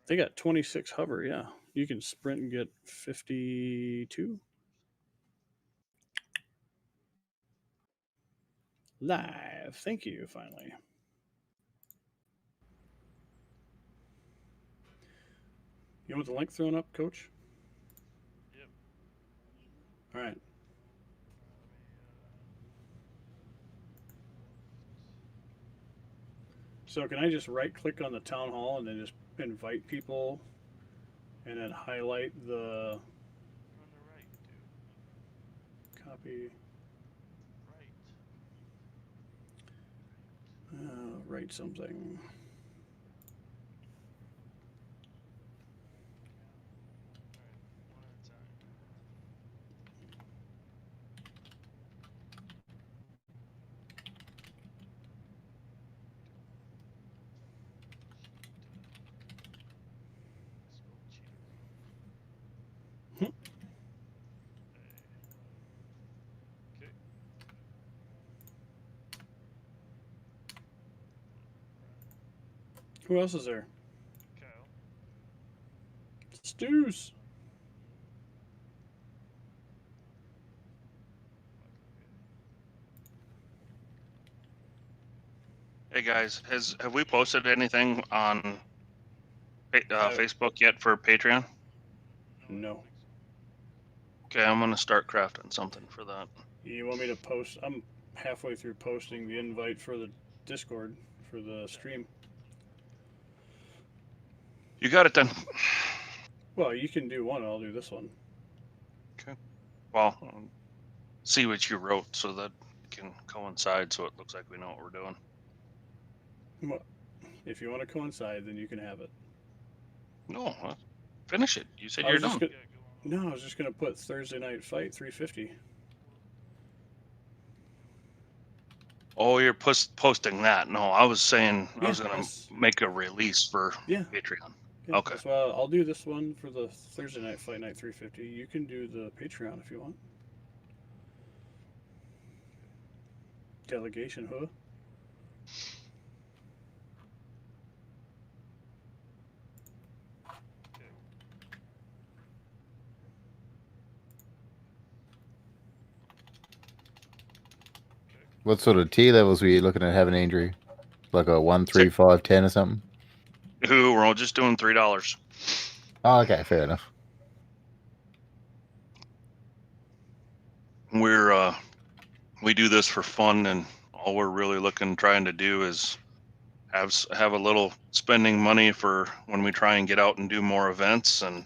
They got 26 hover. Yeah, you can sprint and get 52 live. Thank you. Finally. You want the link thrown up, Coach? Yep. All right. So can I just right click on the town hall and then just invite people and then highlight the You're on the right, dude. copy, Right. write something. Alright, one at a time. I spelled cheater wrong. Okay. Who else is there? Kyle. Stews. Hey guys, have we posted anything on Facebook yet for Patreon? No, I don't No. think so. Okay, I'm gonna start crafting something for that. You want me to post? I'm halfway through posting the invite for the Discord for the stream. You got it then. Well, you can do one. I'll do this one. Okay. Well, see what you wrote so that it can coincide, so it looks like we know what we're doing. Well, if you want to coincide, then you can have it. No, finish it. You said I you're was just done. gonna. No, I was just gonna put Thursday night fight 350. Oh, you're posting that. No, I was saying I Yeah, was gonna that's make a release for yeah. Patreon. Yeah, Okay. that's why I'll do this one for the Thursday night fight night 350. You can do the Patreon if you want. Delegation, huh? Okay. Okay. What sort of tier levels were you looking at having, Andrew? Like a 1, 3, 5, 10 or something? Who? We're all just doing $3. Oh, okay, fair enough. We do this for fun, and all we're really trying to do is have a little spending money for when we try and get out and do more events. And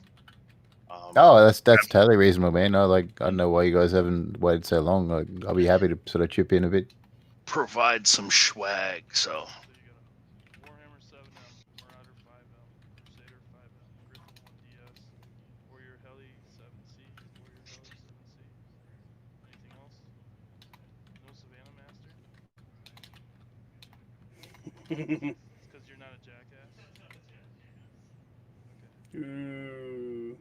oh, that's totally reasonable, man. I don't know why you guys haven't waited so long. I'll be happy to sort of chip in a bit. provide some swag. So So you got a Warhammer 7M, Marauder 5M, Crusader 5M, Griffin 1DS, Warrior Heli 7C, Warrior Heli 7C. Anything else? No Savannah Master? It's because you're not a jackass? Okay. Ooh.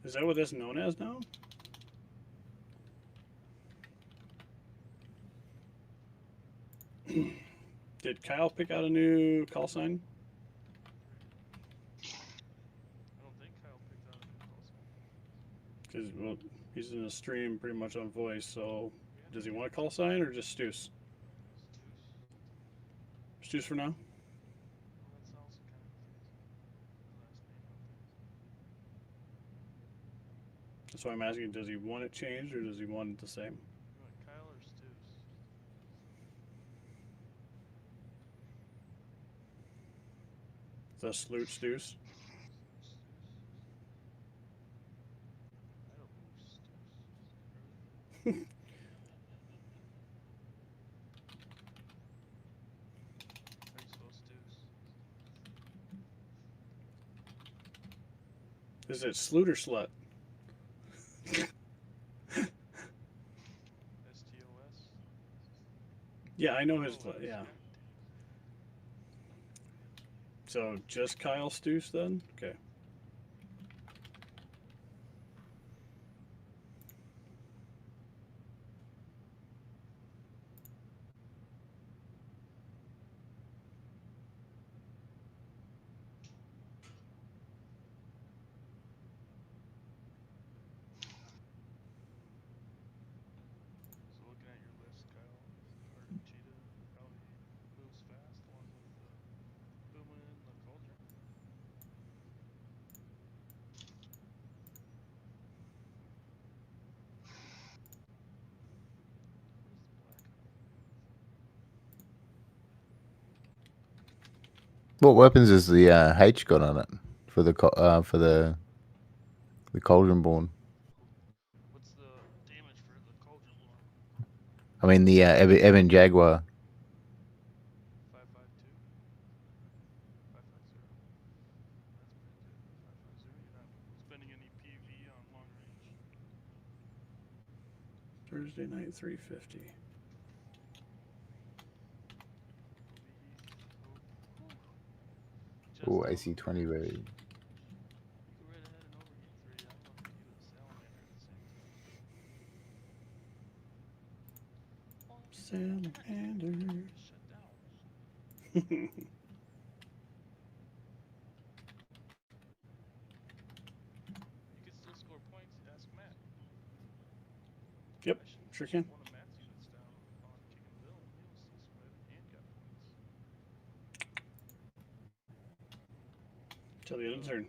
Is that what that's known as now? Did Kyle pick out a new call sign? I don't think Kyle picked out a new call sign. Because well, he's in a stream pretty much on voice. So does he want a call sign or just Stews? Stews? Stews for now. Well, that's also kind of confusing. The last name out there. That's why I'm asking. Does he want it changed or does he want it the same? You want Kyle or Stews? The Sloot Stews. Salute Stews? I don't know Stews. Really? How do you spell Stews? Is it Sloot or Slut? STOS? Yeah, I know his. Oh, Yeah. okay. So just Kyle Stews then? Okay. What weapons is the H got on it for the Cauldron Born? What's the damage for the Cauldron Born? I mean the Ebon Jaguar. 552? 550. That's pretty good. 550. You're not spending any PV on long range. Thursday night 350. Oh, AC-20 ready. You go right ahead and overheat 3. I'm about to heat a salamander at the same time. Salamander. Shut down. You can still score points. Ask Matt. Yep, sure can. One of Matt's units down on Kicking Bill, and he was still sweating and got points. Till the end of the turn.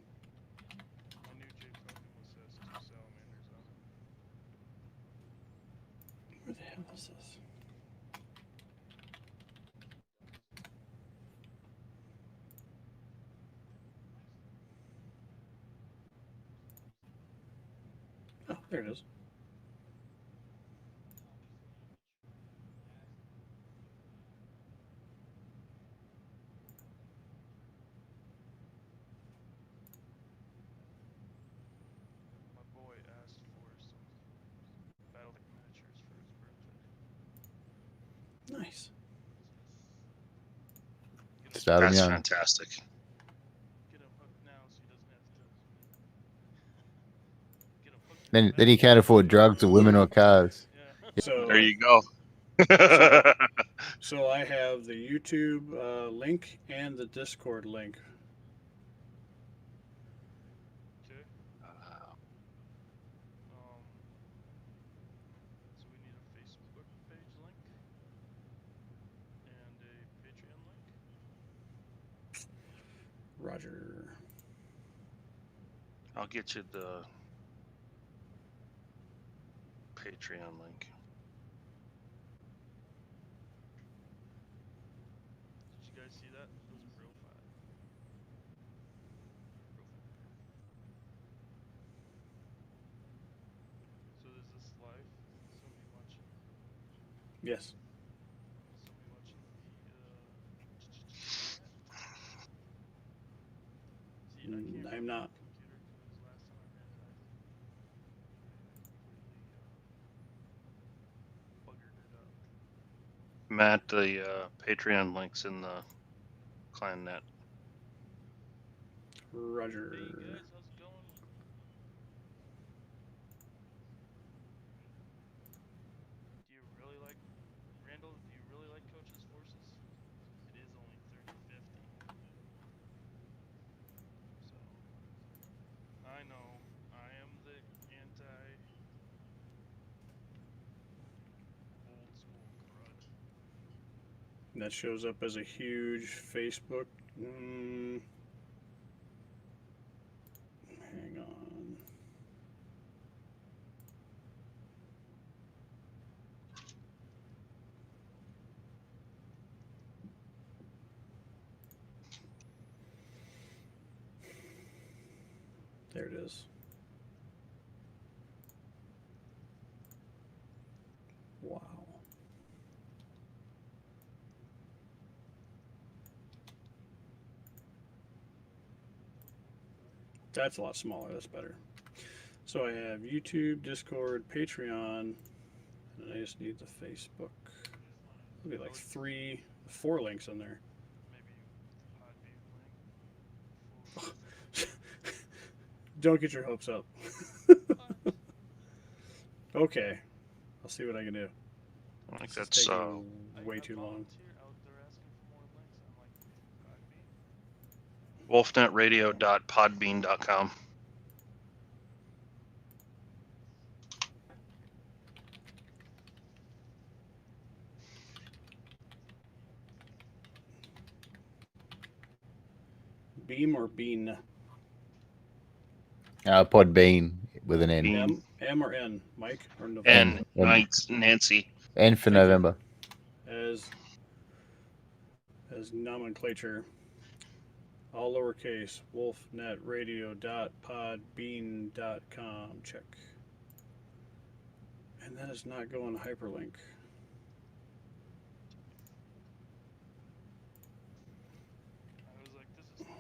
My new J token list has 2 salamanders on it. Where the hell is this? Oh, there it is. My boy asked for some Battletech miniatures for his birthday. Nice. Start him That's young. fantastic. Get him hooked now so he doesn't have to. Get him hooked. Then he can't afford drugs or women or cars. Yeah. So There you go. So I have the YouTube link and the Discord link. Okay. So we need a Facebook page link and a Patreon link. Roger. I'll get you the Patreon link. Did you guys see that? That was profile. So is this live? Is somebody watching? Yes. Is somebody watching the See, I can't I'm not. computer because last time I ran it, I completely buggered it up. Matt, the Patreon link's in the clan net. Roger. Hey guys, how's it going? Do you really like Randall? Do you really like Coach's Forces? It is only 30-50. So I know I am the anti old school crud. And that shows up as a huge Facebook. Hang on. There it is. Wow. That's a lot smaller. That's better. So I have YouTube, Discord, Patreon, and I just need the Facebook. There'll be like 4 links in there. Maybe the Podbean link. Don't get your hopes up. Okay, I'll see what I can do. I think This is that's taking way too long. Out there asking for more links. I'm like, Podbean? wolfnetradio.podbean.com. Beam or Bean? Podbean with an N. Bean. M or N? Mike or November? And N. Nancy. N for November. As nomenclature. all lowercase, wolfnetradio.podbean.com. Check. And that is not going to hyperlink. I was like, this is Timmy,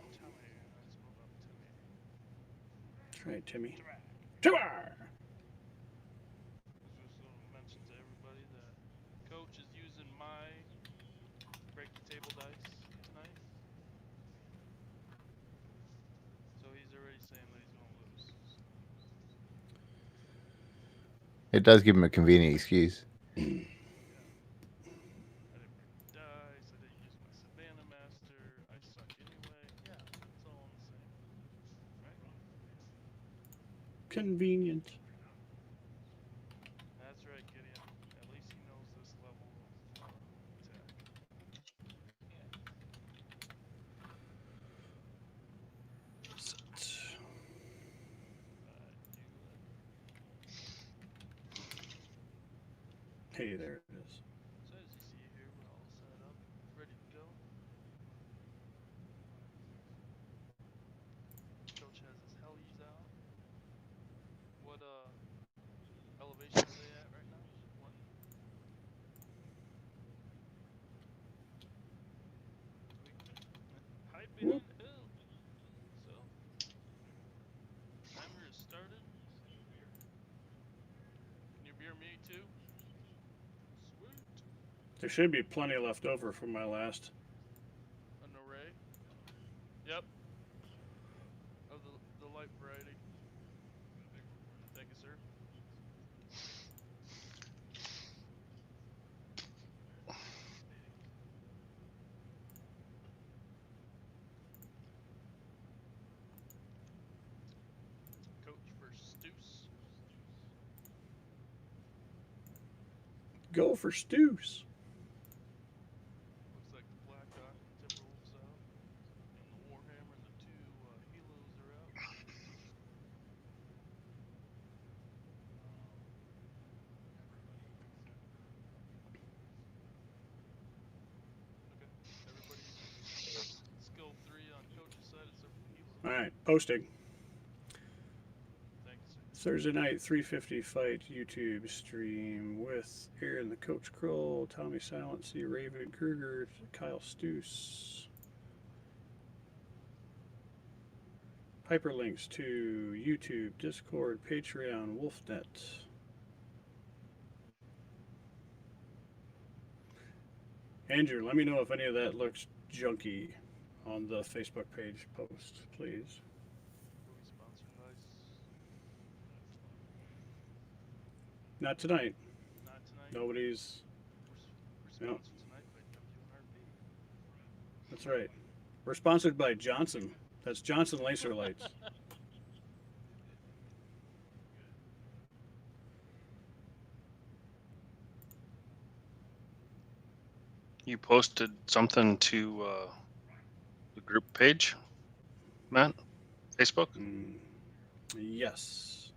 and I spelled out Timmy. That's right, Timmy. Timmy. Timmy! I was just going to mention to everybody that Coach is using my break the table dice tonight. So he's already saying that he's going to lose. It does give him a convenient excuse. Yeah. I didn't break the dice. I didn't use my Savannah Master. I suck anyway. Yeah, it's all the same. Right? Convenient. That's right, Gideon. At least he knows this level of attack. Hey, there it is. So as you see here, we're all set up, ready to go. Coach has his helis out. What elevation are they at right now? What? Hide behind the hill. So timer is started. Can you hear me too? Sweet. There should be plenty left over from my last. An array. Yep. Of the light variety. Thank you, sir. Coach versus Deuce. Go for Stews. Looks like the Black Hawk and Timberwolves out. And the Warhammer and the two Helos are out. Okay. Everybody's skill 3 on Coach's side except for the Helos. All right, posting. Thank you, sir. Thursday night, 3:50 fight YouTube stream with Aaron the Coach Kroll, Tommy Silency, Raven Kruger, Kyle Stoos. Hyperlinks to YouTube, Discord, Patreon, Wolfnet. Andrew, let me know if any of that looks junky on the Facebook page post, please. Are we sponsored by? Not tonight. Not tonight. Nobody's. We're No. sponsored tonight by WNRP. That's right. We're sponsored by Johnson. That's Johnson Laser Lights. You posted something to the group page, Matt? Facebook? Yes.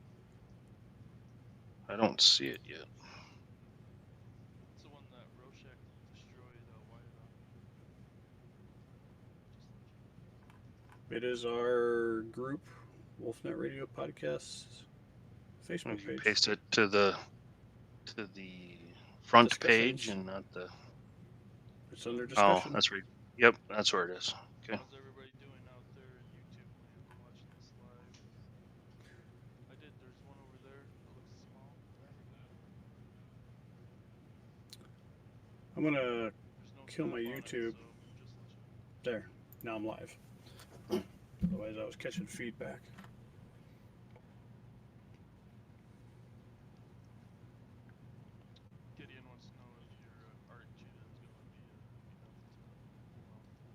I don't see it yet. It's the one that Rorschach destroyed Wyatt on. It is our group, Wolfnet Radio Podcast Facebook You page. paste it to the front Discussions. page and not the. It's under Oh, discussion. that's right. Yep, that's where it is. Okay. How's everybody doing out there in YouTube land watching this live? There's one over there that looks small. I'm gonna There's no kill my stuff on it, YouTube. so just let you know. There. Now I'm live. Otherwise, I was catching feedback. Gideon wants to know if your art cheetah is going to be enough to pull off the.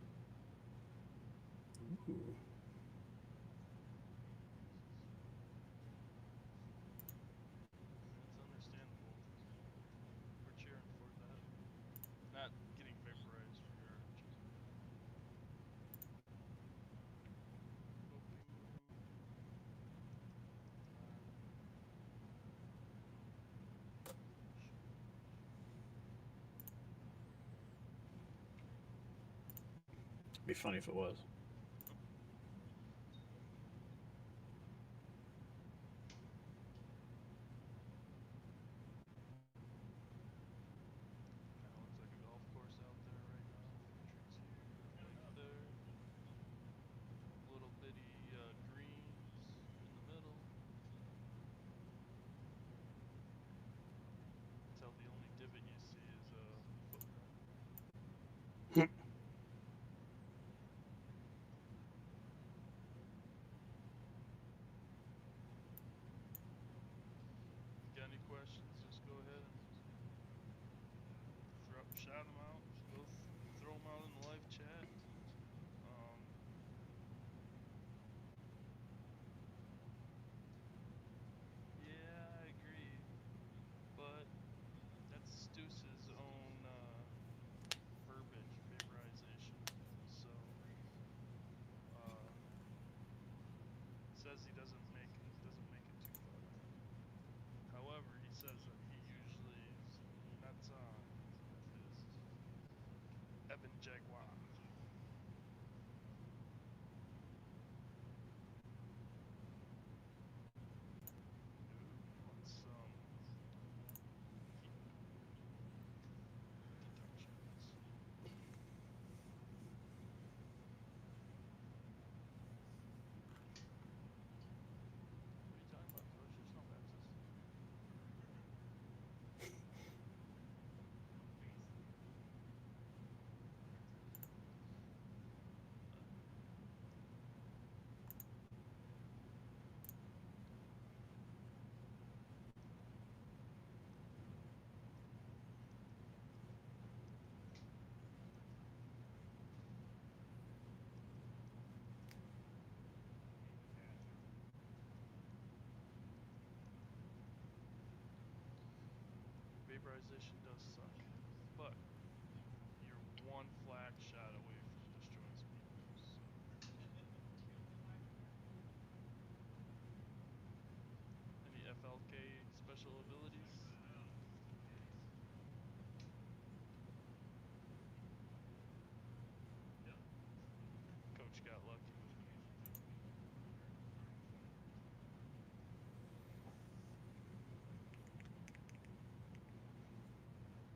Ooh. It's understandable. We're cheering for that. Not getting vaporized for your art cheetah. Be funny if it was. got any questions, just go ahead and shout them out. Throw them out in the live chat. Yeah, I agree, but that's Stuss's own verbiage, vaporization. So says he doesn't make it too far. However, he says that he usually nuts on with his Evan Jaguar. Ooh, you want some heat deductions. What are you talking about, Coach? There's no Baptist. Vaporization does suck, but you're one flag shot away from destroying speakers. So. Any FLK special abilities? Coach got lucky.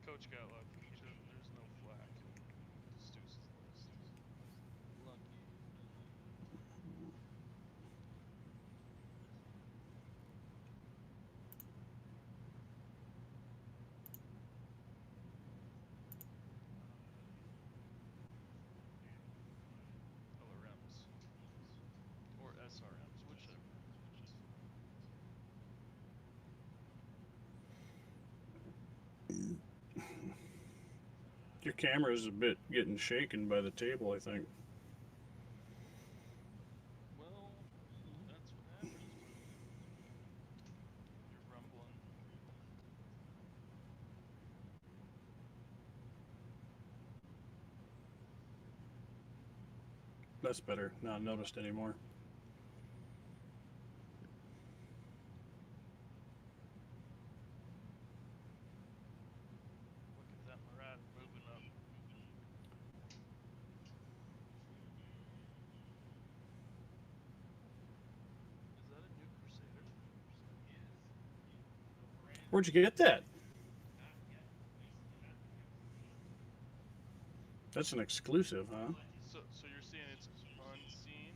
Coach got lucky. There's no flak in Stuss's list. Lucky. LRMs. Or SRMs, whichever. Your camera is a bit getting shaken by the table, I think. Well, that's what happens when you're rumbling. That's better. Not noticed anymore. Look at that Marauder moving up. Is that a new Crusader? Where'd you get that? That's an exclusive, huh? So you're saying it's unseen?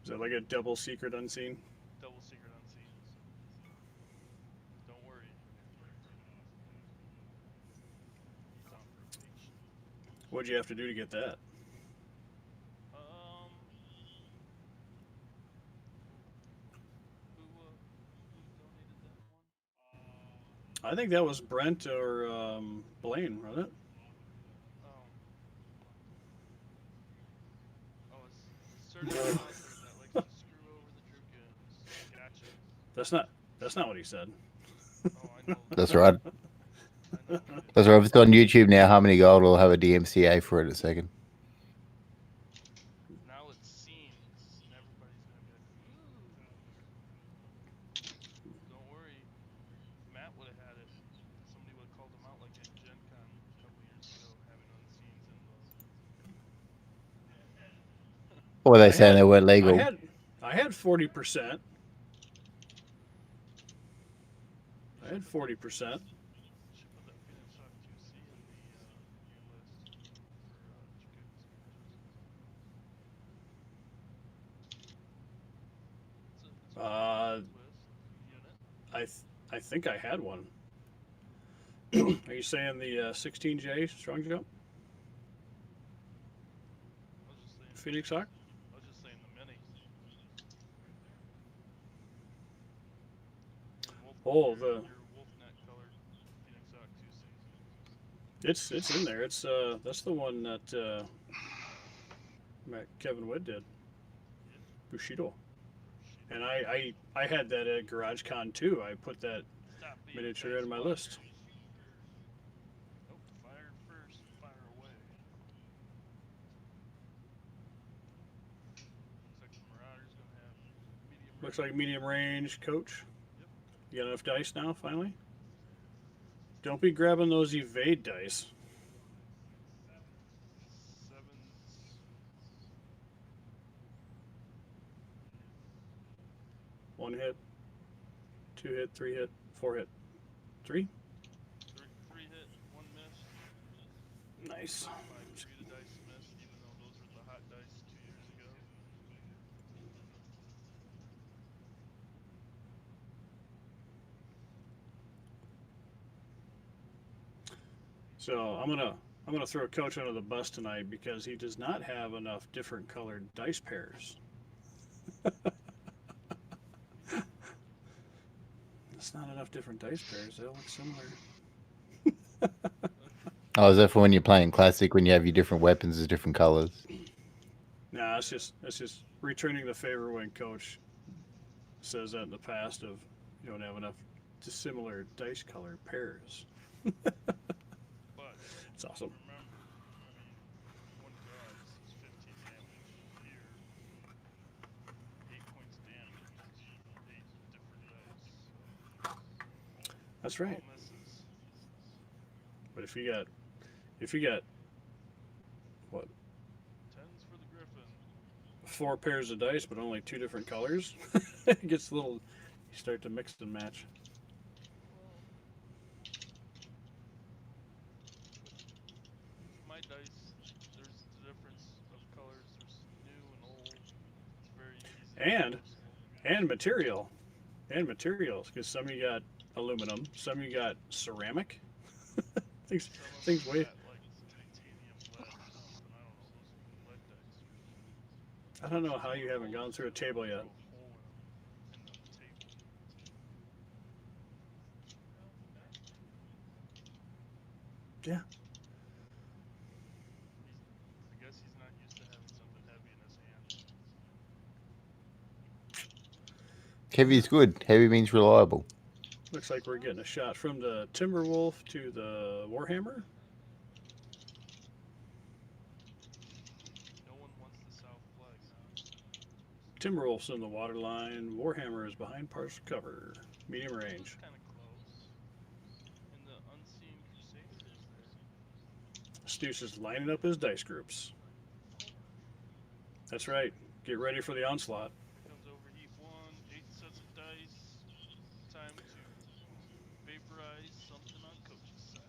Is that like a double secret unseen? Double secret unseen. Don't worry. He's on probation. What'd you have to do to get that? Who donated that one? I think that was Brent or Blaine, wasn't it? Oh, it's certain author that likes to screw over the Drukins. Gotcha. That's not what he said. Oh, I know. That's right. I know. That's right. If it's on YouTube now, Harmony Gold will have a DMCA for it in a second. Now it's seen, and everybody's gonna be like, "Ooh." Don't worry, Matt would have had it. Somebody would have called him out like at Gen Con a couple years ago, having unseens in the. Or they saying they weren't legal. I had 40%. I had 40%. Should put that Phoenix Hawk 2C in the list for Jakuga speakers. It's a twist unit. I think I had one. Are you saying the 16J strong jump? I was just saying. Phoenix Hawk? Oh, your wolf neck colored Phoenix Hawk 2C. it's in there. It's that's the one that Kevin Wood did, Yeah. Bushido. And I had that at GarageCon too. I put that Stop being miniature tight in my squad. list. Nope. Fire first, fire away. Looks like the Marauder's gonna have medium. Looks like medium range, coach. Yep. You got enough dice now, finally? Don't be grabbing those evade dice. Sevens. One hit, two hit, three hit, four hit. Three? Three hit, one miss. Nice. By Bermuda dice missed, even though those were the hot dice 2 years ago. So I'm gonna throw Coach under the bus tonight because he does not have enough different colored dice pairs. It's not enough different dice pairs. They all look similar. Oh, is that for when you're playing classic when you have your different weapons as different colors? Nah, it's just returning the favor when Coach says that in the past of you don't have enough dissimilar dice color pairs. But It's awesome. remember, I mean, one dodge is 15 damage. Here, 8 points damage is 8 different dice. So That's right. all misses. But if you got what 10s for the Griffin. 4 pairs of dice but only 2 different colors, it gets a little. You start to mix and match. Well, with my dice, there's the difference of colors. There's new and old. It's very easy. And- to noticeable. And materials, because some you got aluminum, some you got ceramic. things Some of things them way. got, like titanium lead or something. I don't know. Those lead dice. I don't know how you haven't gone through a table yet. Throw a hole in the table. Yeah. I guess he's not used to having something heavy in his hand. Heavy is good. Heavy means reliable. Looks like we're getting a shot from the Timberwolf to the Warhammer. No one wants the south flag, huh? Timberwolf's in the water line. Warhammer is behind partial cover. Medium range. Kind of close. And the Unseen Crusader is there. Stoosh is lining up his dice groups. That's right. Get ready for the onslaught. Here comes Overheat 1, 8 sets of dice. Time to vaporize something on Coach's side.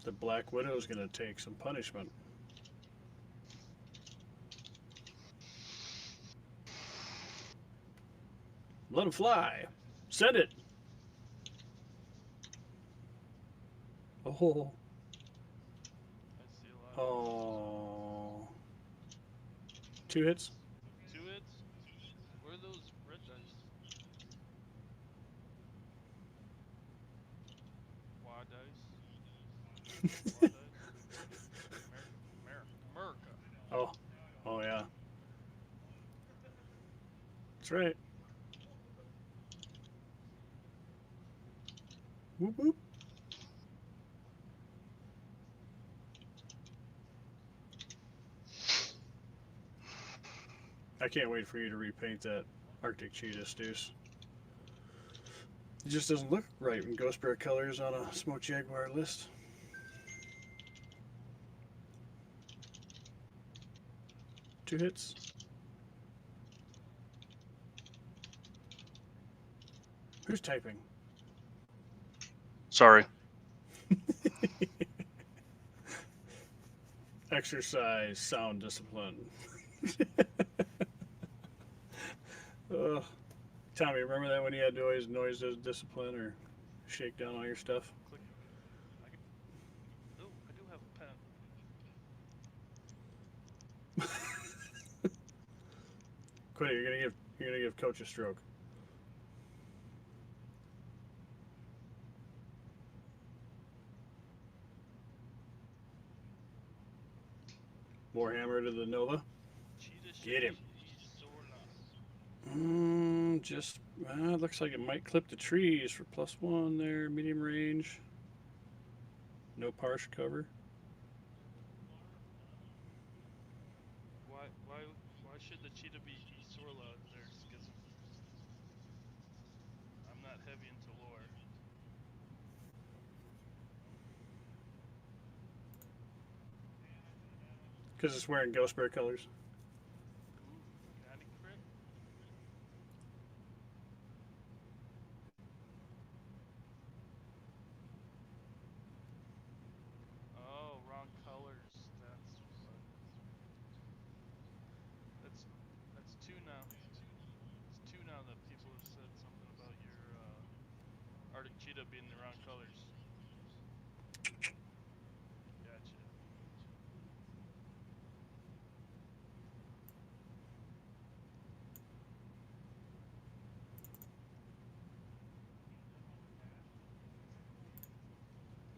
The Black Widow is going to take some punishment. Let him fly. Send it. Oh. I see a lot of Oh. 2 hits. 2 hits. Where are those red dice? Quad dice. Quad dice. America. Oh. Oh, yeah. That's right. Whoop, whoop. I can't wait for you to repaint that Arctic cheetah, Deuce. It just doesn't look right in Ghost Bear colors on a Smoked Jaguar list. Two hits. Who's typing? Sorry. Exercise sound discipline. Tommy, remember that when you had to always noise discipline or shake down all your stuff? Click. Oh, I do have a pen. Quit it. You're gonna give Coach a stroke. Warhammer to the Nova. Cheetah Get him. Sola. Just looks like it might clip the trees for +1 there, medium range. No partial cover. Why should the cheetah be Sorla there, Schism? I'm not heavy into lore. Because it's wearing Ghost Bear colors. Ooh, got it, crit. Oh, wrong colors. That's two now. It's two now that people have said something about your Arctic cheetah being the wrong colors. Gotcha.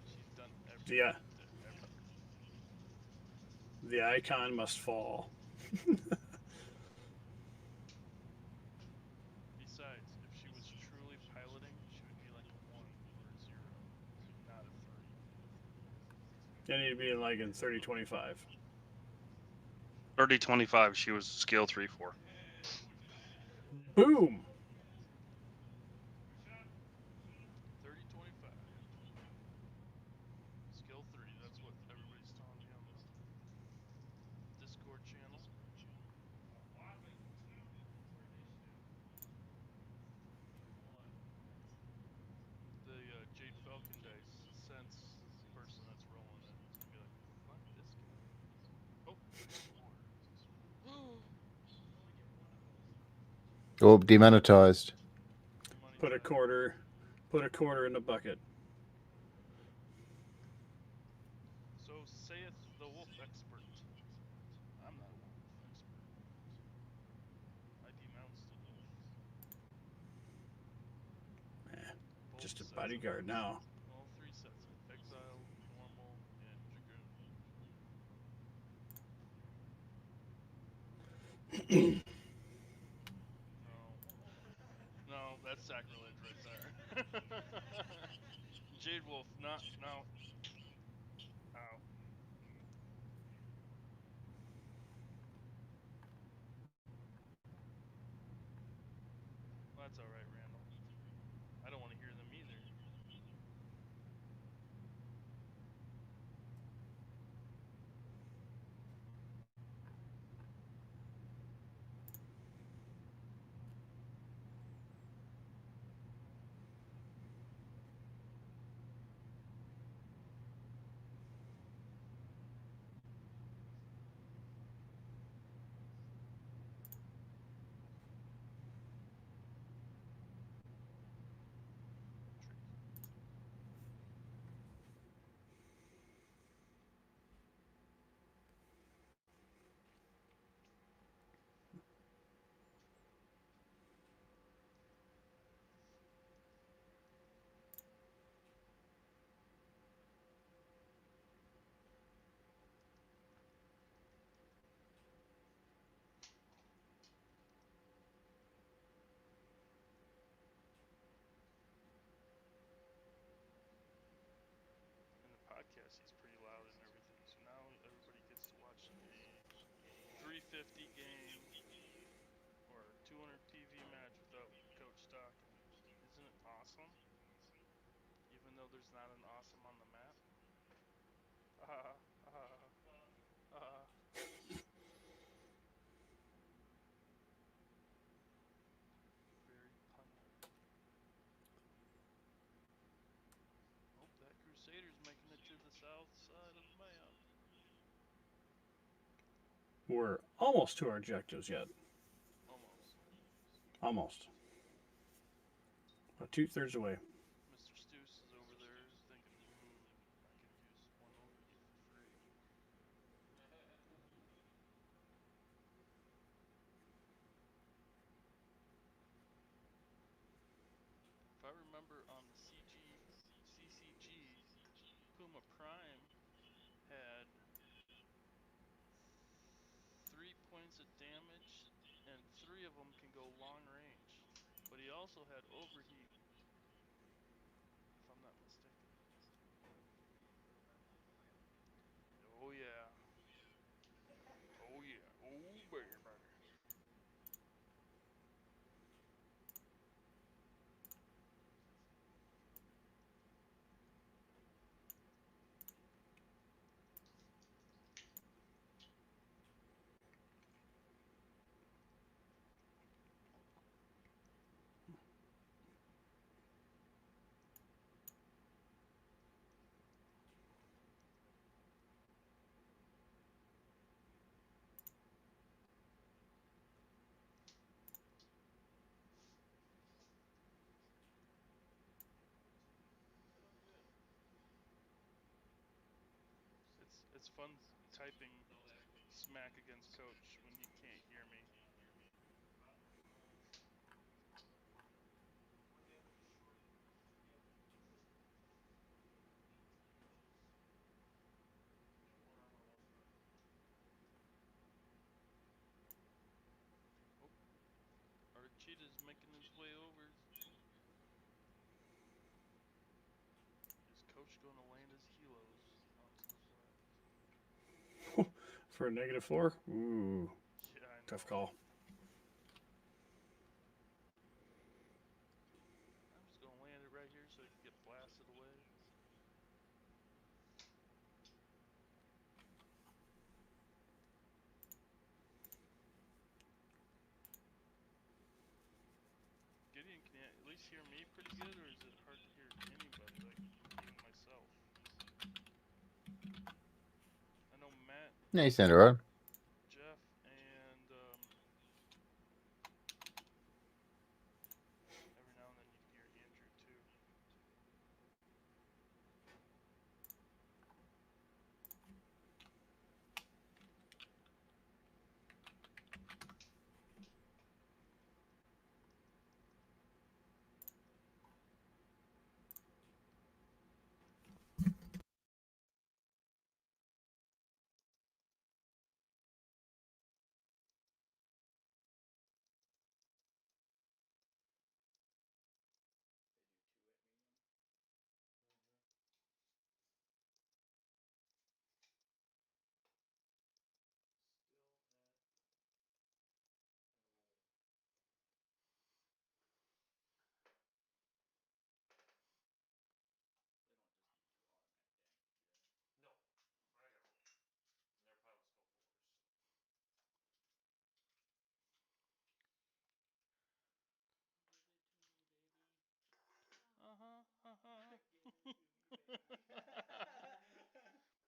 She's done everything Yeah. to everything. The icon must fall. Besides, if she was truly piloting, she would be like a 1 or a 0, not a 3. They need to be in like in 30-25. 30-25. She was scale 3-4. Boom. 30-25. Skill 3, that's what everybody's telling me on the Discord channel. The Jade Falcon dice sense the person that's rolling it and be like, fuck this guy. Oh, 3-4. Oh, demonetized. Money Put a time. quarter in the bucket. So saith the wolf expert. I'm not a wolf expert. I demounts the wolf. Both Just a sets bodyguard now. All 3 sets. Exile, normal, and Dragoon. No, that's sacrilege right there. Jade Wolf, no. Ow. Well, that's alright, Randall. I don't want to hear them either. In the podcast, he's pretty loud and everything, so now everybody gets to watch a 350 game or 200 PV match without Coach talking. Isn't it awesome? Even though there's not an awesome on the map. Very punny. Oh, that Crusader's making it to the south side of the map. We're almost to our objectives yet. Almost. 2/3 away. Mr. Stoos is over there thinking, I could use 1 OE for free. Sonoma Prime had 3 points of damage, and 3 of them can go long range. But he also had overheat, if I'm not mistaken. Oh yeah. Oh yeah. Oh baby. It's fun typing smack against Coach when he can't hear me. Oh, our cheetah's making his way over. Is Coach going to land his helos onto the flag? For a -4? Ooh, Yeah, I know. tough call. I'm just going to land it right here so he can get blasted away. Gideon, can you at least hear me pretty good, or is it hard to hear anybody, like even myself? I know Matt, Yeah, you sound alright. Jeff, and every now and then you can hear Andrew too.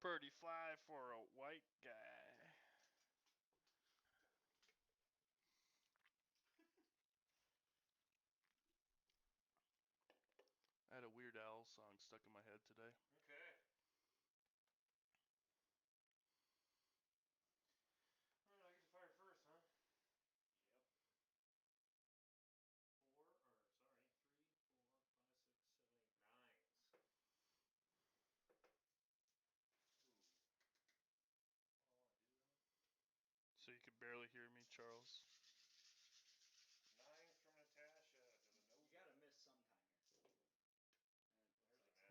Pretty fly for a white guy. I had a Weird Al song stuck in my head today. Okay. Well, I get to fire first, huh? Yep. 3, 4, 5, 6, 7, 8, 9s. Ooh. What do I want to do then? So you could barely hear me, Charles. 9s from Natasha to the nose. You gotta miss sometime here. There's a natural.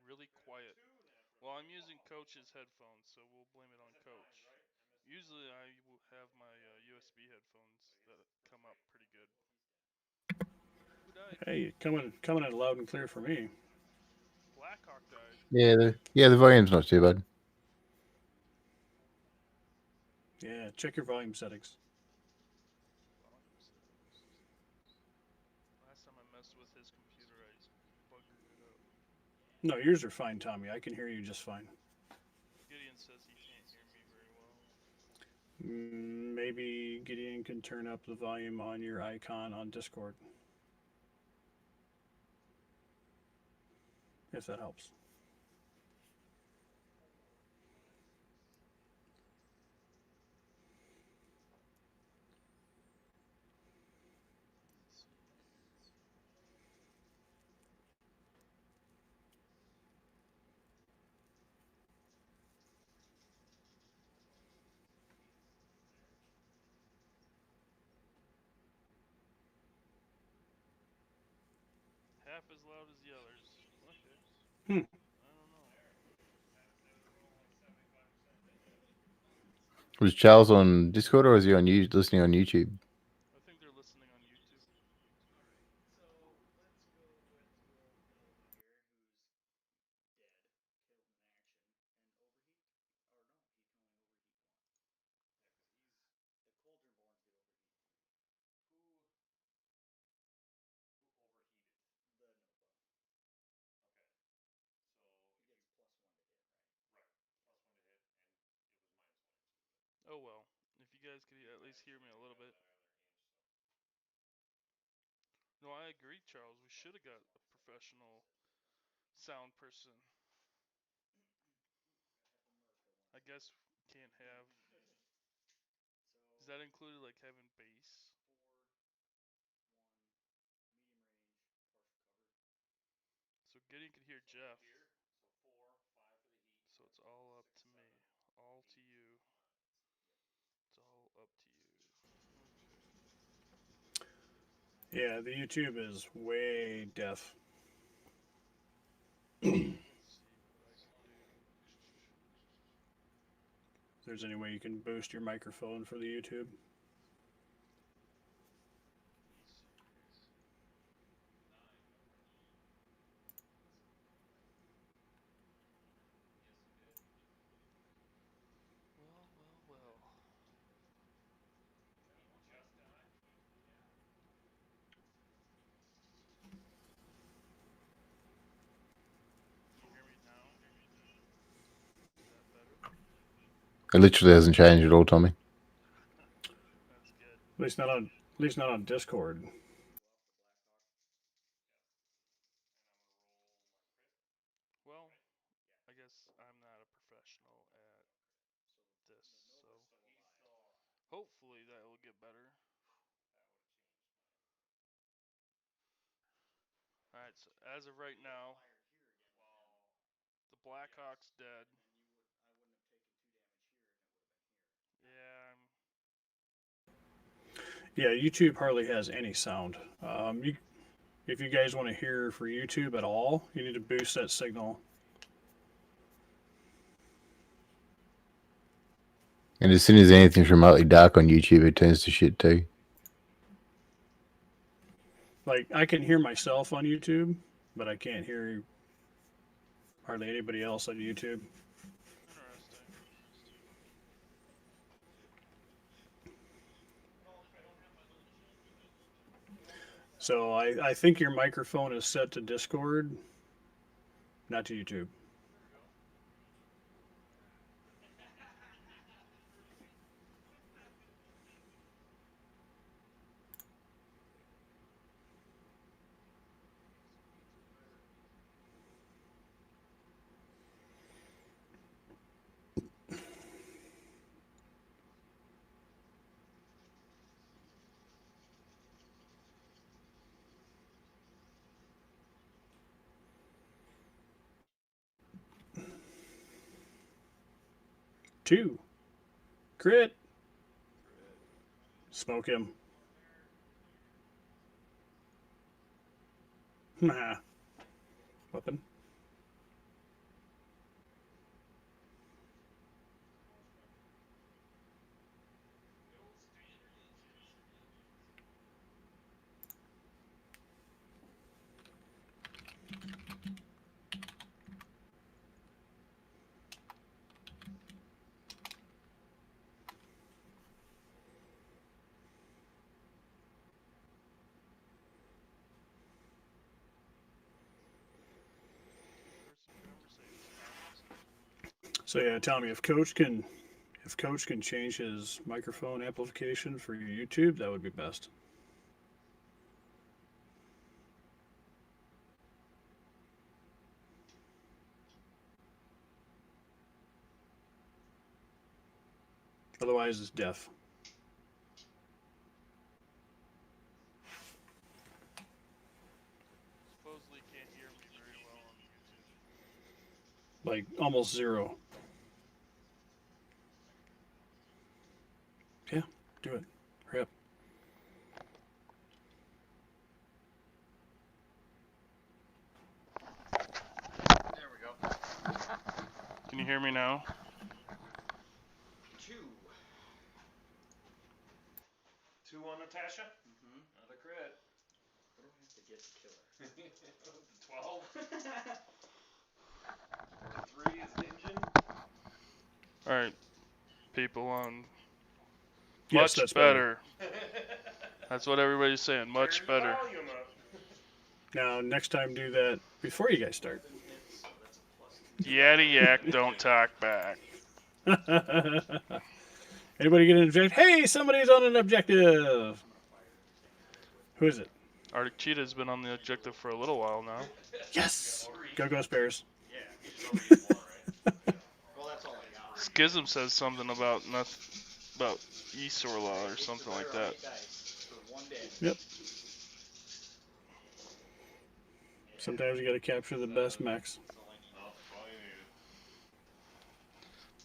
Really There's quiet. 2 natural. Well, I'm using Coach's headphones, so we'll blame it on Is it Coach. 9s, right? I missed Usually I will have my USB headphones that come up pretty good. Who died? Hey, coming in loud and clear for me. Blackhawk died. The volume's not too bad. Yeah, check your volume settings. Volume settings. Last time I messed with his computer, I buggered it up. No, yours are fine, Tommy. I can hear you just fine. Gideon says he can't hear me very well. Maybe Gideon can turn up the volume on your icon on Discord. If that helps. Let's see here. half as loud as the others. Okay. Hmm. I don't know. Was Charles on Discord or was he on listening on YouTube? I think they're listening on YouTube. So let's go with old Nova here, who's dead, killed in action, and overheat. Or no, he can only overheat one. Yeah, because the Cauldron Borns get overheat. Who overheated? The Nova. Okay. So he gets +1 to hit, right? Right. +1 to hit, and it was -1 into it. Oh well. If you guys could at least hear me a little bit. No, I agree, Charles. We should have got a professional sound person. I guess can't have. Is that included like having bass? 4, 1, medium range, partial cover. So Gideon could hear Jeff. Here, so 4, 5 for the heat. So it's all up 6, to me. 7, All to 8 you. mods. It's all up to you. Okay. Yeah, the YouTube is way deaf. Let's see what I can do. If there's any way you can boost your microphone for the YouTube. Let's see here. Well, well, well. Can you hear me now? Is that better? It literally hasn't changed at all, Tommy. That's good. At least not on Discord. Well, I guess I'm not a professional at this, so hopefully that will get better. Alright, so as of right now, the Blackhawk's dead. Yeah, Yeah, YouTube hardly has any sound. If you guys want to hear for YouTube at all, you need to boost that signal. And as soon as anything's remotely dark on YouTube, it turns to shit too. Like, I can hear myself on YouTube, but I can't hear hardly anybody else on YouTube. interesting. So I think your microphone is set to Discord, not to YouTube. Two. Crit. Smoke him. Nah. Weapon. In-person conversations, huh? So yeah, Tommy, if Coach can change his microphone amplification for your YouTube, that would be best. Otherwise, it's deaf. Supposedly can't hear me very well on YouTube. Like almost zero. Yeah, do it. Hurry up. you hear me now? 2. 2 on Natasha? Mm-hmm. Not a crit. What do I have to get to kill her? The 12. The 3 is engine. Alright, people on. Yes, Much that's better. That's what everybody's saying. Much Turn the better. volume up. Now, next time, do that before you guys start. 11 hits, so that's a +2. Yaddy yak, don't talk back. Anybody get an objective? Hey, somebody's on an objective. I'm gonna fire this thing right with Who is it? Arctic Cheetah's been on the objective for a little while now. Yes! Go Ghost Bears. Yeah. You just don't need more, right? Well, that's all I got. Schism says something about about Esorla or something like that. Dice for 1 damage. Yep. Sometimes you gotta capture the best mechs. That's all I need. Oh, that's all you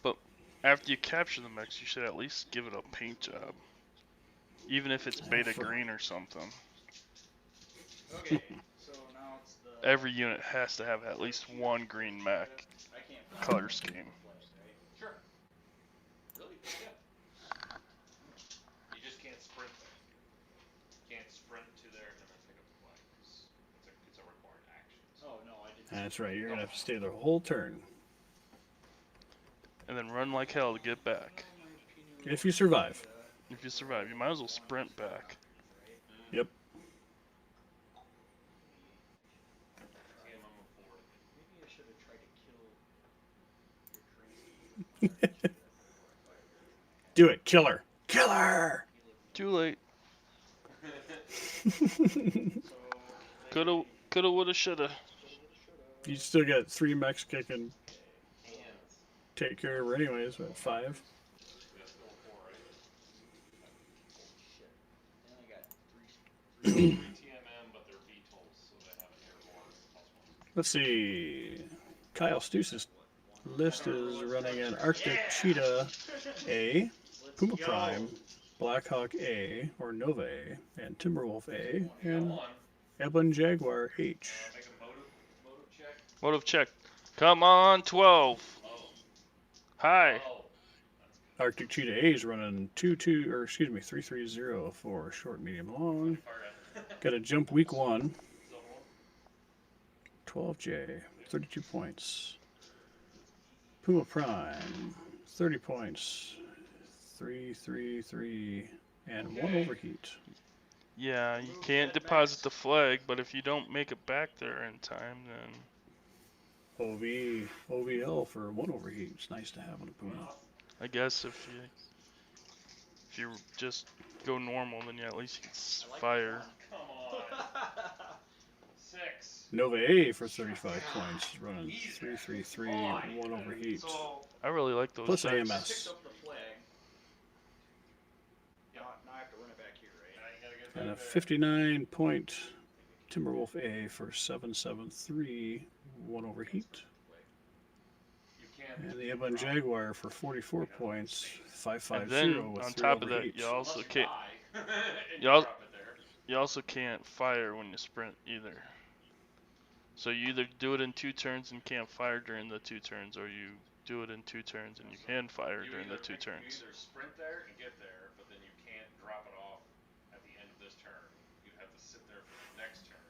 needed. After you capture the mechs, you should at least give it a paint job. Even if it's beta green or something. Okay, so now it's the... Every unit has to have at least one green mech I can't color scheme. Sure. Really? Yeah. You just can't sprint there. You can't sprint to there and then pick up the flag. It's a required action. Oh, no, I didn't. That's right, you're gonna have to stay the whole turn. And then run like hell to get back. If you survive. If you survive, you might as well sprint back. Yep. Maybe I should have tried to kill your train. Do it, killer. Killer! Too late. So, Coulda, woulda, shoulda. You still got 3 mechs kicking. Hands. Take care of her anyways, what, 5? We got still 4, right? shit. Then I got 3 TMM, but they're VTOLs, so they have an airborne +1. Let's see. Kyle Stus's list is running an Arctic Cheetah A, Puma Prime, Blackhawk A, or Nova A, and Timberwolf A, and Ebon Jaguar H. Make a motive check. Motive check. Come on, 12. Oh. Hi. Oh. Arctic Cheetah A is running 330 for short, medium, long. Got a jump week 1. 12J, 32 points. Puma Prime, 30 points. 3, and 1 overheat. Yeah, you can't deposit the flag, but if you don't make it back there in time, then OVL for 1 overheat. It's nice to have on a Puma. I guess if you just go normal, then yeah, at least you can fire. Come on. 6. Nova A for 35 points, running 3, 1 overheat. So, I really like those Plus decks. picked AMS. up the flag. Now I have to run it back here, right? now you gotta get And a back there. 59 point Timberwolf A for 773, 1 overheat. You can't. And the Ebon Jaguar for 44 points, And 550 then with on 3 top of that, overheat. you also Unless can't. die, and you al- drop it there. You also can't fire when you sprint either. So you either do it in 2 turns and can't fire during the 2 turns, or you do it in 2 turns and you can fire You during the either 2 You turns. either sprint there and get there, but then you can't drop it off at the end of this turn. You have to sit there for the next turn.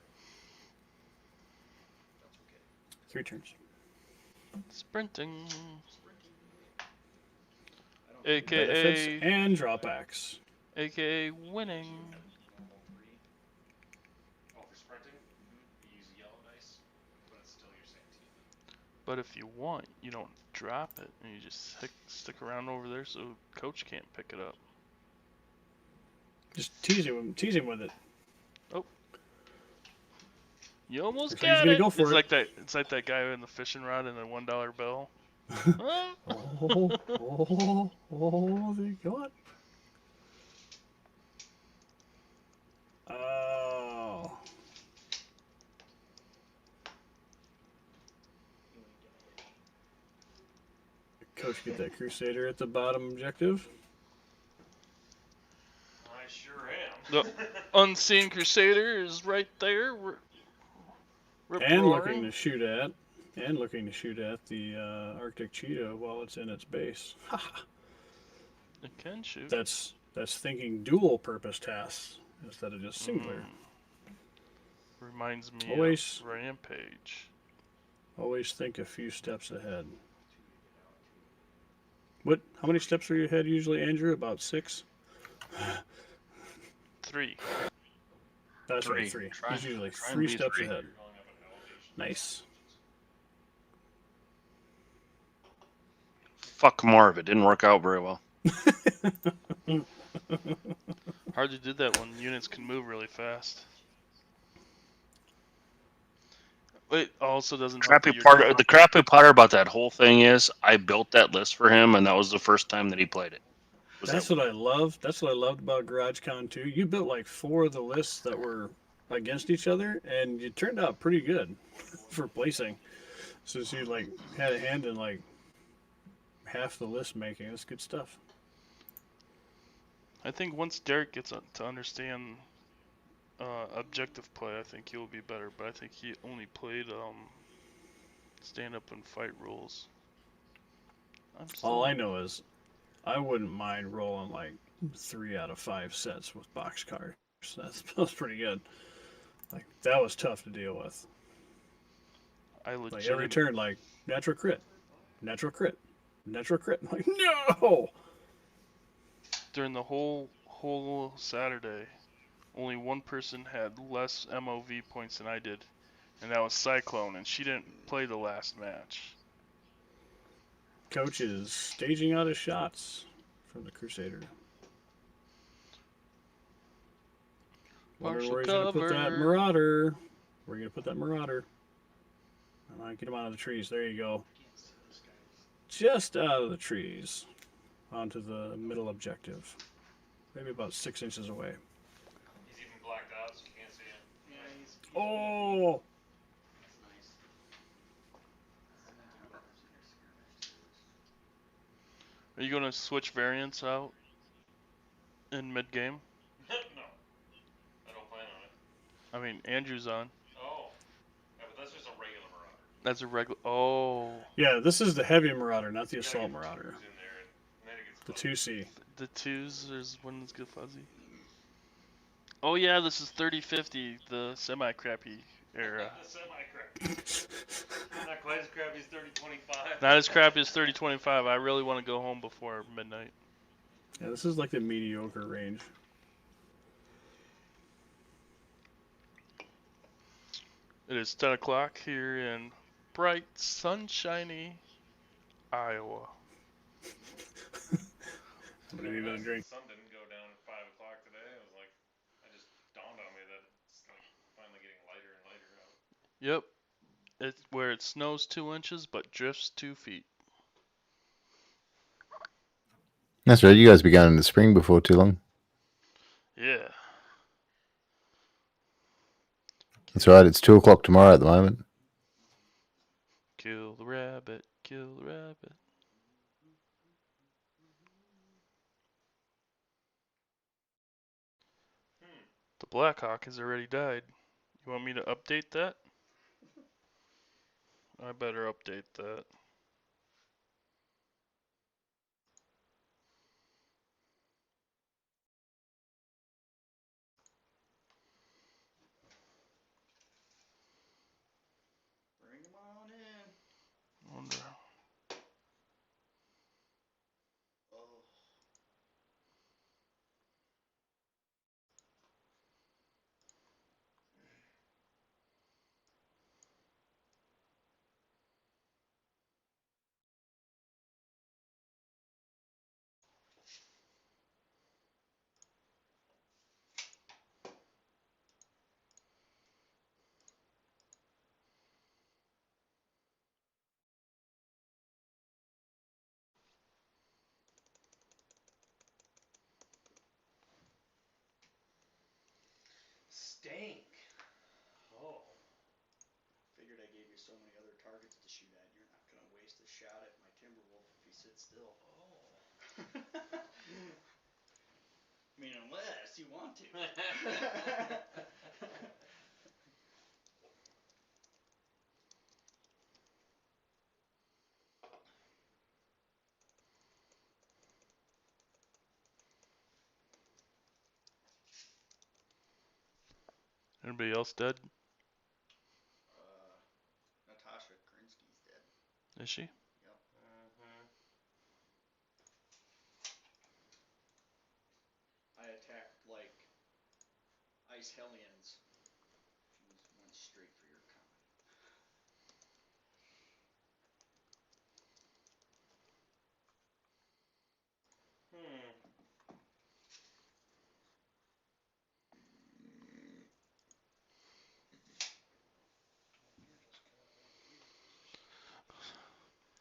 That's okay. 3 turns. Sprinting. I don't Benefits AKA, and drawbacks. AKA winning. normal 3. Oh, for sprinting, you use yellow dice, but it's still your same team. But if you want, you don't drop it, and you just stick around over there so coach can't pick it up. Just tease him with it. You almost Looks like he's got gonna it. go for it's it. like that. It's like that guy in the fishing rod and the $1 bill. Ah. They got. Oh. Coach, get that Crusader at the bottom objective. I sure am. The Unseen Crusader is right there. Rip And roaring. looking to shoot at. And looking to shoot at the Arctic cheetah while it's in its base. It can shoot. That's thinking dual purpose tasks instead of just singular. Reminds me Always- of Rampage. Always think a few steps ahead. What? How many steps are you ahead usually, Andrew? About 6? 3. That's right, 3. He's usually 3 steps ahead. You're going up an elevation. Nice. Fuck Marv. It didn't work out very well. Hard to do that when units can move really fast. It also doesn't help that The crappy part about that whole thing is I built that list for him, and that was the first time that he played it. That's what I love. That's what I loved about GarageCon 2. You built like 4 of the lists that were against each other, and you turned out pretty good for placing. Since you like had a hand in like half the list making. That's good stuff. I think once Derek gets to understand objective play, I think he'll be better. But I think he only played stand up and fight rules. All I know is I wouldn't mind rolling like 3 out of 5 sets with boxcars. That was pretty good. Like that was tough to deal with. Like every turn, like natural crit, natural crit, natural crit. I'm like no. During the whole Saturday, only one person had less MOV points than I did, and that was Cyclone, and she didn't play the last match. Coach is staging out his shots from the Crusader. Wondering where he's going to put that Marauder. Where are you going to put that Marauder? All right, get him out of the trees. There you go. Just out of the trees. Onto the middle objective. Maybe about 6 inches away. He's even blacked out, so you can't see him. Yeah, he's Oh! That's nice. Are you gonna switch variants out in mid game? No, I don't plan on it. I mean, Andrew's on. Oh, yeah, but that's just a regular Marauder. That's a regular. Oh. Yeah, this is the heavy Marauder, not the assault Marauder. In there, and then it gets The fuzzy. 2C. The 2s is when it's good fuzzy. Oh yeah, this is 3050, the semi-crappy era. The semi-crappy. Not quite as crappy as 3025. Not as crappy as 3025. I really want to go home before midnight. Yeah, this is like the mediocre range. It is 10 o'clock here in bright, sunshiny Iowa. What do you need to drink? The sun didn't go down at 5 o'clock today. I was like, it just dawned on me that it's like finally getting lighter and lighter out. Yep. It's where it snows 2 inches but drifts 2 feet. That's right. You guys be going in the spring before too long. Yeah. That's right. It's 2 o'clock tomorrow at the moment. Kill the rabbit, kill the rabbit. The Blackhawk has already died. You want me to update that? I better update that. Bring him on in. Wonder. Oh. Stank. Oh. Figured I gave you so many other targets to shoot at. You're not gonna waste a shot at my Timberwolf if he sits still. Oh. I mean, unless you want to. Anybody else dead? Natasha Krinsky's dead. Is she? Yep. I attacked like ice hellions. She went straight for your con.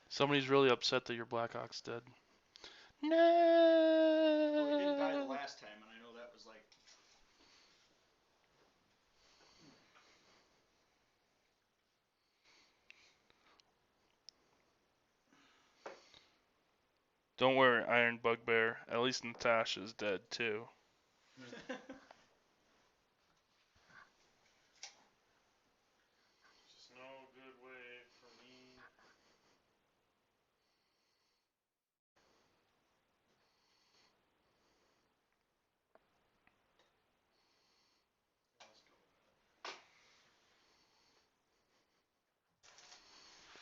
Somebody's really upset that your Blackhawk's dead. No. Well, he didn't die the last time, and I know that was like. Don't worry, Iron Bugbear. At least Natasha's dead too. Just no good way for me.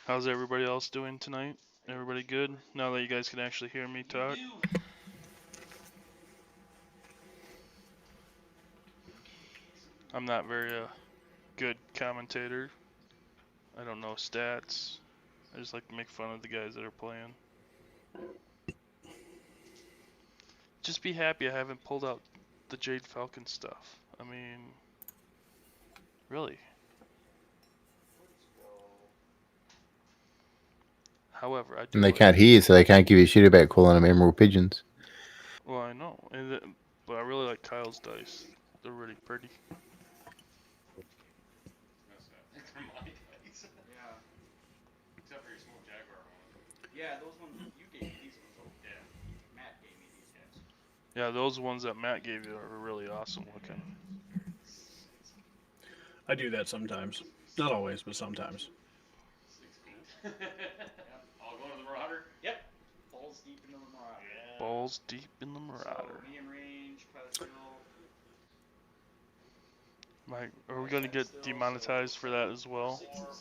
How's everybody else doing tonight? Everybody good? Now that you guys can actually hear me talk. I'm not very good commentator. I don't know stats. I just like to make fun of the guys that are playing. Just be happy I haven't pulled out the Jade Falcon stuff. I mean, really. However, I do. And they can't hear, so they can't give you shit about calling them emerald pigeons. Well, I know, but I really like Kyle's dice. They're really pretty. They're my dice. Yeah. Except for your smoked jaguar one. Yeah, those ones you gave me these ones. Oh. Yeah. Matt gave me these guys. Yeah, those ones that Matt gave you are really awesome looking. I do that sometimes. Not always, but sometimes. 6 feet. Yep. All going to the Marauder? Yep. Balls deep into the Marauder. Yeah. Balls deep in the Marauder. So, medium range, pilot skill. Mike, are we gonna get demonetized for that as well? 4, 5,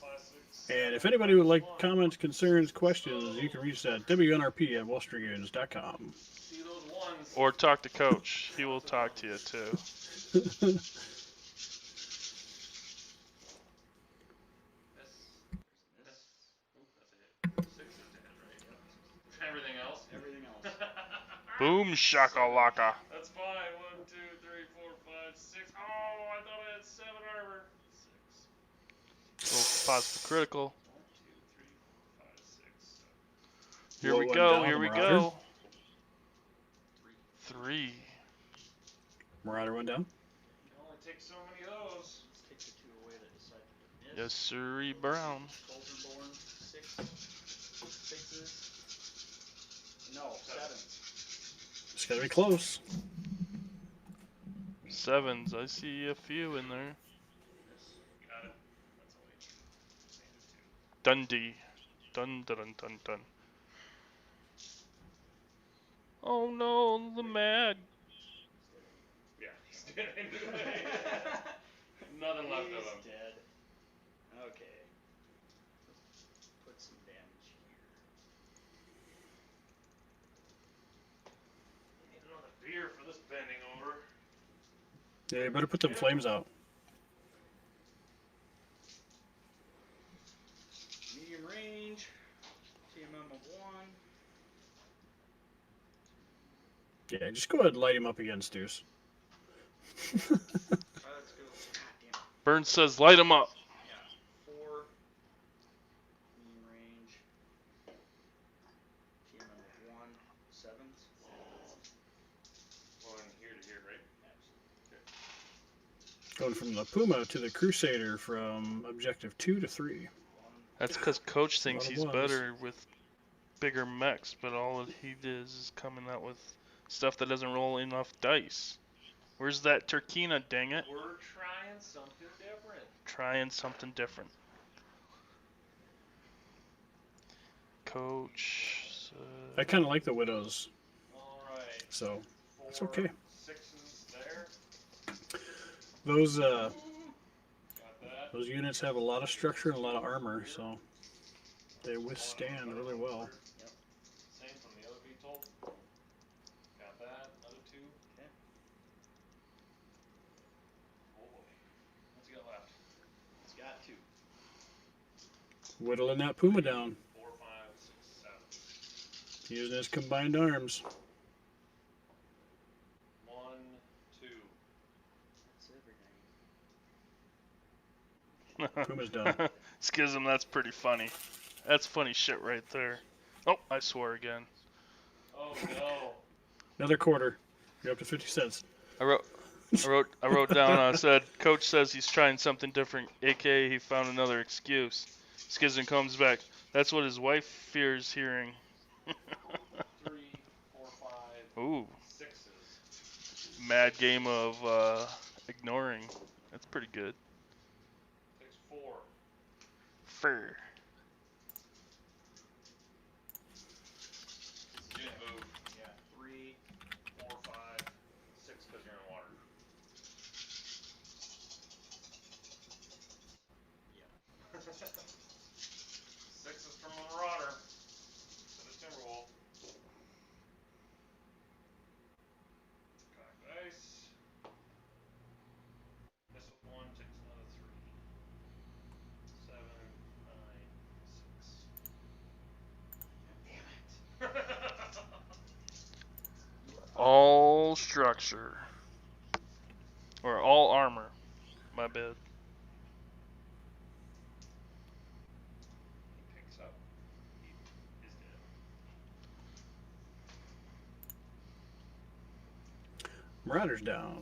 6. And if anybody would like comments, concerns, questions, you can reach us at WNRP@wallstreetgames.com. See those ones. Or talk to Coach. He will talk to you too. That's a hit. 6 is dead, right? Yep. Everything else? Everything else. Boom shakalaka. That's fine. 1, 2, 3, 4, 5, 6. Oh, I thought I had 7 armor. 6. Little possible critical. 1, 2, 3, 4, 5, 6, 7. Here we Blow one go. down Here the we Marauder. go. 3. Marauder went down. You can only take so many of those. Let's take the 2 away that decided to miss. Yes, sirree, Brown. Cauldron-born, 6. 6s. No, 7s. It's gotta be close. 7s. I see a few in there. Got it. That's all you need. Dundee. Dun dun dun dun dun. Oh no, the mag. Yeah, he's dead anyway. Nothing left of him. He's dead. Okay. Let's put some damage here. Need another beer for this bending over. Yeah, you better put them flames out. Medium range. TMM of 1. Yeah, just go ahead and light him up again, Stews. Let's go. God damn it. Burns says light him up. Yeah. 4. Medium range. TMM of 1. 7s. Going here to here, right? Absolutely. Going from the Puma to the Crusader from objective 2 to 3. That's because Coach thinks Lot of he's ones. better with bigger mechs, but all he is coming out with stuff that doesn't roll enough dice. Where's that Turkina, dang it? We're trying something different. Trying something different. Coach. I kind of like the Widows, Alright. so 4 it's okay. 6s there. Those Those units have a lot of structure and a lot of armor, so they withstand really well. Yep. Same from the other VTOL. Got that. Another 2. Okay. Oh boy. What's he got left? It's got 2. Whittling that Puma down. 4, 5, 6, 7. Using his combined arms. 1, 2. That's everything. Puma's done. Schism, that's pretty funny. That's funny shit right there. Oh, I swore again. Oh no. Another quarter. You're up to 50 cents. I wrote down. I said, Coach says he's trying something different, aka he found another excuse. Schism comes back. That's what his wife fears hearing. 3, 4, 5, Ooh, 6s. mad game of ignoring. That's pretty good. 6, 4. Fur. You didn't move. Yeah. 3. 4, 5, 6 because you're in water. Yep. 6 is from the Marauder to the Timberwolf. Cock dice. This one takes another 3. 7, 9, 6. Damn it. All structure. Or all armor. My bad. He picks up. He is dead. Marauder's down.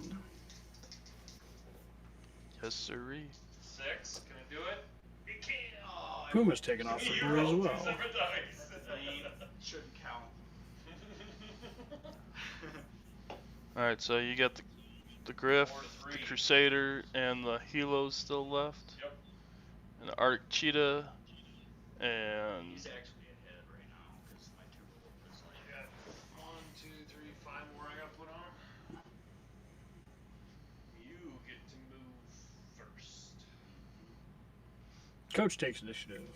Yes, sirree. 6. Can it do it? It can. Oh, Puma's taking off the board as well. 2 separate dice. Shouldn't count. Alright, so you got the Griff, 4 to the 3. Crusader, and the Helos still left. Yep. And the Arctic Cheetah, and He's actually ahead right now because my Timberwolf is I like. got 1, 2, 3, 5 more I gotta put on. You get to move first. Coach takes initiative.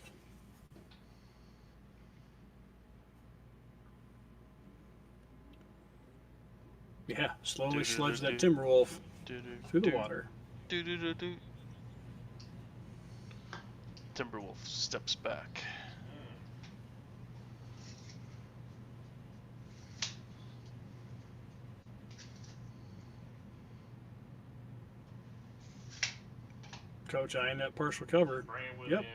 Yeah, slowly sludge that Timberwolf through the water. Timberwolf steps back. Coach eyeing that partial cover. Bring it with Yep. me,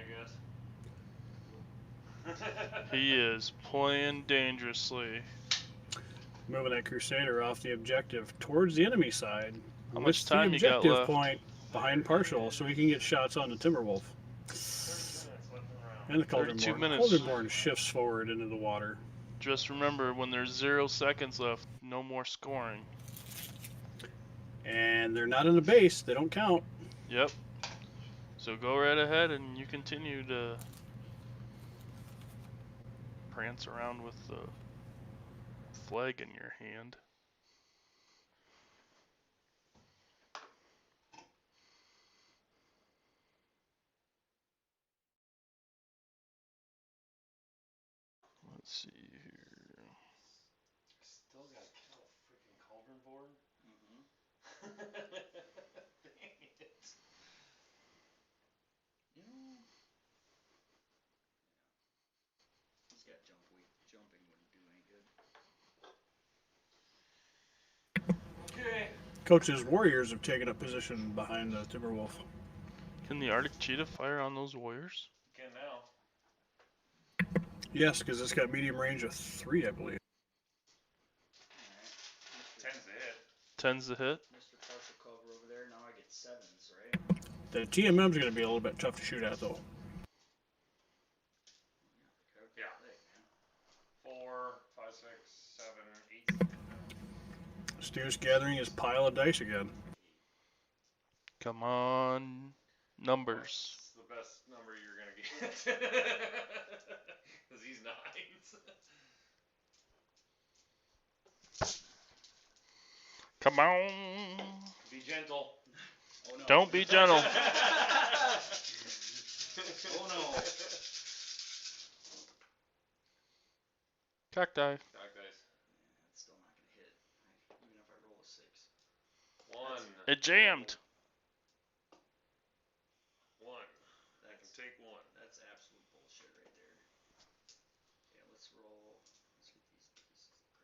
I guess. He is playing dangerously. Moving that Crusader off the objective towards the enemy side. How with much time the you got objective left? point behind partial so he can get shots on the Timberwolf. 32 minutes left in the round. And the 32 Cauldronborn. minutes. Cauldronborn shifts forward into the water. Just remember, when there's 0 seconds left, no more scoring. And they're not in the base. They don't count. Yep. So go right ahead and you continue to prance around with the flag in your hand. Let's see here. Still gotta kill a freaking cauldron board? Mm-hmm. Dang it. You know. Yeah. He's got jumping wouldn't do any good. Okay. Coach's warriors have taken up position behind the Timberwolf. Can the Arctic Cheetah fire on those warriors? You can now. Yes, because it's got medium range of 3, I believe. Alright. 10's the hit. 10's the hit. Mr. Partial cover over there. Now I get 7s, right? The TMM's going to be a little bit tough to shoot at, though. Yeah. Man. 4, 5, 6, 7, 8. Stu's gathering his pile of dice again. Come on. Numbers. That's the best number you're gonna get. Because he's 9s. Come on. Be gentle. Oh no. Don't be gentle. Oh no. Cacti. Cock dice. Yeah, it's still not gonna hit. Even if I roll a 6. One. It jammed. One. I can That's take one. that's absolute bullshit right there. Yeah, let's roll. Let's get these pieces of crap.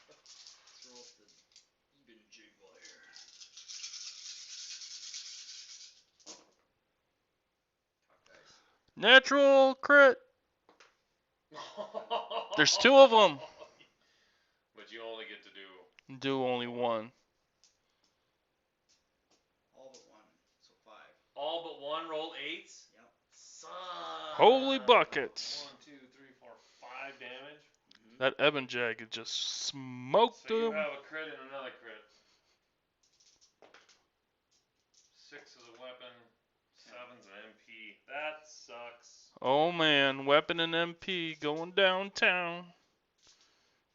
Let's roll up the even jiggle here. Cock dice. Natural crit. There's 2 of them. But you only get to do. Do only one. All but one. So 5. All but one rolled 8s? Yep. Son. Holy buckets. 1, 2, 3, 4, 5 damage. Mm-hmm. That Eben Jag just smoked So you him. have a crit and another crit. 6 is a weapon. 7's an MP. That sucks. Oh man, weapon and MP going downtown.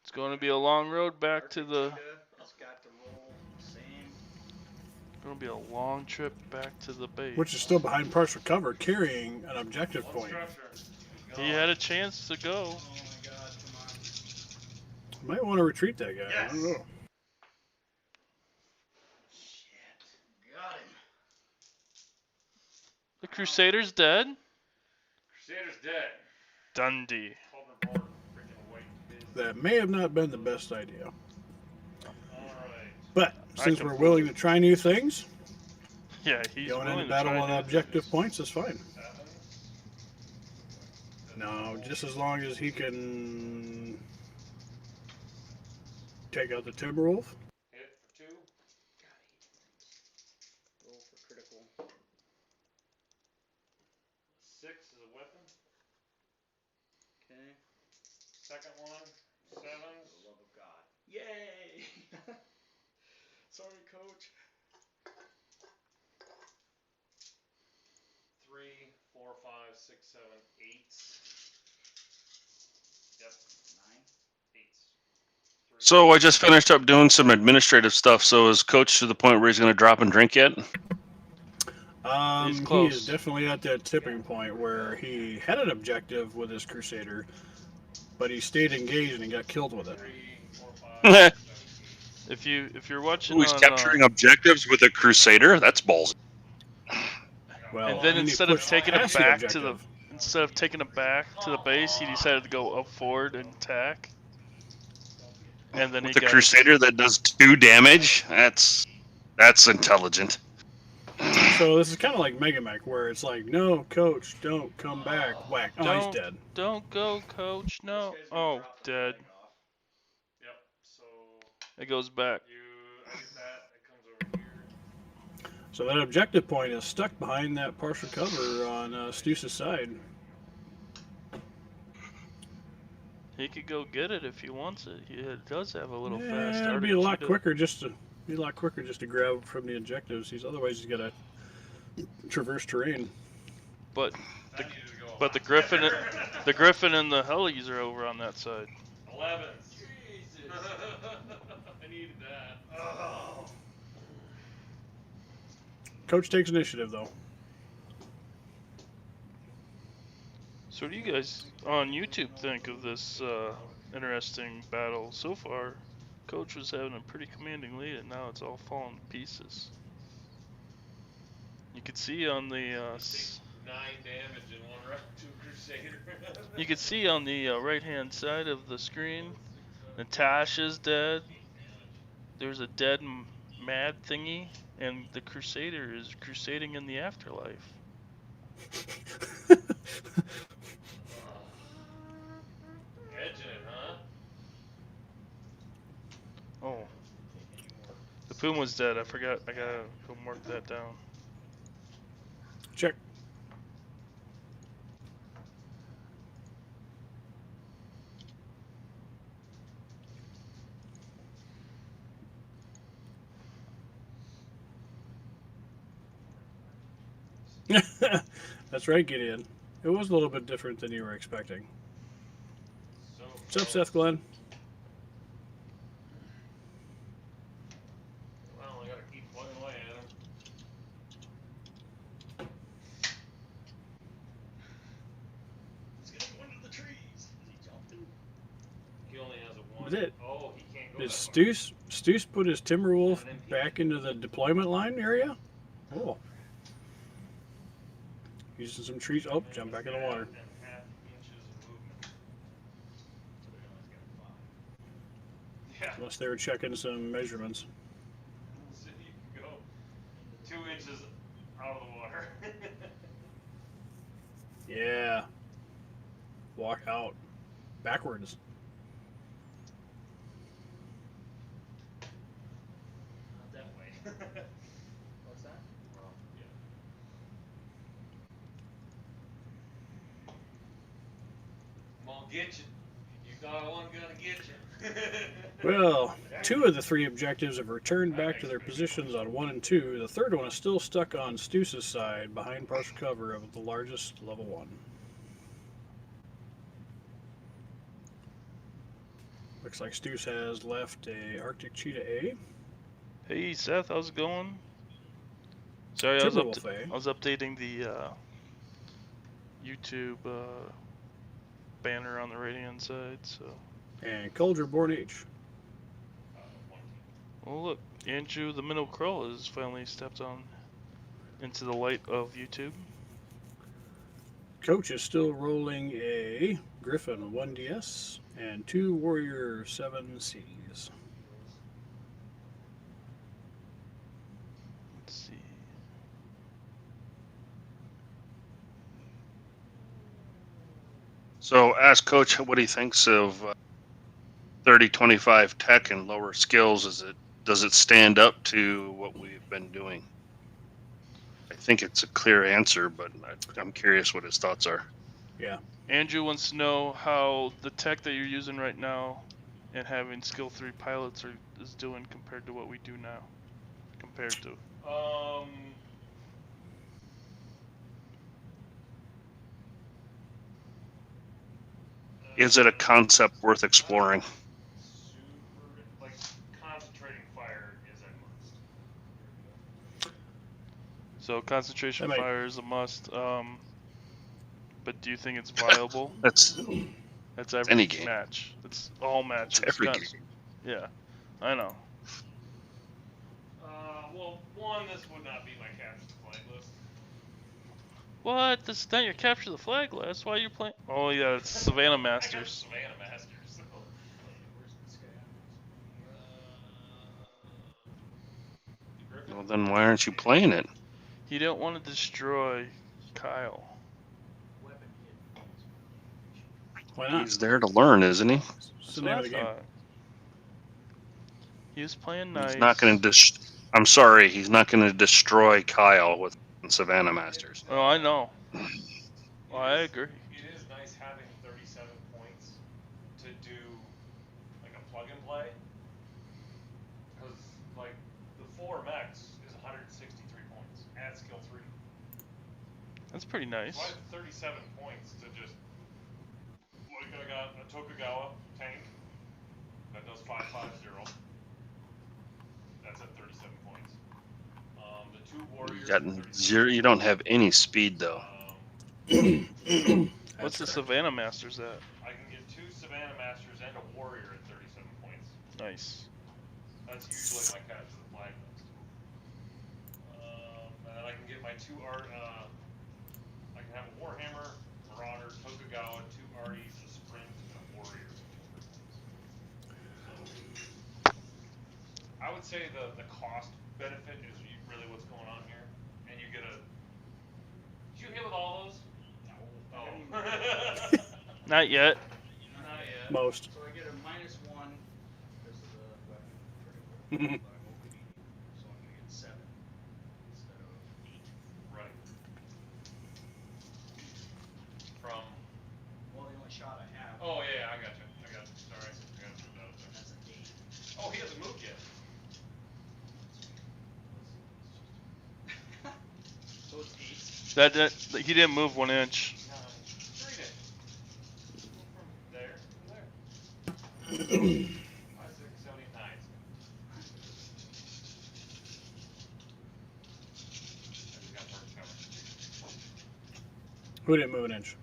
It's going to be a long road back to the. It's got to roll the same. Going to be a long trip back to the base. Which is still behind partial cover, carrying an objective One point. structure. He had a chance to go. Oh my god, come on. Might want to retreat that guy. I don't Yes. know. Shit. Got him. The Crusader's dead. Crusader's dead. Dundee. Hoverboard freaking white biz. That may have not been the best idea. Alright. But I since can we're prove willing it. to try new things, Yeah, he's going willing into to battle try on new objective things. points is fine. 7s. No, just as long as he can take out the Timberwolf. Hit for 2. God, I hate things. Roll for critical. 6 is a weapon. Okay. Second one. For 7s. the love of God. Yay! Sorry, coach. 3, 4, 5, 6, 7, 8s. Yep. 9. 8s. 3. So I just finished up doing some administrative stuff. So is Coach to the point where he's going to drop and drink yet? He's He close. is definitely at that tipping point where he had an objective with his Crusader, but he stayed engaged and he got killed with it. 3, 4, 5, 6, 7, 8. If you're watching Ooh, he's on, capturing objectives with a Crusader. That's ballsy. Well, and then he instead of pushed taking it past the back to the objective. instead of taking it back to the base, he decided to go up forward and attack. And then With he a got Crusader that does 2 damage. That's intelligent. So this is kind of like Mega Mech, where it's like, no, coach, don't come back. Whack. Oh, he's dead. Don't go, coach. No. This guy's gonna Oh, drop the dead. flag off. Yep. So It goes back. I get that. It comes over here. So that objective point is stuck behind that partial cover on Stus's side. He could go get it if he wants it. He does have a little fast Yeah, it'd starter. be a lot quicker just to grab from the objectives. Otherwise he's got to traverse terrain. But That needed to go a the lot Griffin, quicker. the Griffin and the Hellies are over on that side. 11s. Jesus. I needed that. Oh. Coach takes initiative though. So what do you guys on YouTube think of this interesting battle so far? Coach was having a pretty commanding lead, and now it's all falling to pieces. You could see on the 9 damage in one round to a Crusader. you could see on the right-hand side of the screen, Natasha's dead. There's a dead mad thingy, and the Crusader is crusading in the afterlife. Edging it, huh? Oh, the Puma's dead. I forgot. I gotta go mark that down. Check. That's right, Gideon. It was a little bit different than you were expecting. So What's up, Seth Glenn? Well, I gotta keep plugging away at him. Is it? Oh, he can't go Did that far. Stoos put his Timberwolf back into the deployment line area? Oh. Using some trees. Oh, jump back in the water. 1.5 inches of movement. So they only got 5. Yeah. Unless they were checking some measurements. So you can go 2 inches out of the water. Yeah. Walk out. Backwards. Not that way. What's that? Well, yeah. I'm gonna get you. You thought I wasn't gonna get you. Well, 2 of the 3 objectives have returned back to their positions on 1 and 2. The third one is still stuck on Stoos' side behind partial cover of the largest level 1. Looks like Stoos has left a Arctic Cheetah A. Hey Seth, how's it going? Sorry, I Timberwolf A. was updating the YouTube banner on the right hand side. So. And Culture Born H. Oh look, Andrew the Minnow Crow has finally stepped on into the light of YouTube. Coach is still rolling a Griffin 1DS and 2 Warrior 7Cs. Let's see. So ask Coach what he thinks of 30-25 tech and lower skills. Does it stand up to what we've been doing? I think it's a clear answer, but I'm curious what his thoughts are. Yeah. Andrew wants to know how the tech that you're using right now and having skill 3 pilots is doing compared to what we do now. Compared to. Is it a concept worth exploring? Super, like, concentrating fire is a must. So concentration That might- fire is a must. But do you think it's viable? That's That's every any game. match. It's all matches. It's every Gun- game. Yeah, I know. Well, one, this would not be my capture the flag list. What? This is not your capture the flag list. Why are you playing? Oh yeah, it's Savannah I got Masters. Savannah Masters. So. Where's this guy at? The Griffin? Well, then why aren't you playing it? He didn't want to destroy Kyle. Weapon hit points. Why not? He's there to learn, isn't he? It's That's the what name I of the game. thought. He was playing nice. He's not going to I'm sorry, he's not going to destroy Kyle with Savannah Masters. Oh, I know. It Well, I is- agree. It is nice having 37 points to do like a plug and play. Because like the 4 mechs is 163 points at skill 3. That's pretty nice. So I have 37 points to just like I got a Tokugawa tank that does 550. That's at 37 points. The 2 warriors. You got at 37 zero. You don't have any speed though. What's the That's Savannah Masters at? I can get 2 Savannah Masters and a warrior at 37 points. Nice. That's usually my capture the flag list. And then I can get my 2 art. I can have a Warhammer, Marauder, Tokugawa, 2 arties, a sprint, and a warrior. So I would say the cost benefit is really what's going on here, and you get a. Did you hit with all those? No. Oh. Not yet. Not yet. most. So I get a -1 because of the weapon critical, Mhm. but I'm overheating. So I'm gonna get 7 instead of 8. Right. From. Well, the only shot I have. Oh yeah, I got you. Sorry, I got you. That's an 8. Oh, he hasn't moved yet. So it's 8. That he didn't move 1 inch. 9. 3 days. From there to there. 5, 6, 7, 8, 9. I just got first cover. Who didn't move an inch?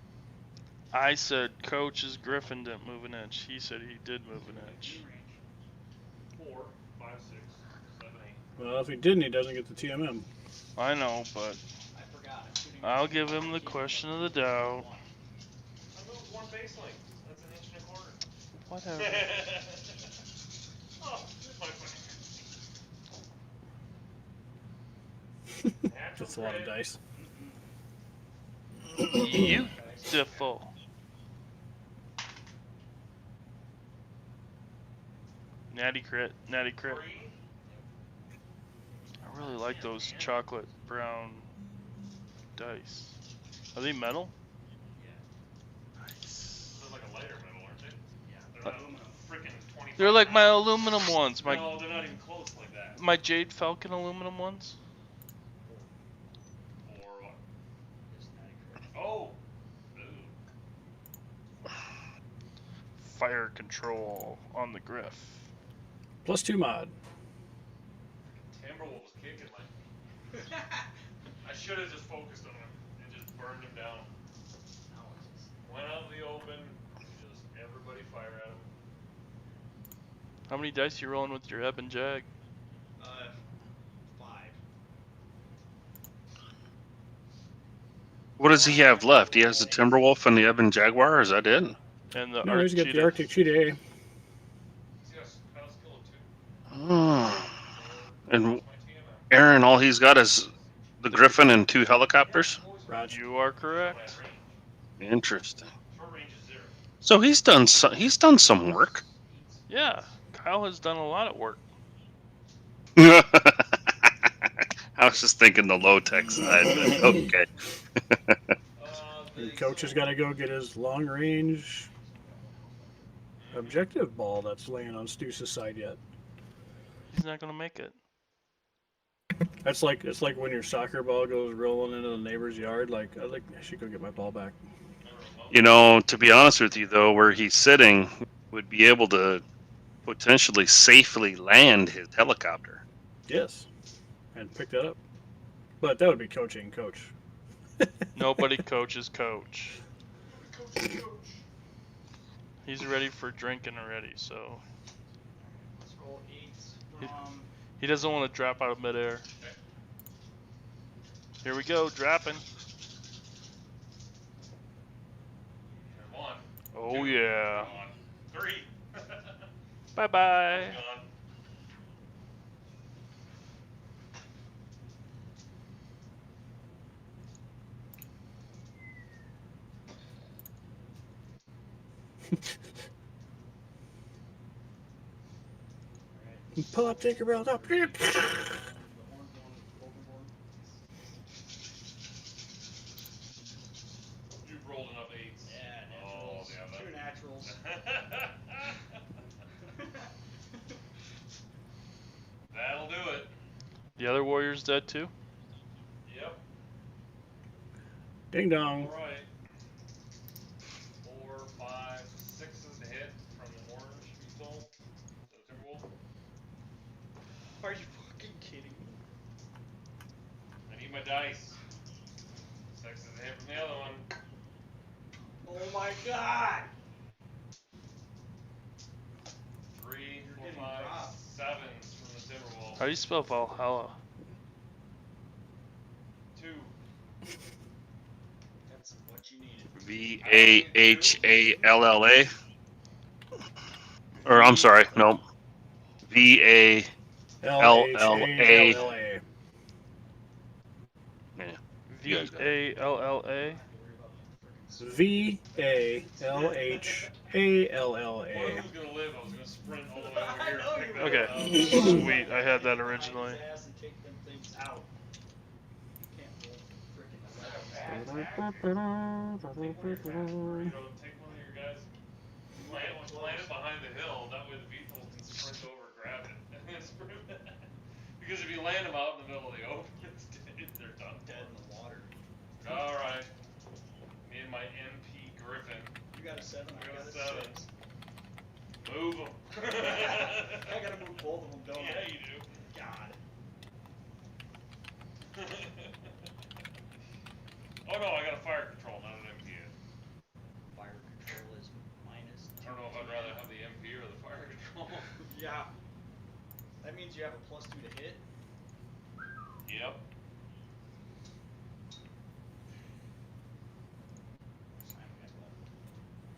I said Coach's Griffin didn't move an inch. He said he did move an inch. 4, 5, 6, 7, 8. Well, if he didn't, he doesn't get the TMM. I know, but I forgot. I'm shooting I'll my give him the TMM question of the on doubt. 1. I moved 1 base length. That's 1.25 inches. Whatever. Oh, here's my finger. That's a lot of dice. Beautiful. Natty crit. Natty crit. 3. I really like those chocolate brown dice. Are they metal? They're like a lighter metal, aren't they? Yeah. They're not freaking 25 They're like my pounds. aluminum ones. My No, they're not even close like that. my Jade Falcon aluminum ones. Or what? Just natty crit. Oh! Ooh. Fire control on the Griff. +2 mod. Timberwolf was kicking my... I should have just focused on him and just burned him down. Now it's just... Went out in the open, just everybody fire at him. How many dice you rolling with your Ebb and Jag? 5. What does he have left? He has the Timberwolf and the Ebon Jaguar. Is that it? And the No, he's got the Cheetah. Arctic Cheetah A. He's got a battle skill of 2. Oh. And My TMM. Aaron, all he's got is the Griffin and 2 helicopters. Raj. You are correct. Interesting. Short range is 0. So he's done some work. Yeah, Kyle has done a lot of work. I was just thinking the low tech side. But okay. And Coach has got to go get his long range objective ball that's laying on Stu's side yet. He's not gonna make it. It's like when your soccer ball goes rolling into the neighbor's yard. Like I should go get my ball back. You know, to be honest with you, though, where he's sitting would be able to potentially safely land his helicopter. Yes, and pick that up. But that would be coaching Coach. Nobody coaches Coach. Coach. He's ready for drinking already, so Let's roll 8 from... he doesn't want to drop out of midair. Here we go, dropping. 1. Oh 2, yeah. gone. 3. Bye bye. Gone. Pull up, take your belt up. The horn going overboard. You've rolled enough 8s. Yeah, Oh, naturals. yeah, 2 naturals. That'll do it. The other warrior's dead too? Yep. Ding dong. All right. 4, 5, 6s to hit from the orange you stole. The Timberwolf. Are you fucking kidding me? I need my dice. 6s to hit from the other one. Oh my god! 3, You're 4, getting 5, dropped. 7s from the Timberwolf. How do you spell Valhalla? 2. That's what you needed. VAHALLA. Or I'm sorry, no. VA. LHALLA. Yeah. You guys got it. VALLA. VALHALLA. Who's gonna live? I was gonna sprint all the way over here. I know and pick you that Okay. up. Sweet, I had that originally. His ass and take them things out. Can't roll frickin' You know, take one of your guys, land it behind the hill. That way the beetles can sprint over, grab it, and then sprint. Because if you land them out in the middle of the open, they're done. dead in the water. All right. Me and my MP Griffin. You got a 7, I I got got a a 7. 6. Move them. I gotta move both of them, don't Yeah, I? you do. God. Oh no, I got a fire control, not an MP. Fire Yeah. That means you have a +2 to hit. Yep.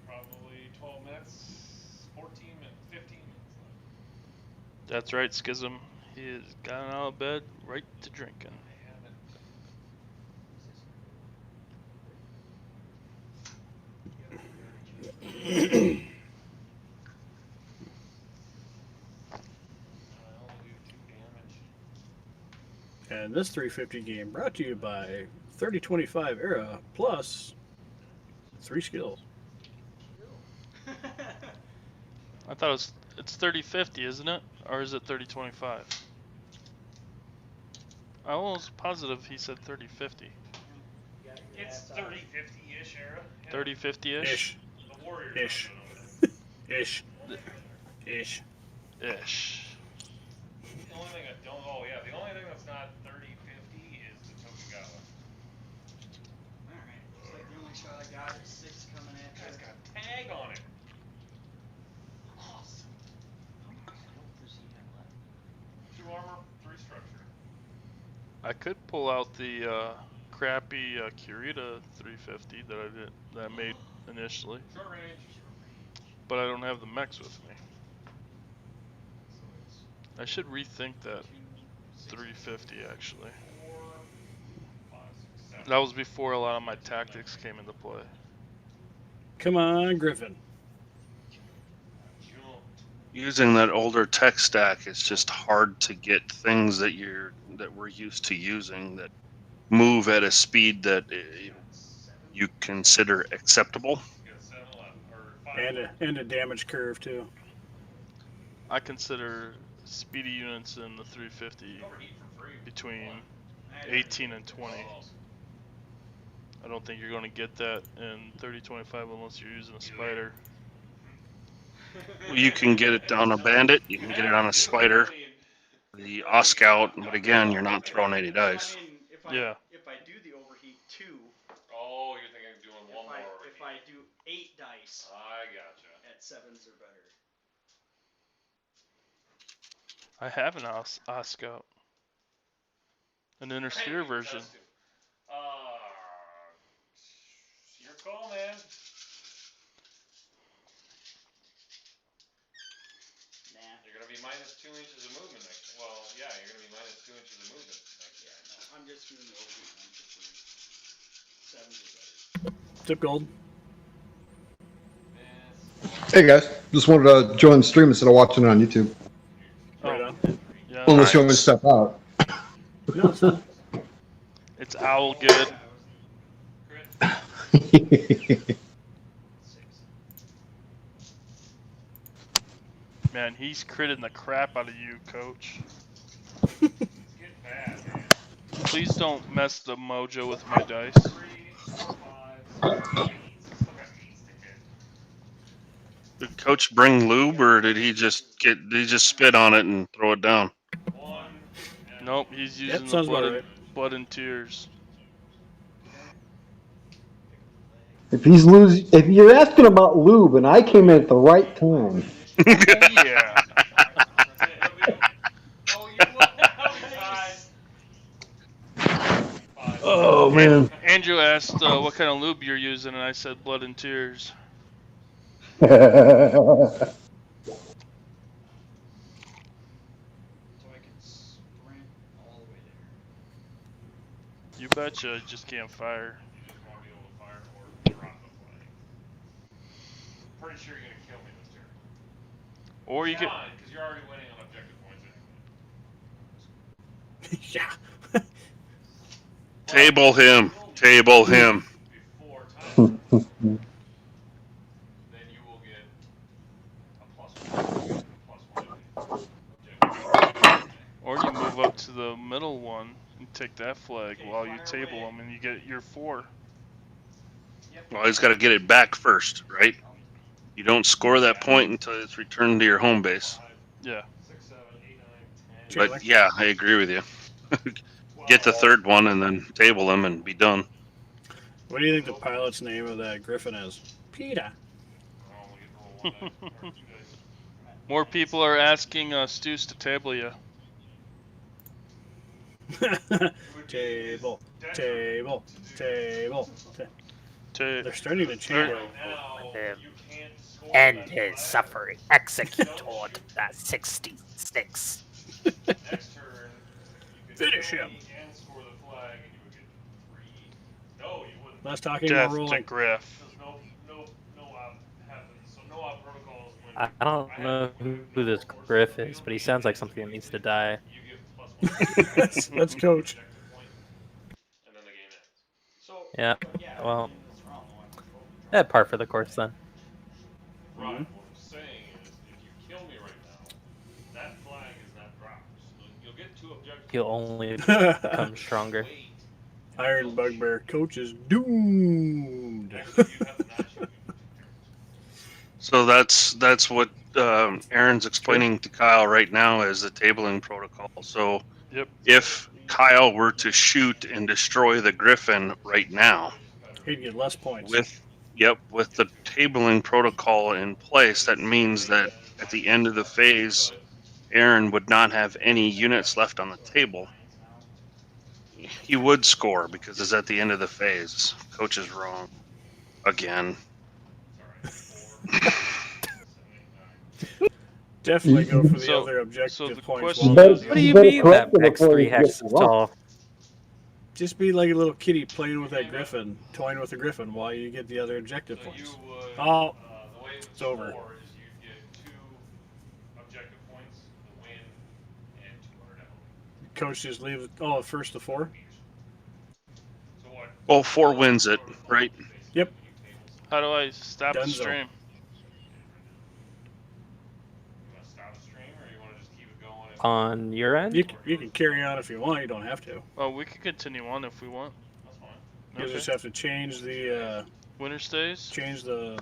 Probably 12 minutes, 14 minutes, 15 minutes left. That's right, Schism. He has gotten out of bed right to drinking. I haven't. I only do 2 damage. And this 350 game brought to you by 3025 Era plus 3 skills. I thought it's 3050, isn't it? Or is it 3025? I was positive he said 3050. It's 30-50-ish era. Yeah. 3050-ish? Ish. The Warriors Ish. are Ish. Ish. Ish. the only thing I don't. Oh yeah, the only thing that's not 30-50 is the Tokugawa. Alright, looks like the only shot I got is 6 coming at It's you. got tag on it. Awesome. How much health does he have left? 2 armor, 3 structure. I could pull out the crappy Kurita 350 that I made initially, Short range. but I don't have the mechs with me. So it's I should rethink that 2, 6, 350 actually. 4, 5, 6, 7. That was before a lot of my tactics came into play. Come on, Griffin. Using that older tech stack, it's just hard to get things that we're used to using that move at a speed that you consider acceptable. You got 7 left, or 5 And a damage curve too. I consider speedy units in the 350 Overheat for free. between I had 18 and 20. Oh. I don't think you're going to get that in 3025 unless you're using a spider. You can get it on a bandit, you can get it on a spider, the Oscout, but again, you're not throwing 80 dice. I mean, if I do the overheat 2, Oh, you're thinking of doing one more if I do 8 dice I gotcha. at 7s or better. I have an Oscout. An inner sphere version. Your call, man. Nah. You're gonna be minus 2 inches of movement next. Well, yeah, you're gonna be minus 2 inches of movement next. Yeah, no, I'm just doing the overheat 1 for free. 7s or better. Zip gold. Hey guys, just wanted to join the stream instead of watching it on YouTube. Right on. Yeah. Unless you want me to step out. No, it's fine. It's owl good. Man, he's critting the crap out of you, coach. It's getting bad, man. Please don't mess the mojo with my dice. 3, 4, 5, 6, 8. Still got 8s to hit. Did Coach bring lube, or did he just spit on it and throw it down? 1. Nope, he's using the sounds about blood, right. blood and tears. If you're asking about lube, and I came in at the right time. Yeah. Oh, you will. Nice. Oh man. Andrew asked what kind of lube you're using, and I said blood and tears. So I can sprint all the way there. You betcha, just can't fire. You just want to be able to fire or drop the flag. Pretty sure you're gonna kill me this turn. Or you could. Because you're already winning on objective points anyway. Yeah. Table him. Table him. Before time, then you will get a +1. Or you move up to the middle one and take that flag while you table them, and you get your 4. Well, he's got to get it back first, right? You don't score that point until it's returned to your home base. Yeah. 6, 7, 8, 9, 10. But yeah, I agree with you. Get the third one and then table them and be done. What do you think the pilot's name of that Griffin is? Peter. Oh, we get to roll 1 dice, or 2 dice. More people are asking Stews to table you. Table, table, table. To They're starting to change. Or- Right now, him. you can't score End that his flag. suffering. You Execute don't toward shoot. that 66. Next turn, you could Finish kill him. me and score the flag, and you would get 3. No, you wouldn't. Less talking, more Death to rolling. Griff. Because no op happens. So no op protocols when I don't I know have when you who this go force Griff the is, field, but he sounds like something that needs to die. you give +1. That's coach. Objective point, and then the game ends. So Yeah, But yeah, well, I mean, that's wrong. The one control control. that par for the course then. right, Mhm. what I'm saying is, if you kill me right now, that flag is not dropped. So you'll get 2 objectives. He'll only become stronger. Wait. Iron Bugbear coach is doomed. Actually, you'd have to not shoot me for 2 turns. So that's what Aaron's explaining to Kyle right now as the tabling protocol. So Yep. if Kyle were to shoot and destroy the Griffin right now, He'd get less points. with the tabling protocol in place, that means that at the end of the phase, Aaron would not have any units left on the table. He would score because it's at the end of the phase. Coach is wrong again. Definitely go for the So- other objective so the points. question while is- the What do you other- mean that X3 hex is tall? Just be like a little kitty playing with that griffin, toying with the griffin while you get the other objective So you points. would, Oh, the way it would it's over. score is you'd get 2 objective points, the win, and 200 LP. Coach just leaves. Oh, first to 4. So what? Well, 4 wins it, right? Yep. How do I stop the Dunzo. stream? You want to stop the stream, or you want to just keep it going? On your end? You can carry on if you want. You don't have to. Oh, we could continue on if we want. That's fine. You Okay. just have to change the Winter stays. change the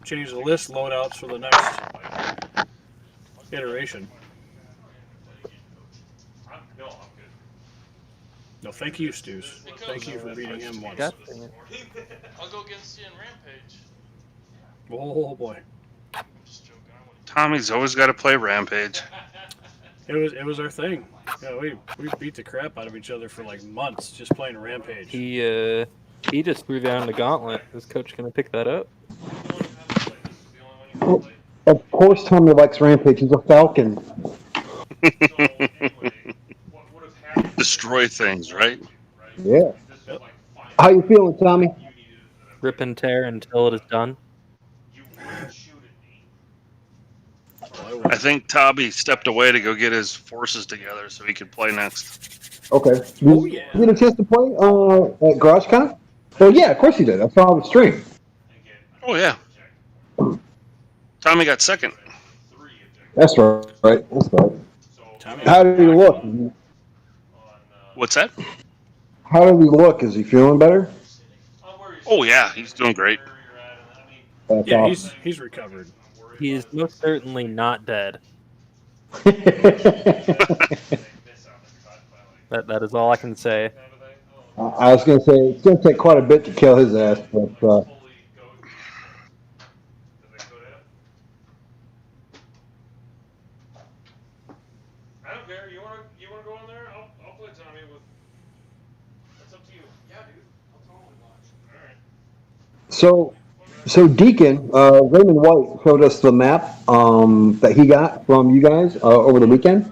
list loadouts for the next iteration. No, I'm good. No, thank you, Stews. Thank you for beating him once. God dang it. I'll go against you in Rampage. Oh boy, I'm just joking. I wouldn't. Tommy's always got to play Rampage. it was our thing. Yeah, we beat the crap out of each other for like months just playing Rampage. He just threw down the gauntlet. Is coach gonna pick that up? Of course, Tommy likes Rampage. He's a Falcon. Destroy things, right? Yeah. How you feeling, Tommy? Rip and tear until it is done. I think Tobby stepped away to go get his forces together so he could play next. Okay. Oh, yeah. You get a chance to play at GarageCon? Well, yeah, of course you did. I saw the stream. Oh yeah. Tommy got second. That's right. That's right. Tommy, How did he look? What's that? How did he look? Is he feeling better? Oh yeah, he's doing great. That's yeah, awesome. he's recovered. He is most certainly not dead. That is all I can say. I was going to say, it's going to take quite a bit to kill his ass, but I don't care. You wanna go in there? I'll play Tommy with. That's up to you. Yeah, dude. I'll totally watch. All right. So Deacon, Raymond White showed us the map that he got from you guys over the weekend,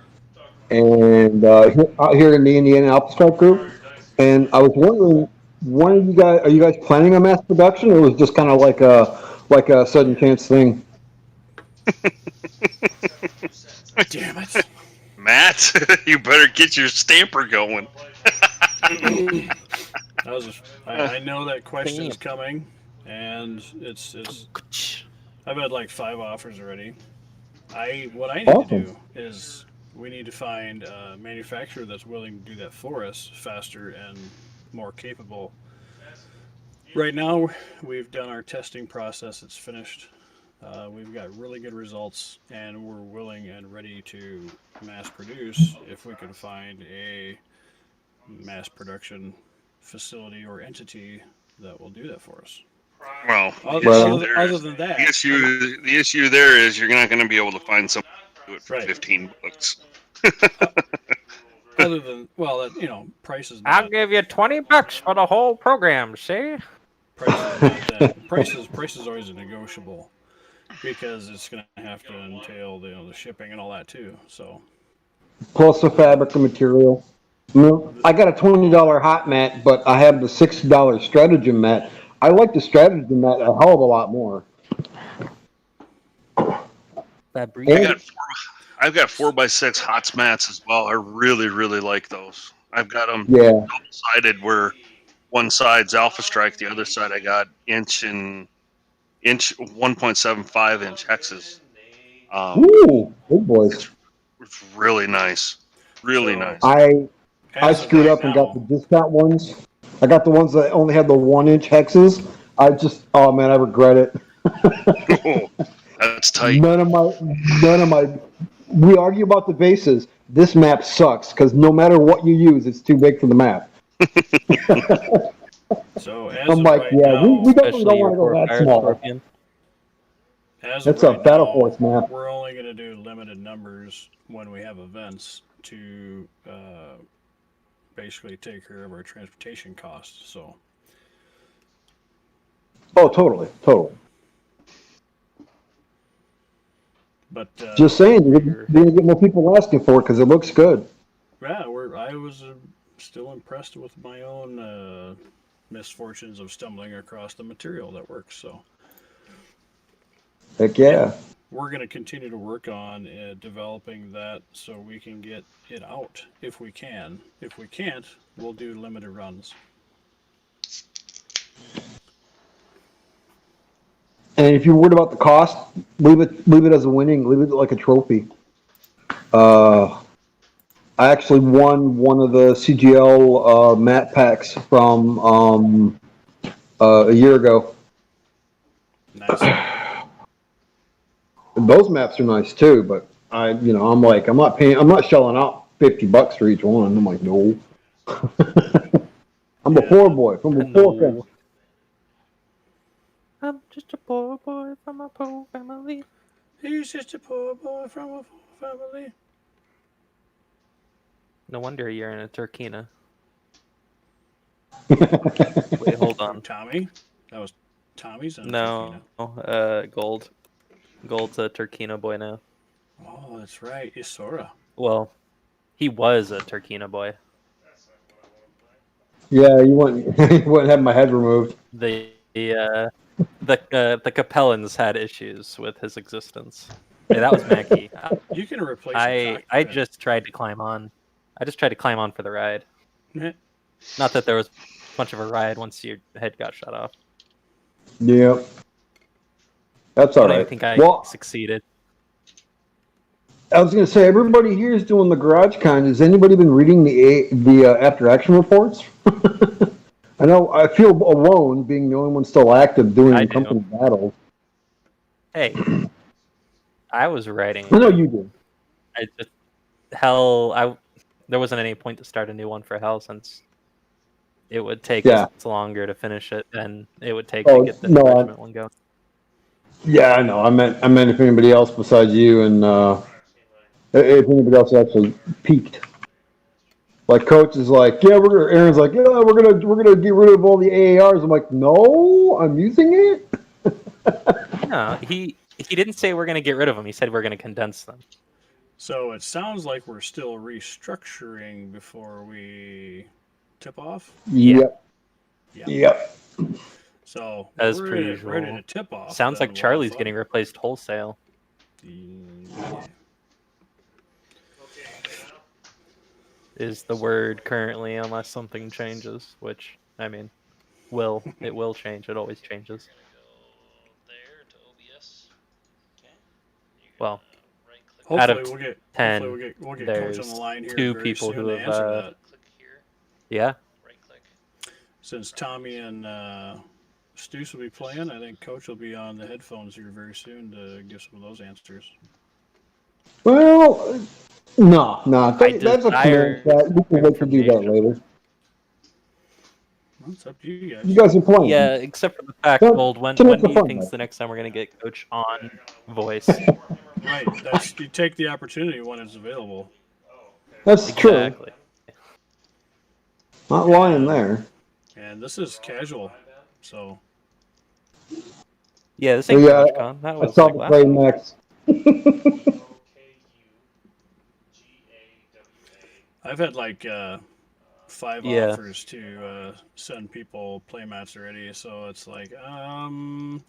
and out here in the Indiana Alpha group. And I was wondering, when are you guys planning a mass production, or was it just kind of like a sudden chance thing? Damn it. Matt, you better get your stamper going. I know that question's coming, and it's. I've had like 5 offers already. What I need to do is we need to find a manufacturer that's willing to do that for us faster and more capable. Right now, we've done our testing process. It's finished. We've got really good results, and we're willing and ready to mass produce if we can find a mass production facility or entity that will do that for us. Well, Other than that, the issue there is you're not going to be able to find someone to do it for Right. $15. other than you know, price is I'll not give you $20 for the whole program. See? price is not that price is always a negotiable because it's going to have to entail the shipping and all that too. So Plus the fabric and material. No, I got a $20 hot mat, but I have the $60 stratagem mat. I like the stratagem mat a hell of a lot more. Fabric. I've got 4x6 HOTS mats as well. I really like those. I've got them Yeah. double-sided where one side's Alpha Strike, the other side I got inch 1.75 inch hexes. Ooh, big boys. It's really nice. Really So- nice. I as of screwed right up and now- got the discount ones. I got the ones that only had the 1-inch hexes. Oh man, I regret it. Oh, that's tight. None of my. We argue about the bases. This map sucks because no matter what you use, it's too big for the map. So as I'm of like, right yeah, now, we definitely Especially don't your want to go that Fire small. Scorpion. as That's of a right Battle now, Force map. we're only going to do limited numbers when we have events to basically take care of our transportation costs. So Oh, totally. but Just saying, you're gonna get more people asking for it because it looks good. yeah, I was still impressed with my own misfortunes of stumbling across the material that works. So Heck yeah. we're going to continue to work on developing that so we can get it out if we can. If we can't, we'll do limited runs. And if you're worried about the cost, leave it as a winning. Leave it like a trophy. I actually won one of the CGL mat packs from a year ago. Nice. And those maps are nice too, but I'm not shelling out $50 for each one. I'm like, no. I'm a poor boy from a poor family. No. I'm just a poor boy from a poor family. He's just a poor boy from a poor family. No wonder you're in a Turkina. Wait, hold on. Tommy? That was Tommy's? No, Gold. Gold's a Turkina boy now. Oh, that's right. Isora. Well, he was a Turkina boy. Yeah, you wouldn't have my head removed. The Capellans had issues with his existence. Hey, that was Mackie. You can replace I just tried to climb on. I just tried to climb on for the ride. Yeah. Not that there was much of a ride once your head got shut off. Yeah. That's all I don't right. even think I Well, succeeded. I was going to say, everybody here is doing the GarageCon. Has anybody been reading the after action reports? I know I feel alone being the only one still active doing I do. company battles. Hey, I was writing. I know you do. I just there wasn't any point to start a new one for Hell since it would take us longer to finish it than it would take to get the new regiment one going. Yeah, I know. I meant if anybody else besides you and if anybody else actually peaked. Like Coach is like, Aaron's like, yeah, we're gonna get rid of all the AARs. I'm like, no, I'm using it. No, he didn't say we're gonna get rid of them. He said we're gonna condense them. So it sounds like we're still restructuring before we tip off. Yep. Yeah. Yep. So As we're per ready, usual. ready to tip off. Sounds then like we'll Charlie's have getting replaced wholesale. fun. Is the word currently, unless something changes, which I mean, it will change. It always changes. Go there to OBS. Okay. You're Well, right-click. out of Hopefully we'll get 10, we'll get Coach on there's the line here 2 very people soon who to have, answer that. Click here. Yeah. Right-click. Since Tommy and Stuce will be playing, I think Coach will be on the headphones here very soon to give some of those answers. Well, no. I That's a command desire chat. We can wait to do that information. later. Well, it's up to you guys. You guys are playing. Yeah, except for the fact, Turn- Bold, when turn it do for you fun, think's though. the next time we're gonna get Coach on voice? Right. That's you take the opportunity when it's available. That's true. Exactly. Not lying And- there. And this is casual, so Yeah, this ain't Yeah, CoachCon. That I was saw like the last play week. next. OKUGAWA. I've had like 5 Yeah. offers to send people playmats already. So it's like, let me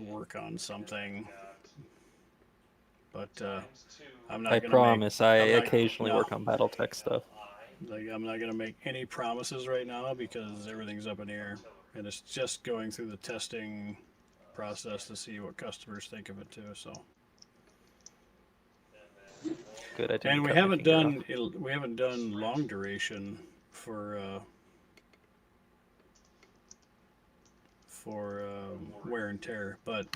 work on something. But I'm not I gonna promise. I I'm not- occasionally no. work on BattleTech stuff. Like I'm not gonna make any promises right now because everything's up in the air, and it's just going through the testing process to see what customers think of it too. So, Good. I didn't and we cut my haven't finger done long duration for wear and tear, but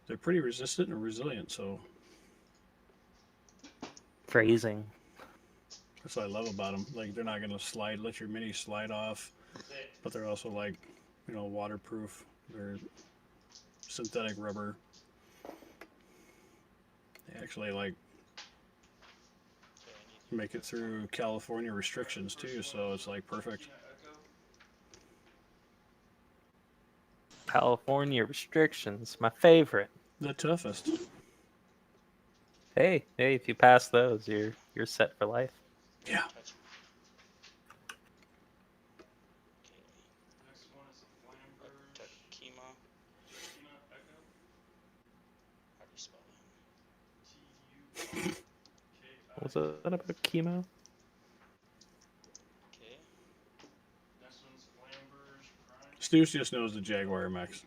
they're pretty resistant and resilient. So off. Phrasing. that's what I love about them. Like they're not gonna let your mini slide off, but they're also like, waterproof. They're synthetic rubber. They actually like make it through California restrictions too, so it's like perfect. California restrictions, my favorite. The toughest. Hey, if you pass those, you're set for life. Yeah. Next one is a Flamberge. Kima. Kima Echo. How do you spell that? TURKI. Was that about chemo? Okay. Next one's Flamberge Prime. Stu just knows the Jaguar MX.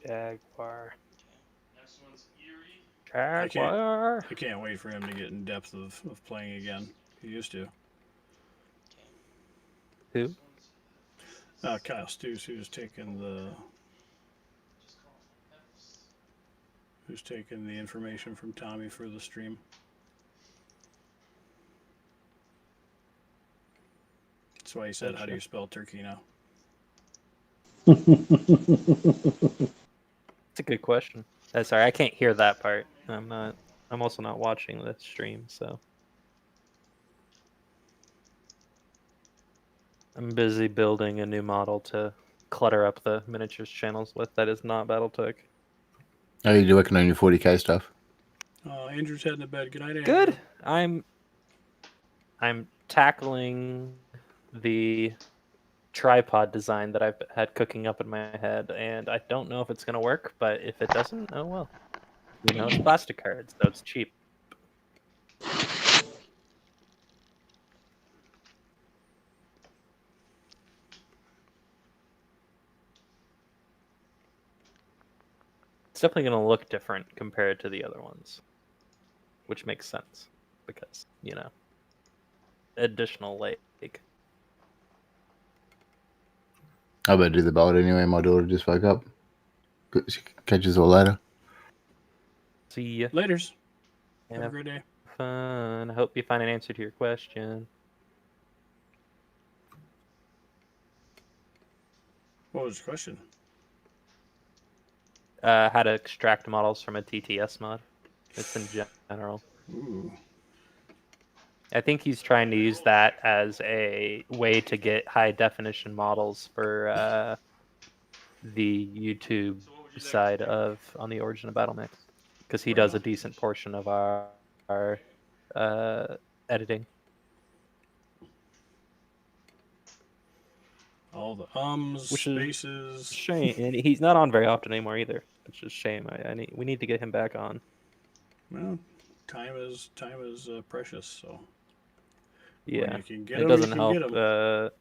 BERGE. Jaguar. Next one's Erie. Jaguar. I can't wait for him to get in depth of playing again. He used to. Who? Kyle Stu's who's taking the information from Tommy for the stream. That's why he said, "How do you spell turkey now?" It's a good question. Sorry, I can't hear that part. I'm also not watching the stream, so I'm busy building a new model to clutter up the miniatures channels with. That is not BattleTech. Oh, you're working on your 40k stuff. Andrew's heading to bed. Good night, Andrew. Good. I'm tackling the tripod design that I've had cooking up in my head, and I don't know if it's gonna work, but if it doesn't, oh well. It's plastic cards, so it's cheap. It's definitely gonna look different compared to the other ones, which makes sense because additional leg. I better do the bolt anyway. My daughter just woke up. She catches all later. See ya. Laters. Yeah, Have a great day. fun. I hope you find an answer to your question. What was the question? How to extract models from a TTS mod. It's in general. Ooh. I think he's trying to use that as a way to get high definition models for the YouTube side of On the Origin of Battle Mix, because he does a decent portion of our editing. All the Which is spaces. shame, and he's not on very often anymore either. It's just shame. We need to get him back on. Well, time is precious, so Yeah, when you can get it 'em, doesn't you can help. get 'em.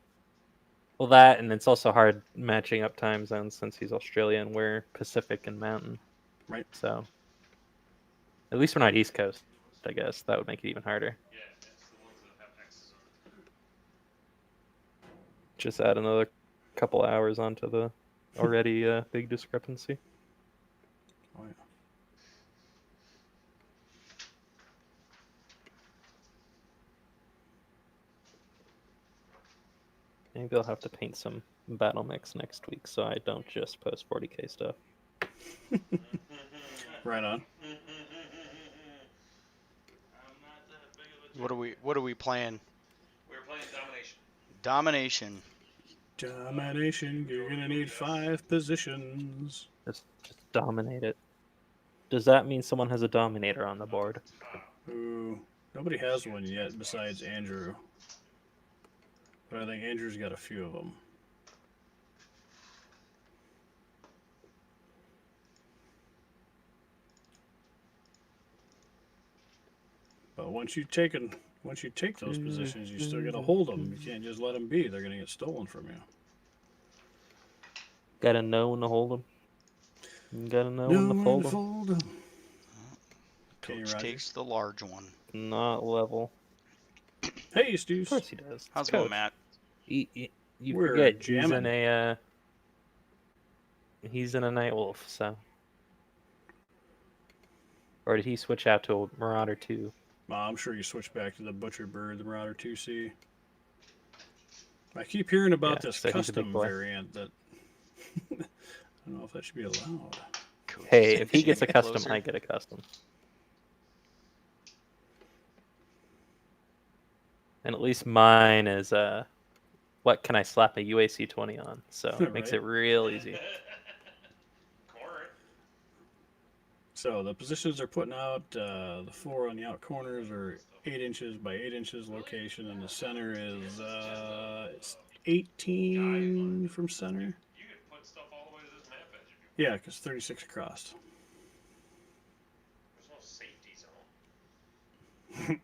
Well, that, and it's also hard matching up time zones since he's Australian. We're Pacific and Mountain. Right. So, at least we're not East Coast, I guess. That would make it even harder. Yeah, it's the ones that have X's on it. Just add another couple hours onto the already big discrepancy. Oh, yeah. Maybe I'll have to paint some battle mix next week so I don't just post 40k stuff. Right on. I'm not that big of a What are we playing? We're playing domination. Domination. Domination. You're gonna need 5 positions. Just dominate it. Does that mean someone has a dominator on the board? Ooh, nobody has one yet besides Andrew. But I think Andrew's got a few of them. But once you take those positions, you still got to hold them. You can't just let them be. They're gonna get stolen from you. Gotta know when to hold them. Gotta know when to fold them. Fold them. Coach takes the large one. Not level. Hey, Of Stu. course he does. How's it Coach. going, Matt? You We're forget jamming. he's in a Night Wolf, so. Or did he switch out to a Marauder 2? I'm sure you switch back to the Butcher Bird, the Marauder 2C. I keep hearing about this so he's a big custom boy. variant that I don't know if that should be allowed. Coach Hey, is if he gets a inching custom, closer. I get a custom. And at least mine is what can I slap a UAC 20 on? So it makes Right. it real easy. So the positions are putting out. The 4 on the out corners are 8 inches by 8 inches location, and the center is it's 18 from center. You could put stuff all the way to this map edge if you Yeah, because 36 across. There's no safety zone.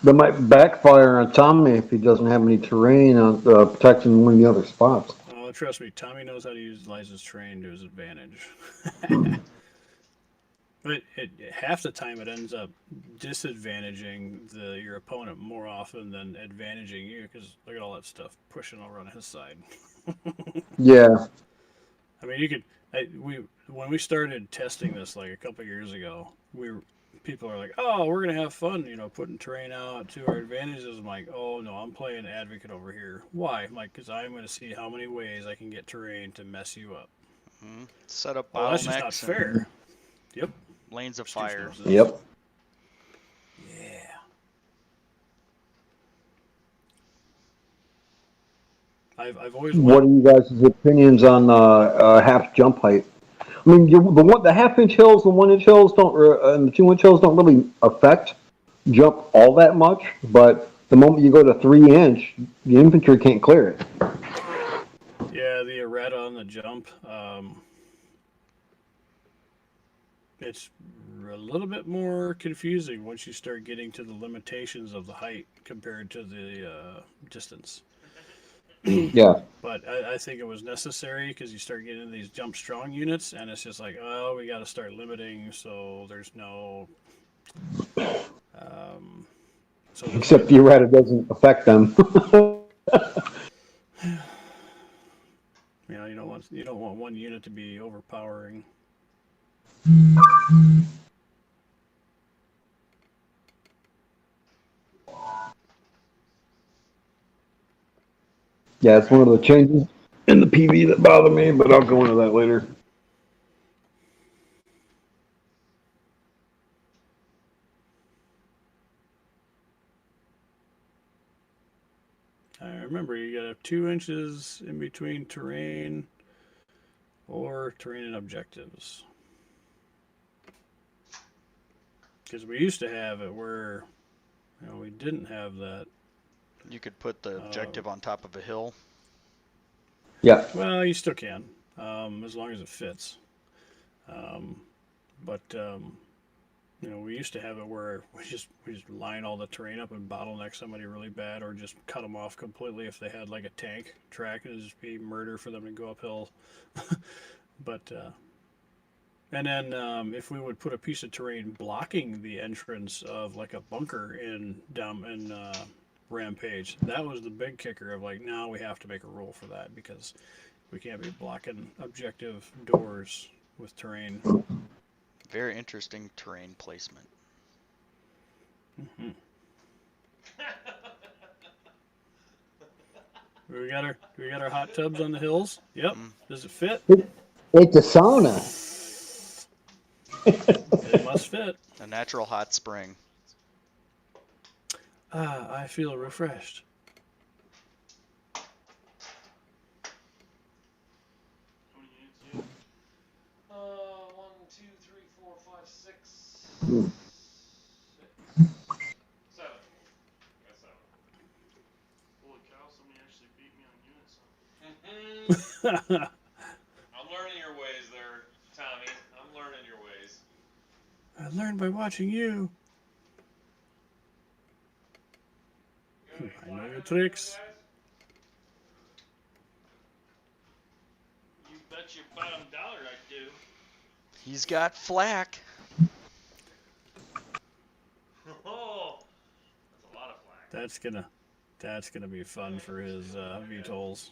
That might backfire on Tommy if he doesn't have any terrain on protecting one of the other spots. Oh, trust me, Tommy knows how to utilize his terrain to his advantage. But half the time it ends up disadvantaging your opponent more often than advantaging you, because look at all that stuff pushing over on his side. Yeah. I mean, you could. When we started testing this like a couple years ago, people are like, "Oh, we're gonna have fun, putting terrain out to our advantages." I'm like, "Oh no, I'm playing advocate over here." Why? I'm like, because I'm gonna see how many ways I can get terrain to mess you up. Set up Well, that's just not bottlenecks fair. and Yep. lanes of Stu fire. knows this. Yep. Yeah. I've always What are you guys' opinions on half jump height? I mean, the half-inch hills, the 1-inch hills and the 2-inch hills don't really affect jump all that much. But the moment you go to 3-inch, the infantry can't clear it. Yeah, the errata on the jump. It's a little bit more confusing once you start getting to the limitations of the height compared to the distance. Yeah. But I think it was necessary because you start getting into these jump strong units, and it's just like, oh, we got to start limiting so there's no. So Except the errata doesn't affect them. you don't want one unit to be overpowering. Yeah, it's one of the changes in the PV that bother me, but I'll go into that later. I remember you got to have 2 inches in between terrain or terrain and objectives. Because we used to have it where we didn't have that. You could put the objective on top of a hill. Yeah. Well, you still can, as long as it fits. But we used to have it where we just line all the terrain up and bottleneck somebody really bad, or just cut them off completely if they had like a tank track. It'd just be murder for them to go uphill. But and then if we would put a piece of terrain blocking the entrance of like a bunker in Rampage, that was the big kicker of like, now we have to make a rule for that because we can't be blocking objective doors with terrain. Very interesting terrain placement. Mm-hmm. We got our hot tubs on the hills. Yep. Does it fit? It's a sauna. It must fit. A natural hot spring. Ah, I feel refreshed. How many units do you have? 1, 2, 3, 4, 5, 6. 7. Got 7. Holy cow, somebody actually beat me on units, huh? I'm learning your ways there, Tommy. I'm learning your ways. I learned by watching you. I know your tricks. You bet your bottom dollar I do. He's got flack. Oh, that's a lot of flack. That's gonna be fun for his VTOLs.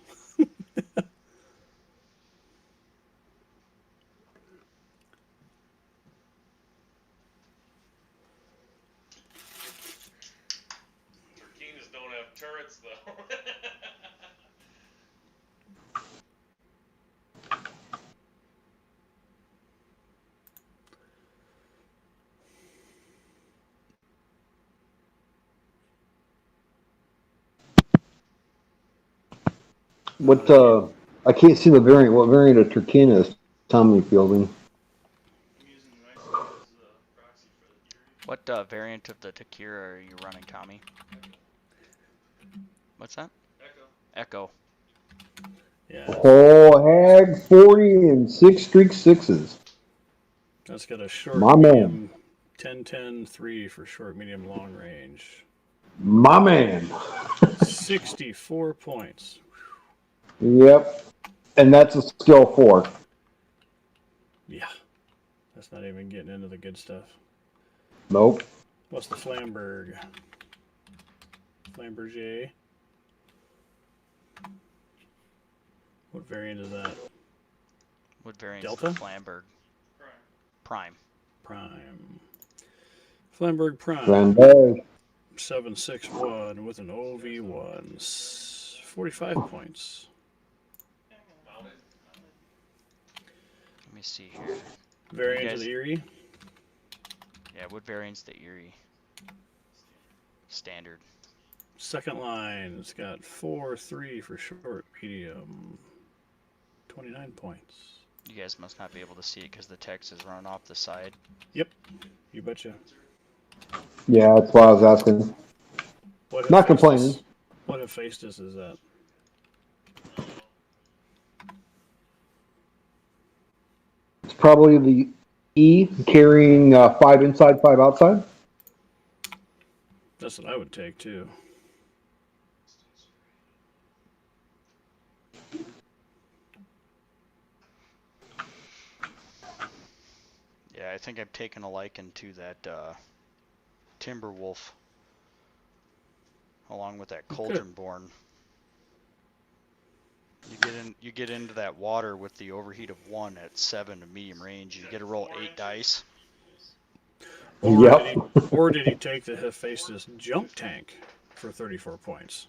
Turkinas don't have turrets, though. What, I can't see the variant. What variant of Turkina is Tommy fielding? I'm using Ricebud as a proxy for the Erie. What variant of the Takira are you running, Tommy? What's that? Echo. Yeah. Oh, Hag 40 and 6 streak 6s. That's got a short, My medium, man. 10-10-3 for short, medium, long range. My man. 64 points. Yep. And that's a skill 4. Yeah. That's not even getting into the good stuff. Nope. What's the Flamberg? Flamberger. What variant is that? What variant Delta? is the Flamberg? Prime. Flamberg Prime. Flamberg. 761 with an OV1. 45 points. Let me see here. Variant of the Erie? Yeah, what variant's the Erie? Standard. Second line, it's got 4-3 for short, medium. 29 points. You guys must not be able to see it because the text is running off the side. Yep, you betcha. Yeah, that's why I was asking. Not complaining. What Hephaestus is that? It's probably the E carrying 5 inside, 5 outside. That's what I would take too. Yeah, I think I've taken a liking to that Timberwolf, along with that Cauldron-born. You get into that water with the overheat of 1 at 7 of medium range. You get to roll 8 dice. Or did he take the Hephaestus junk tank for 34 points?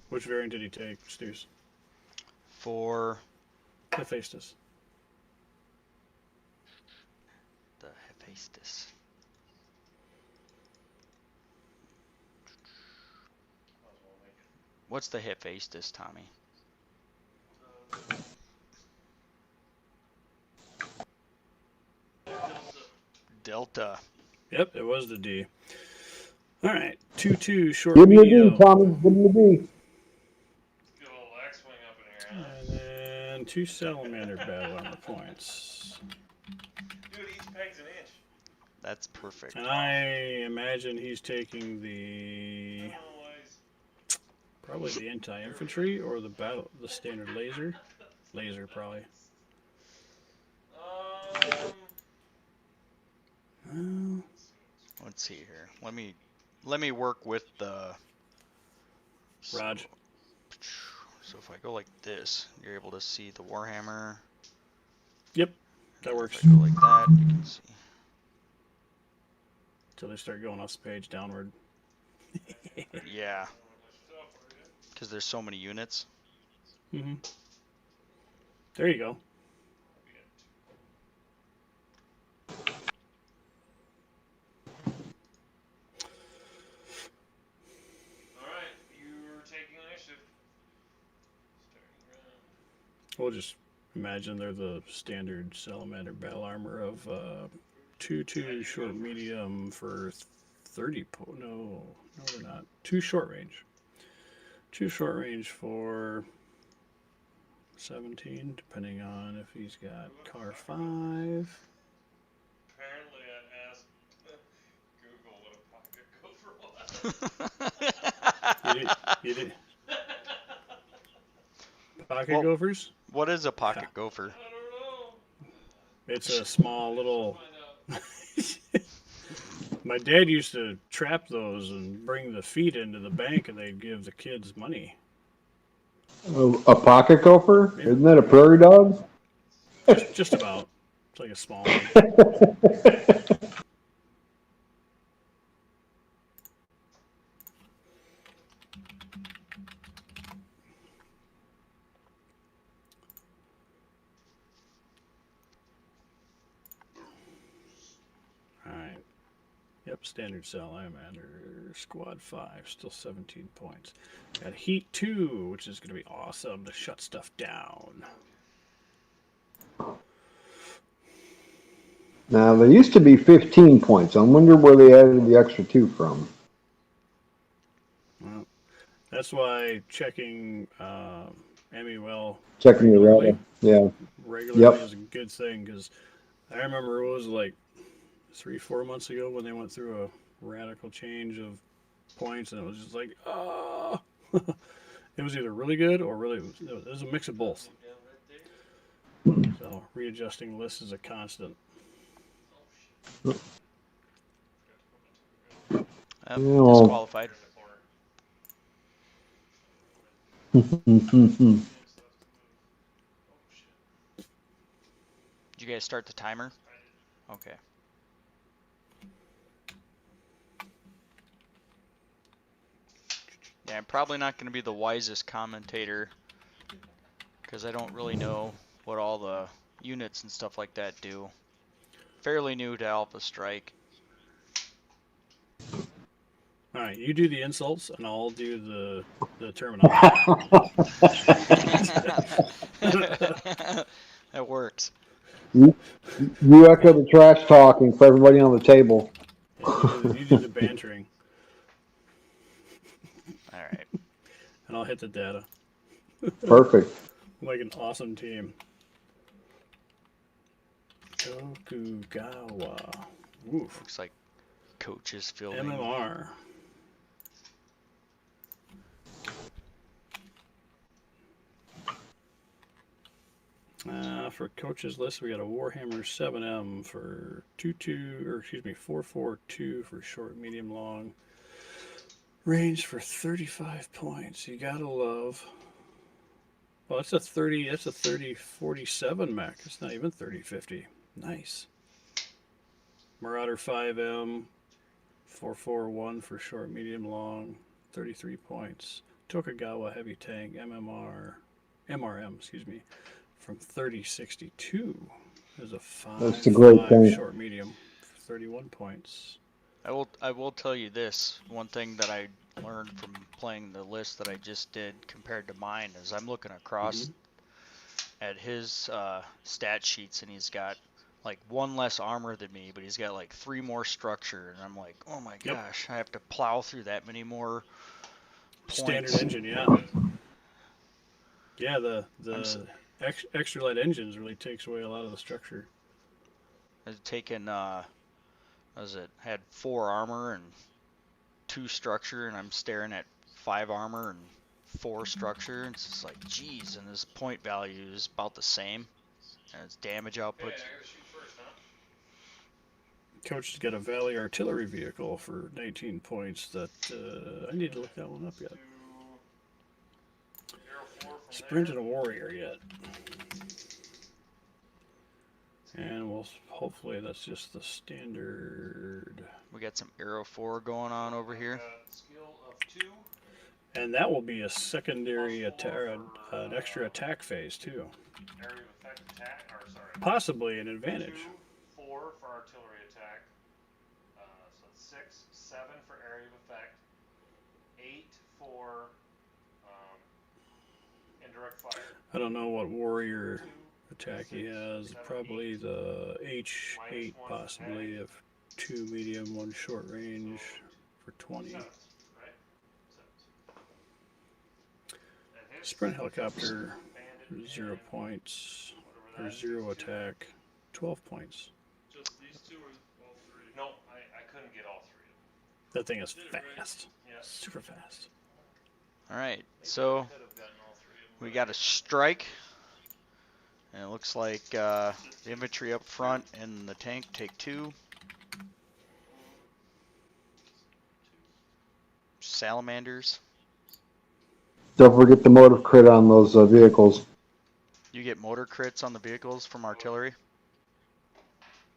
Which variant did he take, Stu's? For Hephaestus. The Hephaestus. What's the Hephaestus, Tommy? Delta. Yep, it was the D. All right, 2-2 short Give me a medium. D, Tommy. Give me a D. Get a little X-wing up in here, huh? And then 2 salamander battle armor points. Dude, each peg's an inch. That's perfect. And I imagine he's taking the probably the anti-infantry or the standard laser. Laser probably. Let's see here. Let me work with the Raj. So if I go like this, you're able to see the Warhammer. Yep, that works. If I go like that, you can see. Until they start going off the page downward. Yeah. Because there's so many units. Mm-hmm. There you go. Alright, you're taking initiative. Starting round. We'll just imagine they're the standard salamander battle armor of 2 short medium for 30 no, they're not. 2 short range. 2 short range for 17, depending on if he's got car 5. Apparently I asked Google what a pocket gopher was. You did pocket Well, gophers? what is a pocket gopher? I don't know. It's a small little. Find out. My dad used to trap those and bring the feet into the bank, and they'd give the kids money. A pocket gopher? Isn't that a prairie dog? Just about. It's like a small one. Alright. Yep, standard salamander, squad 5, still 17 points. Got heat 2, which is going to be awesome to shut stuff down. Now, there used to be 15 points. I wonder where they added the extra 2 from. Well, that's why checking MEL Checking your router. Yeah. regularly is a good thing, because I remember it was like 3-4 months ago when they went through a radical change of points, and it was just like, oh. It was either really good or really, it was a mix of both. So readjusting lists is a constant. Disqualified. Did you guys start the timer? Okay. Yeah, I'm probably not going to be the wisest commentator because I don't really know what all the units and stuff like that do. Fairly new to Alpha Strike. All right, you do the insults, and I'll do the terminology. That works. You echo the trash talking for everybody on the table. You do the bantering. All right. And I'll hit the data. Perfect. Like an awesome team. Tokugawa. Oof. Looks like coaches fielding. MMR. For coaches list, we got a Warhammer 7M for 442 for short, medium, long. Range for 35 points. You gotta love. Well, that's a 3047 mech. It's not even 3050. Nice. Marauder 5M, 441 for short, medium, long, 33 points. Tokugawa heavy tank, MRM, excuse me, from 3062. There's a 5 That's a great tank. short, medium, 31 points. I will tell you this. One thing that I learned from playing the list that I just did compared to mine is I'm looking across at his stat sheets, and he's got like 1 less armor than me, but he's got like 3 more structure, and I'm like, oh my gosh, I have to plow through that many more points. Standard engine, yeah. Yeah, the extra light engines really takes away a lot of the structure. I've taken had 4 armor and 2 structure, and I'm staring at 5 armor and 4 structure. It's just like, geez, and his point value is about the same, and his damage output. Hey, I gotta shoot first, huh? Coach has got a Valley artillery vehicle for 19 points. That I need to look that one up yet. Sprint and a warrior yet. And we'll hopefully that's just the standard. We got some Aero 4 going on over here. Skill 2. And that will be a secondary attack, an extra attack phase too. Area of effect attack, or sorry. Possibly an advantage. 2, 4 for artillery attack. So it's 6, 7 for area of effect. 8 for indirect fire. I don't know what warrior 2, attack he 6, has. 7, Probably 8. the H8 -1 for possibly ag. of 2 medium, 1 short range for 20. 7, right? 7. That hits. Sprint helicopter, Bandit 0 and points, whatever or that 0 is, 2. attack, 12 points. Just these two or all three? No, I couldn't get all 3 of them. That thing is Did it right. fast. Yeah. Super fast. All right, I so could have gotten all 3 of them. we got a strike, and it looks like the infantry up front and the tank take 2. Salamanders. Don't forget the motive crit on those vehicles. You get motor crits on the vehicles from artillery.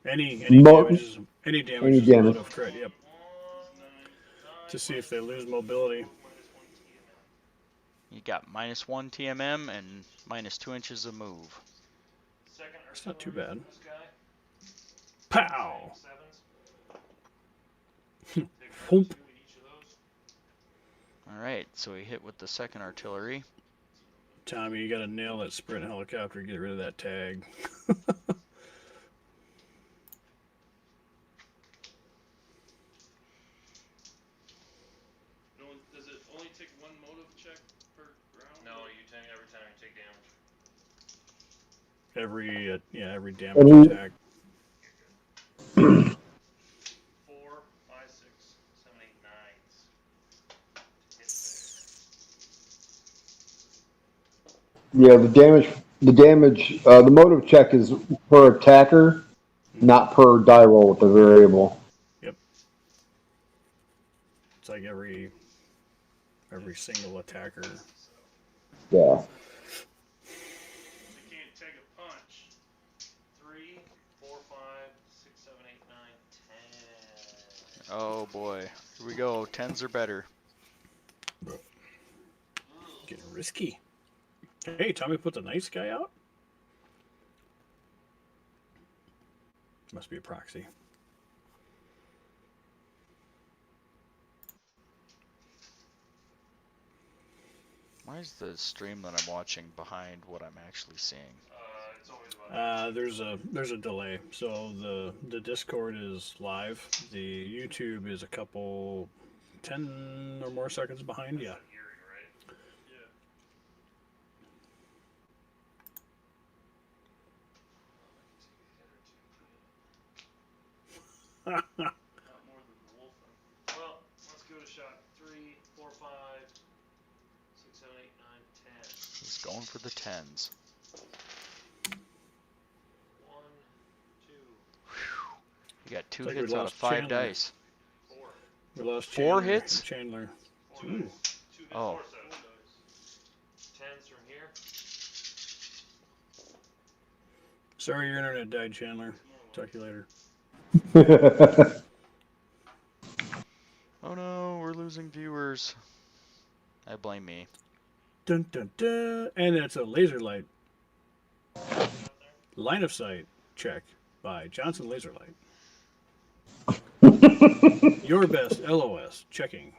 Any Mo- damage is any damage any is damage. a motive crit. Yep. To see if they lose mobility. You got -1 TMM and -2 inches of move. Second It's not too artillery bad. for this guy. Pow! 7s. Take Whoop. 2 each of those. All right, so we hit with the second artillery. Tommy, you gotta nail that sprint helicopter. Get rid of that tag. No, does it only take one motive check per round? No, you take every time you take damage. Every damage And he- attack. 4, 5, 6, 7, 8, 9s. Hit there. Yeah, the motive check is per attacker, not per die roll with the variable. It's like every single attacker. Yeah. You can't take a punch. 3, 4, 5, 6, 7, 8, 9, 10. Oh boy, here we go. 10s are better. Getting risky. Hey, Tommy put the nice guy out? Must be a proxy. Why is the stream that I'm watching behind what I'm actually seeing? It's always about There's a delay. So the Discord is live. The YouTube is a couple 10 or more seconds behind. Yeah. hearing, right? Yeah. Not more than the wolf. Well, let's give it a shot. 3, 4, 5, 6, 7, 8, 9, 10. He's going for the 10s. 1, 2, You got 2 Like we hits out of lost 5 Chandler. dice. 4. We lost 4 Chandler. hits? Chandler. 4 Ooh. dice. 2 hits. Oh. 4 dice. 10s from here. Sorry your internet died, Chandler. Talk to you later. Oh no, we're losing viewers. I blame me. Dun dun dun. And it's a laser light. Line of sight check by Johnson Laser Light. Your best LOS checking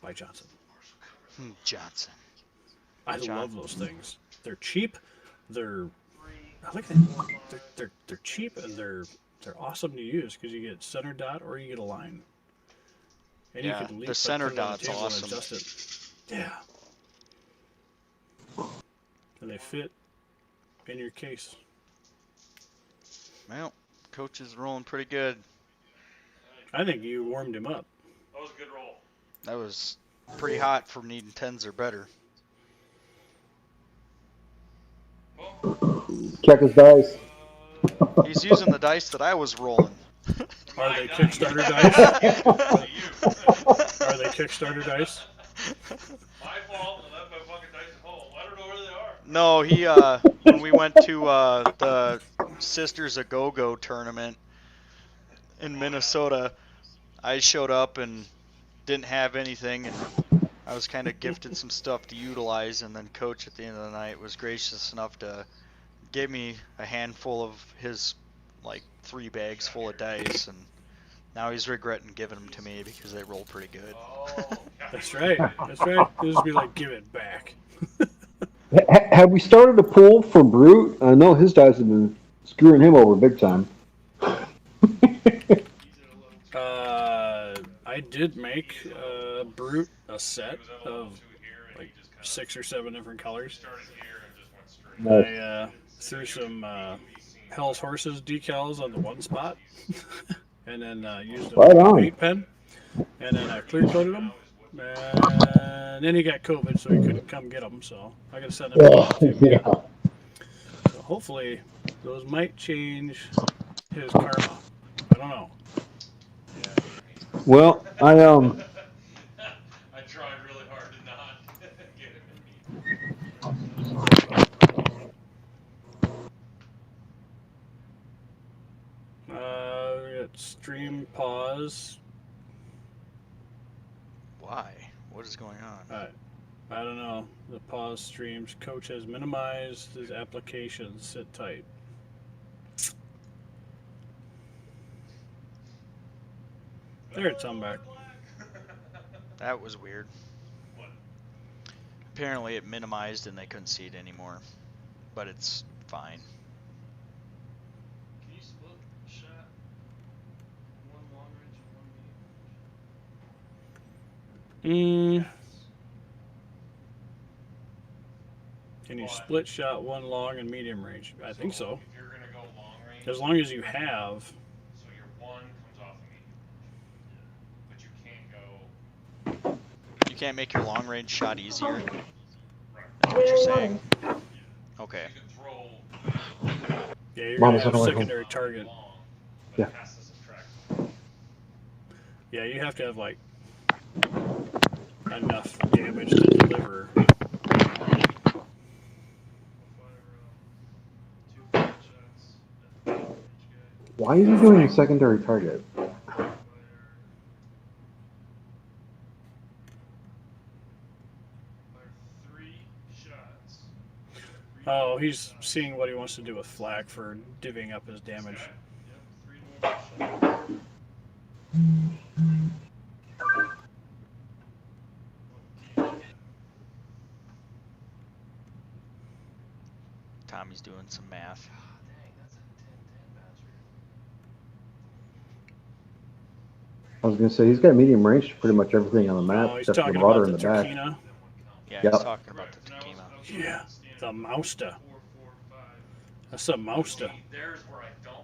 by Johnson. Johnson. I John. love those things. They're cheap. They're 3, I like that. They're cheap and they're awesome to use because you get center dot or you get a line. And Yeah, you can leap the up, center put it on dot's table and awesome. adjust it. Yeah. And they fit in your case. Well, coach is rolling pretty good. I think you warmed him up. That was a good roll. That was pretty hot for needing 10s or better. Check his dice. He's using the dice that I was rolling. Are they Kickstarter dice? Are they Kickstarter dice? My fault. I left my fucking dice at home. I don't know where they are. No, he when we went to the Sisters a Go-Go tournament in Minnesota, I showed up and didn't have anything, and I was kind of gifted some stuff to utilize, and then Coach at the end of the night was gracious enough to give me a handful of his, like, 3 bags full of dice, and now he's regretting giving them to me because they roll pretty good. That's right. That's right. It'll just be like, give it back. Have we started a pool for Brute? I know his dice have been screwing him over big time. I did make Brute a set of like 6 or 7 different colors. I threw some Hell's Horses decals on the one spot, and then used a Right on. paint pen, and then I clear coated them. And then he got COVID, so he couldn't come get them. So I got to send him. Yeah. So hopefully those might change his karma. I don't know. Well, I tried really hard to not get him in We got stream pause. Why? What is going on? I don't know. The pause streams. Coach has minimized his applications. Sit tight. There, it's on back. That was weird. What? Apparently it minimized and they couldn't see it anymore, but it's fine. Can you split shot? One long range and one medium range? Can you split shot one long and medium range? I think so. If you're gonna go long range, As long as you have. so your 1 comes off of medium, but you can't go. You can't make your long range shot easier. Right. That's what you're saying. Okay. You can throw. Yeah, you're Mama's gonna have on the way secondary target. Long, but Yeah. it has to subtract. Yeah, you have to have like enough damage to deliver. Why is he doing a secondary target? Oh, he's seeing what he wants to do with flak for divvying up his damage. Tommy's doing some math. I was gonna say he's got medium range to pretty much everything on the map Oh, he's except for talking the water about in the the back. Turkina. Yeah, Yep. he's talking about the Takima. Yeah, the Mausta. That's a Mausta. See, there's where I don't know.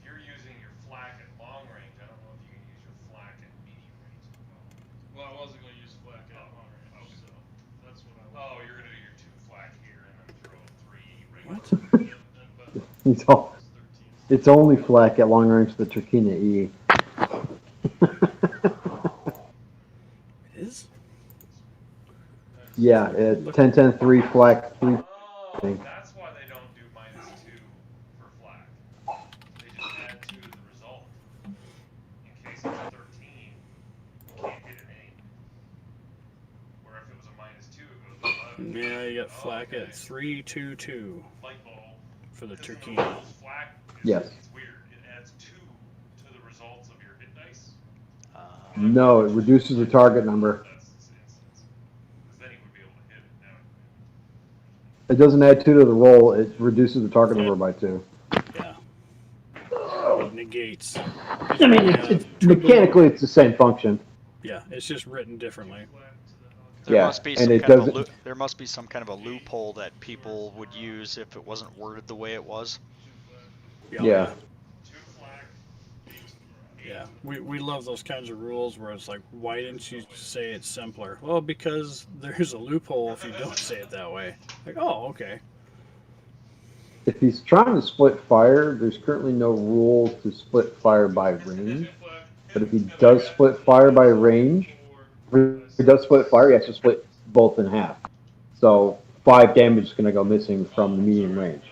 If you're using your flak at long range, I don't know if you can use your flak at medium range as well. Well, I wasn't going to use flak at long range, Okay. so that's what I was. Oh, you're gonna do your 2 flak here and then throw 3 regular. What? He's all, it's only flak at long range for the Turkina E. It is? Yeah, 10-10-3 flak 3. Oh, that's why they don't do -2 for flak. They just add 2 to the result. In case it's a 13, you can't hit it anyway. Where if it was a -2, it goes to 11. Yeah, you got flak at 3-2-2 Light bulb. for the Because Turkina. when it goes flak, Yes. it's weird. It adds 2 to the results of your hit dice. No, it reduces the target number. That's its instance. Because then he would be able to hit it. Now It doesn't add 2 to the roll. It reduces the target number by 2. Yeah. It negates. I mean, it's mechanically it's the same function. Yeah, it's just written differently. There Yeah, must be and some it kind of a doesn't- there must be some kind of a loophole that people would use if it wasn't worded the way it was. Yeah. 2 flak, 8. Yeah, we love those kinds of rules where it's like, why didn't you say it's simpler? Well, because there's a loophole if you don't say it that way. Like, oh, okay. If he's trying to split fire, there's currently no rule to split fire by range. But if he does split fire by range, if he does split fire, he has to split both in half. So 5 damage is going to go missing from the medium range.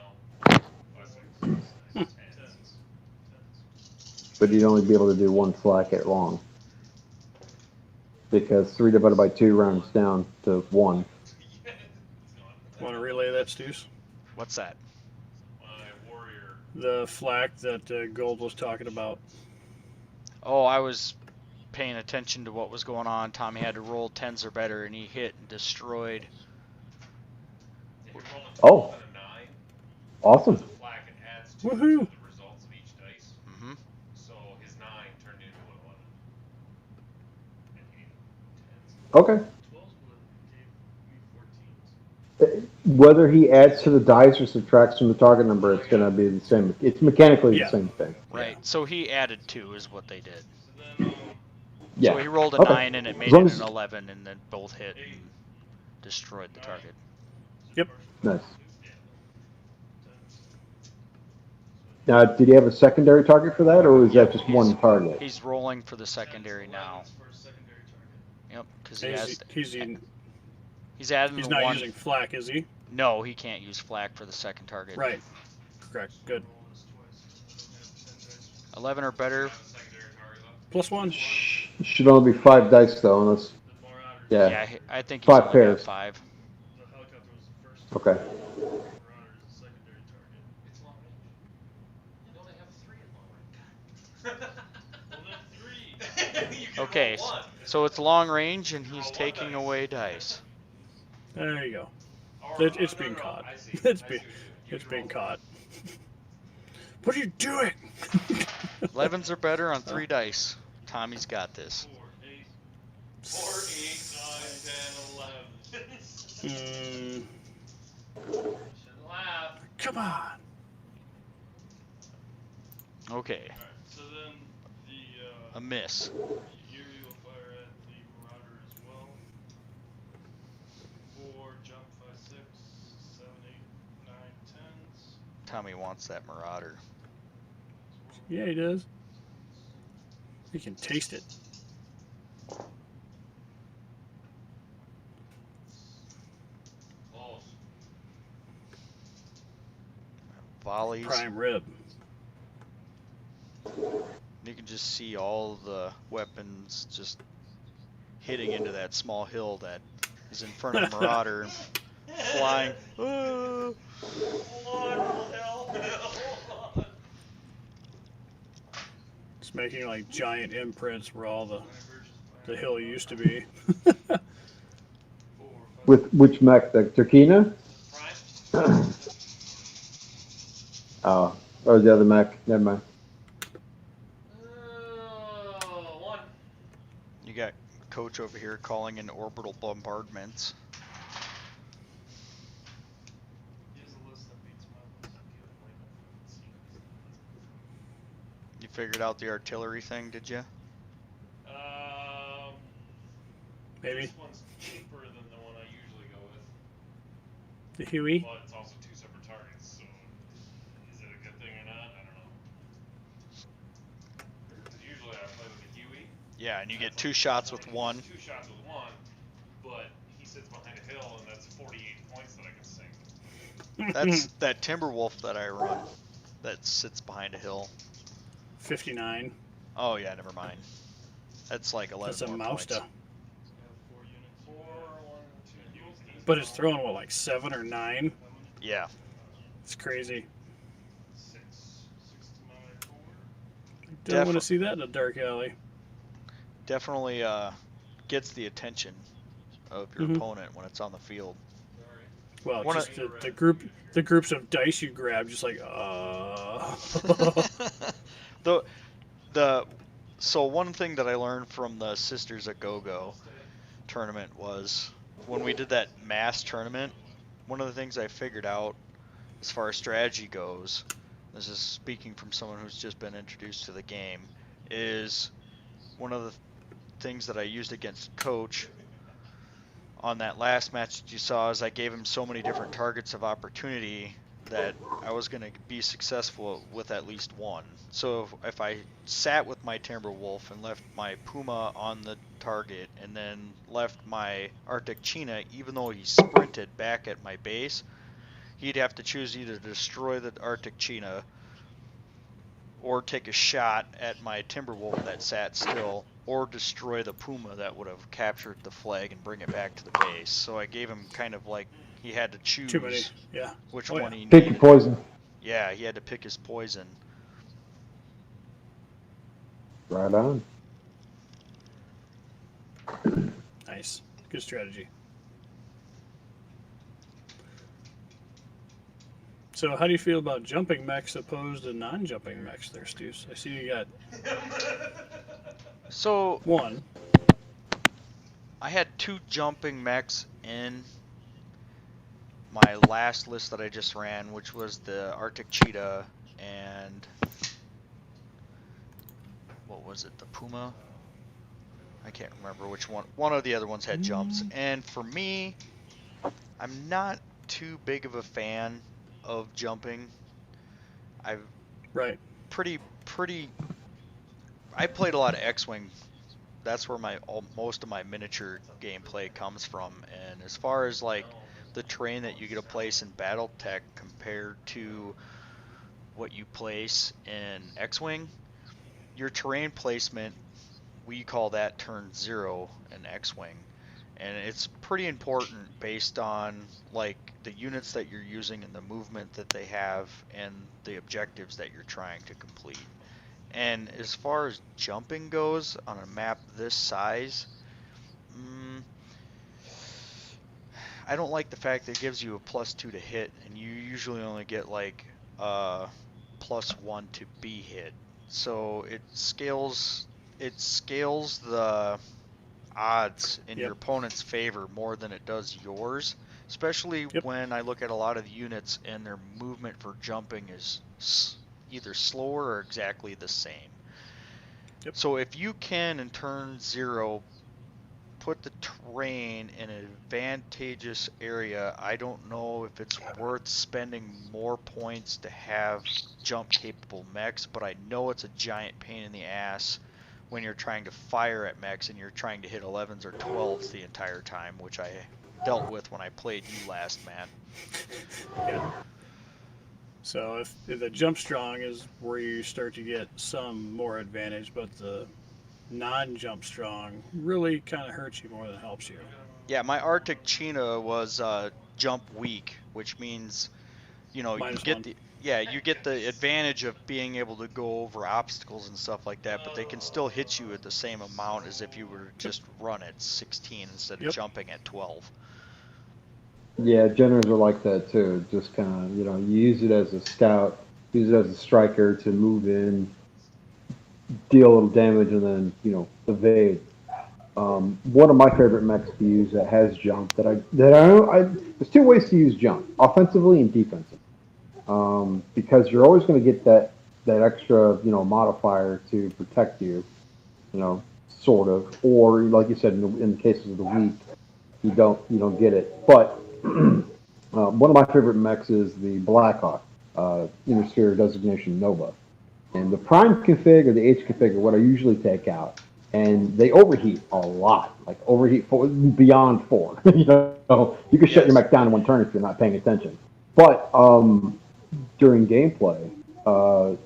But you'd only be able to do 1 flak at long. because 3 divided by 2 rounds down to 1. Yeah, it's gone. Want to relay that, Stews? What's that? My warrior. The flak that Gold was talking about. Oh, I was paying attention to what was going on. Tommy had to roll 10s or better, and he hit and destroyed. If you roll a 12 Oh. and a 9, Awesome. the flak, it adds 2 Woohoo. to the results of each dice. Mm-hmm. So his 9 turned into an 11. And he needed 10s. Okay. 12s would gave me 14s. Whether he adds to the dice or subtracts from the target number, it's going to be the same. It's mechanically Yeah. the same thing. Right. So he added 2 is what they did. So then, Yeah. So he rolled a Okay. 9 and it made long it as- an 11, and then both hit and destroyed the target. Yep. Nice. Yeah. 10s. Now, did he have a secondary target for that, or was that just one target? He's rolling for the secondary now. 11s for a secondary target. Yep, because he has. He's adding he's the not one. using flak, is he? No, he can't use flak for the second target. Right. Correct. Good. Roll this twice. I don't have 10 dice. 11 or better. Have a secondary target left. +1. Should only be 5 dice, though, unless. The Marauders. Yeah. Yeah, I think he's 5 only pairs. got 5. The helicopter was the first. Okay. Marauder is the secondary target. It's long range. You only have 3 at long range. Well, then 3. You can Okay, roll 1. so it's long range, and he's taking away dice. There you go. Or- It's no, being no, caught. I see. It's I see being what you- you it's can being roll caught. What are you doing? 11s or better on 3 dice. Tommy's got this. 4, 8. 4, 8, 9, 10, 11. Shouldn't laugh. Come on. Okay, Alright, so then the a miss. Yuri will fire at the Marauder as well. 4, jump, 5, 6, 7, 8, 9, 10s. Tommy wants that Marauder. Yeah, he does. He can taste it. Close. Volleys. Prime rib. You can just see all the weapons just hitting into that small hill that is in front of the Marauder, flying. Ah. Hold on, hold on. It's making like giant imprints where all the hill used to be. 4, 5, With which mech? The Turkina? Prime. Oh, or the other mech. Never mind. 1. You got Coach over here calling in orbital bombardments. Here's a list that beats my list. You figured out the artillery thing, did you? Maybe. This one's cheaper than the one I usually go with, The Huey. but it's also 2 separate targets. So, is it a good thing or not? I don't know. Because usually I play with a Huey. Yeah, and you get 2 shots with 1. 2 shots with 1, but he sits behind a hill, and that's 48 points that I can sink. That's that Timberwolf that I run that sits behind a hill. 59. Oh yeah, never mind. That's like 11 That's a more mouse points. to. I have 4 units. 4, 1, 2, But it's throwing what, like 7 or 9? Yeah. It's crazy. 6. 6 to my 4. Don't want to see that in a dark alley. Definitely gets the attention of your Mhm. opponent when it's on the field. Well, One just the groups of dice you grab, just like So one thing that I learned from the Sisters at Go-Go tournament was when we did that mass tournament, one of the things I figured out as far as strategy goes, this is speaking from someone who's just been introduced to the game, is one of the things that I used against Coach on that last match that you saw is I gave him so many different targets of opportunity that I was going to be successful with at least one. So if I sat with my Timberwolf and left my Puma on the target and then left my Arctic Cheetah, even though he sprinted back at my base, he'd have to choose either to destroy the Arctic Cheetah or take a shot at my Timberwolf that sat still, or destroy the puma that would have captured the flag and bring it back to the base. So I gave him kind of like he had to choose Too many. Yeah. which Oh, yeah. one he Pick needed. your poison. Yeah, he had to pick his poison. Right on. Nice. Good strategy. So how do you feel about jumping mechs opposed to non-jumping mechs there, Stu? I see you got So one. I had 2 jumping mechs in my last list that I just ran, which was the Arctic Cheetah and what was it, the Puma? I can't remember which one. One of the other ones had jumps. And for me, I'm not too big of a fan of jumping. I've Right. I played a lot of X-Wing. That's where most of my miniature gameplay comes from. And as far as like the terrain that you get to place in BattleTech compared to what you place in X-Wing, your terrain placement, we call that turn 0 in X-Wing. And it's pretty important based on like the units that you're using and the movement that they have and the objectives that you're trying to complete. And as far as jumping goes on a map this size, I don't like the fact that it gives you a +2 to hit, and you usually only get like +1 to be hit. So it scales the odds in your opponent's favor more than it does yours, especially when I look at a lot of the units and their movement for jumping is either slower or exactly the same. So if you can in turn 0 put the terrain in an advantageous area, I don't know if it's worth spending more points to have jump capable mechs, but I know it's a giant pain in the ass when you're trying to fire at mechs and you're trying to hit 11s or 12s the entire time, which I dealt with when I played you last, Matt. Yeah. So if the jump strong is where you start to get some more advantage, but the non-jump strong really kind of hurts you more than helps you. Yeah, my Arctic Cheetah was jump weak, which means you get the advantage of being able to go over obstacles and stuff like that, but they can still hit you at the same amount as if you were to just run at 16 instead of jumping at 12. Yeah, generals are like that too. Just kind of, you use it as a scout, use it as a striker to move in, deal a little damage, and then, evade. One of my favorite mechs to use that has jump there's 2 ways to use jump, offensively and defensively. Because you're always going to get that extra, modifier to protect you, sort of. Or like you said, in the cases of the weak, you don't get it. But one of my favorite mechs is the Blackhawk, Intersphere Designation Nova. And the Prime config or the H config are what I usually take out. And they overheat a lot, like overheat beyond 4. You can shut your mech down in 1 turn if you're not paying attention. But during gameplay, I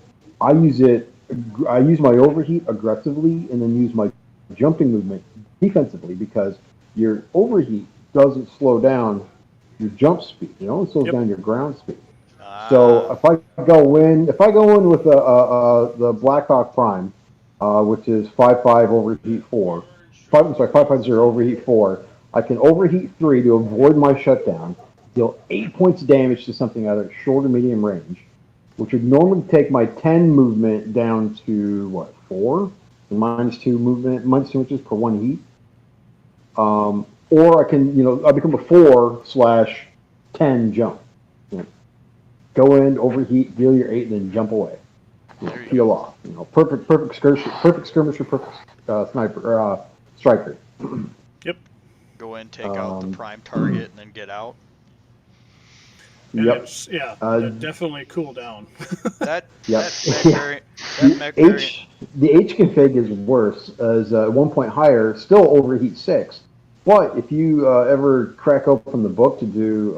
use my overheat aggressively and then use my jumping movement defensively, because your overheat doesn't slow down your jump speed. It only slows down your ground speed. So if I go in with the Blackhawk Prime, which is 5.5 overheat 4, 5.50 overheat 4, I can overheat 3 to avoid my shutdown, deal 8 points of damage to something either short or medium range, which would normally take my 10 movement down to 4, and -2 movement, -2 inches per 1 heat. Or I can, I become a 4/10 jump. Go in, overheat, deal your 8, and then jump away. Peel off. Perfect skirmisher, perfect sniper or striker. Go in, take out the prime target, and then get out. That definitely cool down. That mech the H config is worse, as 1 point higher, still overheat 6. But if you ever crack open the book to do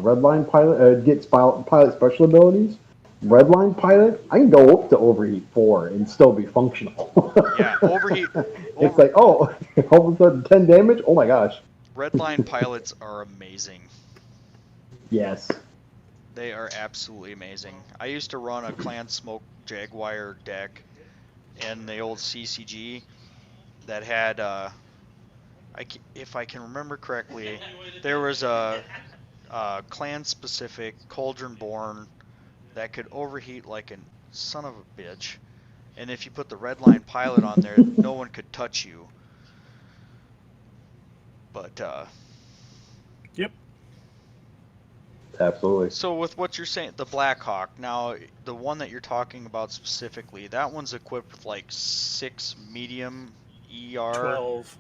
Redline pilot, get pilot special abilities, Redline pilot, I can go up to overheat 4 and still be functional. Yeah, overheat. It's like, oh, all of a sudden 10 damage? Oh my gosh. Redline pilots are amazing. Yes. They are absolutely amazing. I used to run a Clan Smoke Jaguar deck in the old CCG that had, if I can remember correctly, there was a clan-specific Cauldron-born that could overheat like a son of a bitch. And if you put the Redline pilot on there, no one could touch you. But, Yep. Absolutely. so with what you're saying, the Blackhawk, now, the one that you're talking about specifically, that one's equipped with like 6 medium ER. 12.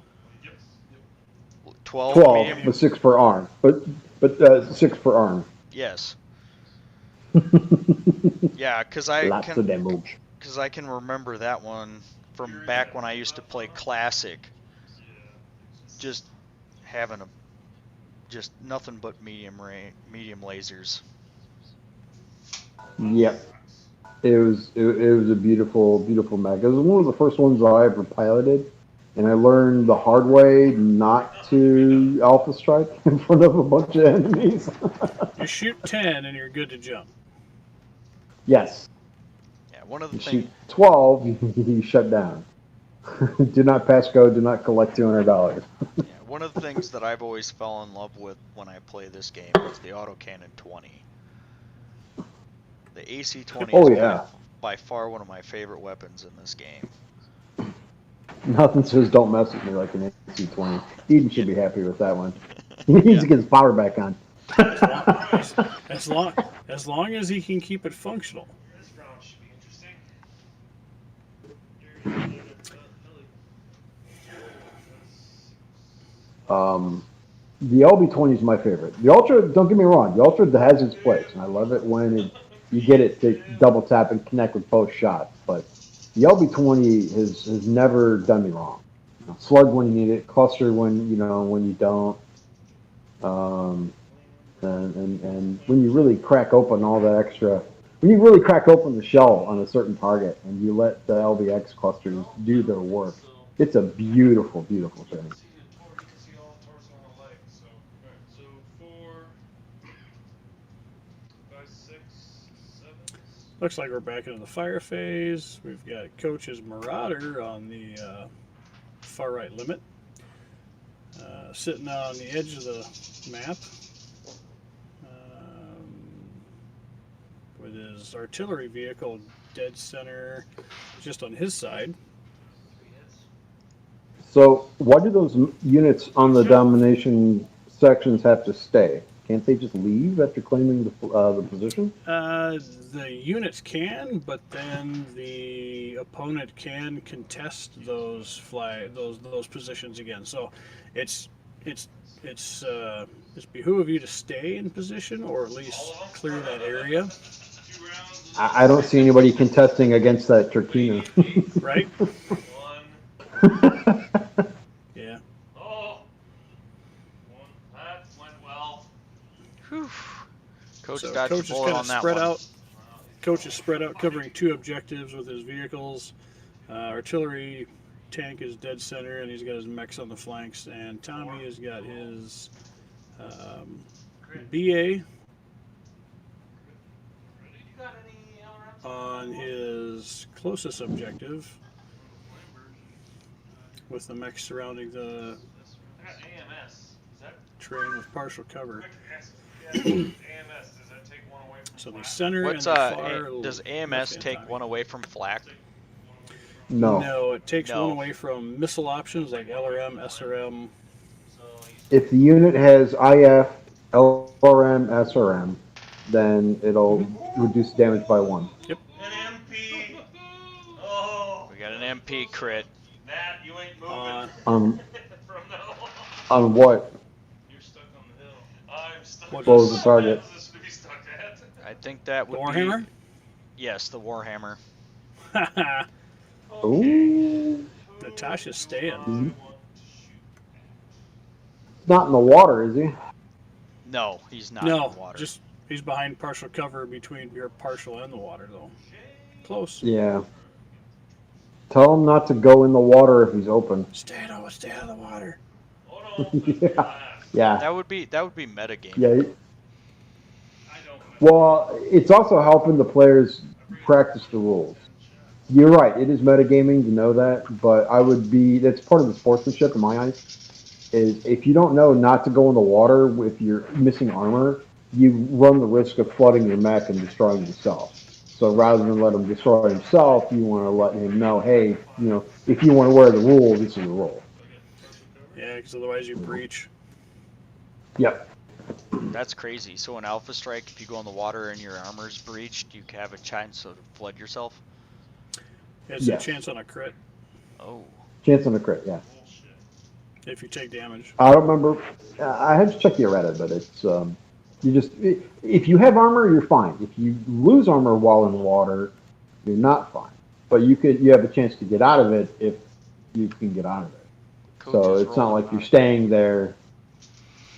12 12, medium? but 6 per arm. But 6 per arm. Yes. Yeah, because Lots of damage. I can remember that one from back when I used to play Classic. Just having just nothing but medium lasers. Yep. It was a beautiful mech. It was one of the first ones I ever piloted, and I learned the hard way not to alpha strike in front of a bunch of enemies. You shoot 10 and you're good to jump. Yes. Yeah, one of the You things. shoot 12, you shut down. Do not pass go. Do not collect $200. Yeah, one of the things that I've always fell in love with when I play this game is the autocannon 20. The AC-20 Oh, is yeah. by far one of my favorite weapons in this game. Nothing says don't mess with me like an AC-20. Eden should be happy with that one. He needs to get his power back on. As long as he can keep it functional. This round should be interesting. The LB-20 is my favorite. The Ultra, don't get me wrong, the Ultra has its place, and I love it when you get it to double tap and connect with both shots. But the LB-20 has never done me wrong. Slug when you need it, cluster when you don't, and when you really crack open all that extra. When you really crack open the shell on a certain target and you let the LBX clusters do their work, it's a beautiful, beautiful thing. See all the torso on the leg. So 4, 5, 6, 7. Looks like we're back into the fire phase. We've got Coach's Marauder on the far right limit. Sitting on the edge of the map. With his artillery vehicle dead center just on his side. So why do those units on the domination sections have to stay? Can't they just leave after claiming the position? The units can, but then the opponent can contest those those positions again. So it's behoove you to stay in position or at least clear that area. I don't see anybody contesting against that Turkina. Right? 1. Yeah. Oh. 1. That went well. Whew. Coach So dodged Coach a is bullet kind on of that spread one. out. Coach is spread out, covering 2 objectives with his vehicles. Artillery tank is dead center, and he's got his mechs on the flanks. And Tommy has got his BA on his closest objective, with the mechs surrounding the I got AMS. Is that terrain with partial cover. AMS? Does that take one away from So the flak? center What's and the far does AMS take Tommy. one away from flak? No. No, it takes No. one away from missile options like LRM, SRM. If the unit has IF, LRM, SRM, then it'll reduce damage by 1. Yep. An MP. Oh. We got an MP crit. Matt, you ain't moving. On From now on. on what? You're stuck on the hill. I'm stuck. What was the target? What position to be stuck at? I think that would Warhammer? be. Yes, the Warhammer. Ooh. Natasha's staying. Mm-hmm. Not in the water, is he? No, he's not No, in the water. just He's behind partial cover between your partial and the water, though. Close. Yeah. Tell him not to go in the water if he's open. Stay out of the water. Oh no, there's Yeah. glass. Yeah. That would be metagaming. Yeah. I don't. Well, it's also helping the players practice the rules. You're right. It is metagaming to know that, but that's part of the sportsmanship in my eyes. Is if you don't know not to go in the water if you're missing armor, you run the risk of flooding your mech and destroying yourself. So rather than let him destroy himself, you want to let him know, hey, if you want to wear the rule, this is the rule. Yeah, because otherwise you breach. Yep. That's crazy. So in Alpha Strike, if you go in the water and your armor's breached, you have a chance to flood yourself? It's Yes. a chance on a crit Oh. Chance on a crit, yeah. if you take damage. I don't remember. I had to check the errata, but it's if you have armor, you're fine. If you lose armor while in the water, you're not fine. But you have a chance to get out of it if you can get out of it. So it's not like you're staying there.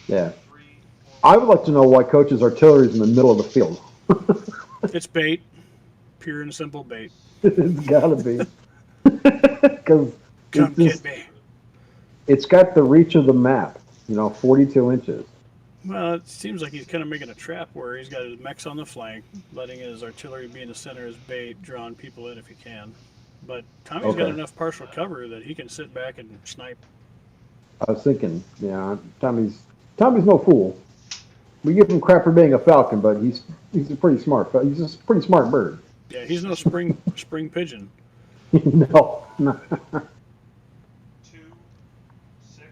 Yeah. I would like to know why coach's artillery is in the middle of the field. It's bait. Pure and simple bait. It's gotta be. Because Come get me. it's got the reach of the map, 42 inches. Well, it seems like he's kind of making a trap where he's got his mechs on the flank, letting his artillery be in the center as bait, drawing people in if he can. But Tommy's got Okay. enough partial cover that he can sit back and snipe. I was thinking, Tommy's no fool. We give him crap for being a falcon, but he's a pretty smart. He's a pretty smart bird. Yeah, he's no spring pigeon. No. 2, 6,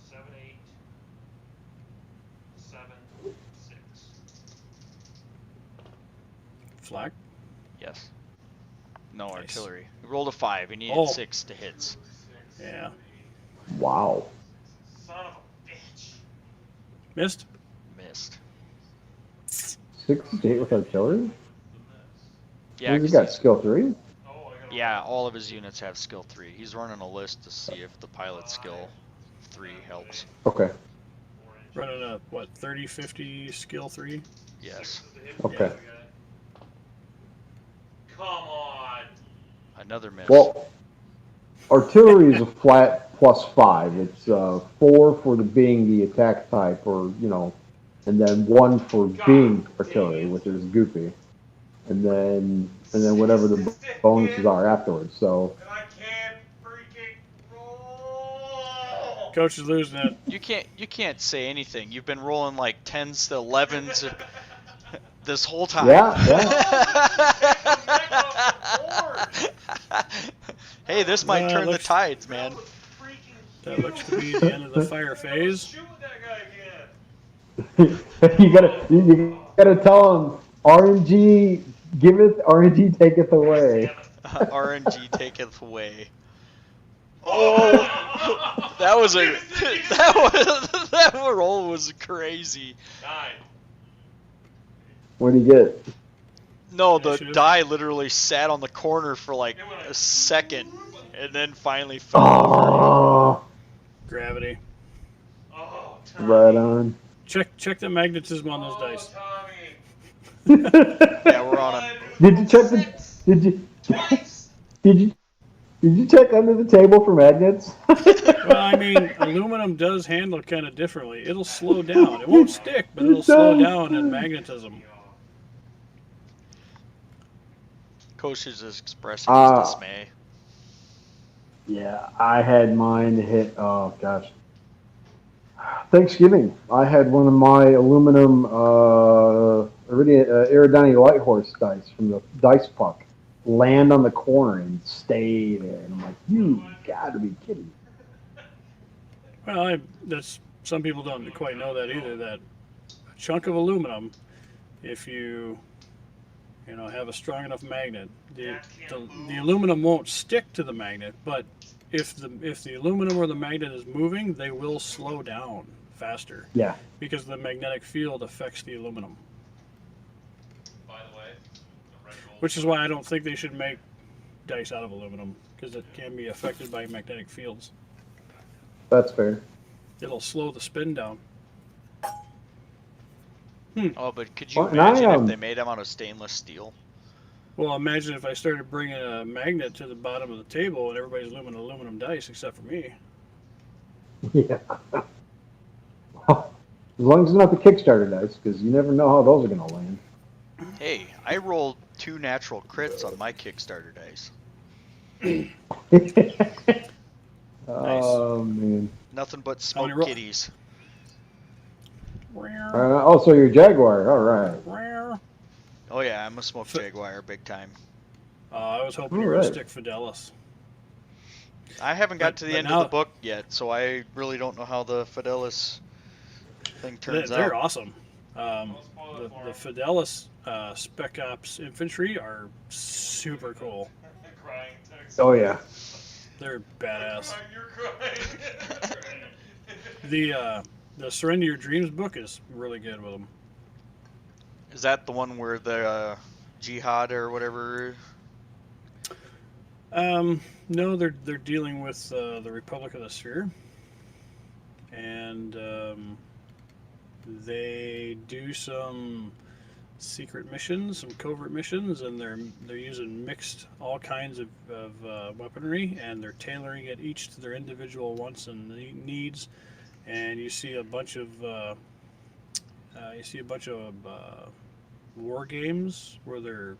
7, 8, 7, 6. Flak. Yes. No Nice. artillery. He rolled a 5. He needed Oh. 6 to hits. Yeah. Wow. Son of a bitch. Missed? Missed. 6 to 8 with artillery? Yeah, He's 'cause got he's- skill 3? Oh, I got yeah, all of his units have skill 3. He's running a list to see if the pilot skill 3 helps. Okay. Running a, 30, 50 skill 3? Yes. Okay. Come on. Another miss. Well, artillery is a flat +5. It's 4 for being the attack type, or and then 1 for being artillery, which is goofy, and then whatever the bonuses are afterwards. So And I can't freaking roll. Coach is losing it. You can't say anything. You've been rolling like 10s to 11s this whole time. Yeah. Hey, this might turn the tides, man. That looks to be the end of the fire phase. Shoot that guy again. you gotta tell him RNG giveth, RNG taketh away. RNG taketh away. Oh, that roll was crazy. 9. What do you get? No, the Should've- die literally sat on the corner for like a second, and then finally fell. Oh, Gravity. Oh, right on. Check the magnetism on those dice. Tommy. Yeah, we're on a. Did you check Did you check under the table for magnets? Well, I mean, aluminum does handle kind of differently. It'll slow down. It won't stick, but it'll slow down in magnetism. Coach is expressing his dismay. Yeah, I had mine hit. Oh gosh, Thanksgiving. I had one of my aluminum Iridani Light Horse dice from the dice puck land on the corner and stay there, and I'm like, you got to be kidding me. Well, that's some people don't quite know that either. That a chunk of aluminum, if you have a strong enough magnet, the aluminum won't stick to the magnet, but if the aluminum or the magnet is moving, they will slow down faster. Yeah. Because the magnetic field affects the aluminum. By the way, Which is why I don't think they should make dice out of aluminum, because it can be affected by magnetic fields. That's fair. It'll slow the spin down. Oh, but could you Well, and I, imagine if they made them out of stainless steel? Well, imagine if I started bringing a magnet to the bottom of the table and everybody's aluminum dice except for me. Yeah. As long as it's not the Kickstarter dice, because you never know how those are going to land. Hey, I rolled 2 natural crits on my Kickstarter dice. Oh, man. Nothing but How many smoke kitties. Also, you're Jaguar. All right. Oh yeah, I'm a smoke jaguar big time. I was hoping All you were going right. to stick Fidelis. I haven't got to the end now, of the book yet, so I really don't know how the Fidelis thing turns they're out. awesome. The Fidelis Spec Ops infantry are super cool. Crying text. Oh, yeah. They're badass. You're crying. The Surrender Your Dreams book is really good with them. Is that the one where the jihad or whatever? No, they're dealing with the Republic of the Sphere, and they do some secret missions, some covert missions, and they're using mixed all kinds of weaponry, and they're tailoring it each to their individual wants and needs. And you see a bunch of war games where they're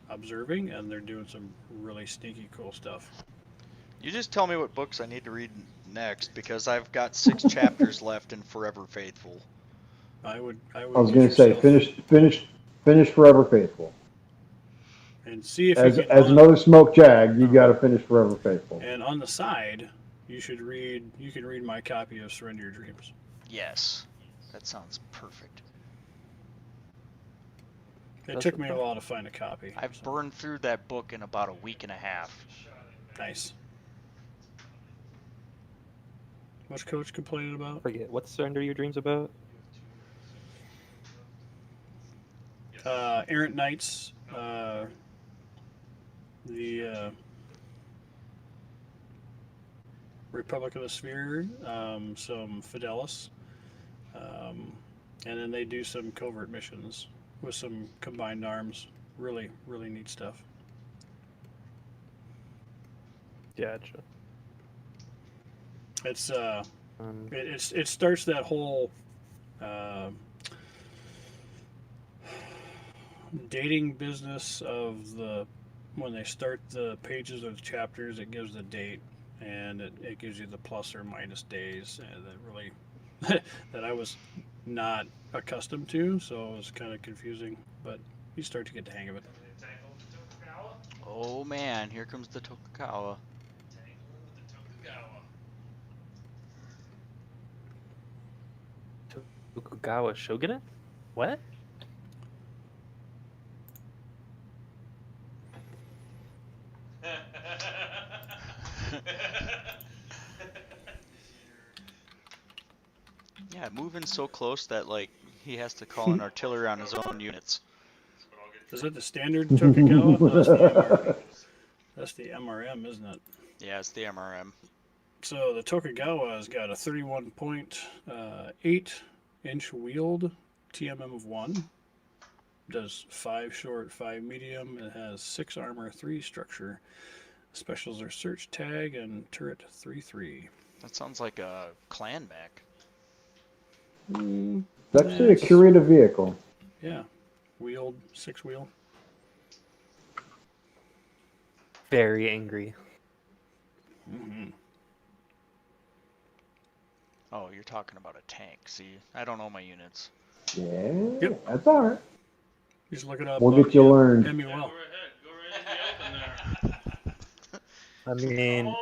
observing and they're doing some really sneaky cool stuff. You just tell me what books I need to read next, because I've got 6 chapters left in Forever Faithful. I would I was going to say, finish Forever Faithful. And see if as you can another smoke jag, you got to finish Forever Faithful. And on the side, you can read my copy of Surrender Your Dreams. Yes, that sounds perfect. It took me a while to find a copy. I've burned through that book in about a week and a half. Nice. What's Coach complaining about? I forget. What's Surrender Your Dreams about? Errant Knights, the Republic of the Sphere, some Fidelis, and then they do some covert missions with some combined arms. Really, really neat stuff. Gotcha. It's it starts that whole dating business of when they start the pages of the chapters, it gives the date and it gives you the plus or minus days, and that really that I was not accustomed to, so it was kind of confusing, but you start to get the hang of it. Oh man, here comes the Tokugawa. Tokugawa Shogunate? What? Yeah, moving so close that like he has to call in artillery on his own units. Is that the standard Tokugawa? No, that's the MRM, isn't it? Yeah, it's the MRM. So the Tokugawa has got a 31.8-inch wheeled TMM of 1. Does 5 short, 5 medium. It has 6 armor, 3 structure. Specials are search tag and turret 3/3. That sounds like a clan mech. That's actually a curated vehicle. Yeah, wheeled, 6 wheel. Very angry. Mm-hmm. Oh, you're talking about a tank. See, I don't know my units. Yeah, Yep. That's all right. You just look it up. We'll get you learned. MUL. Go right in the open there. I mean,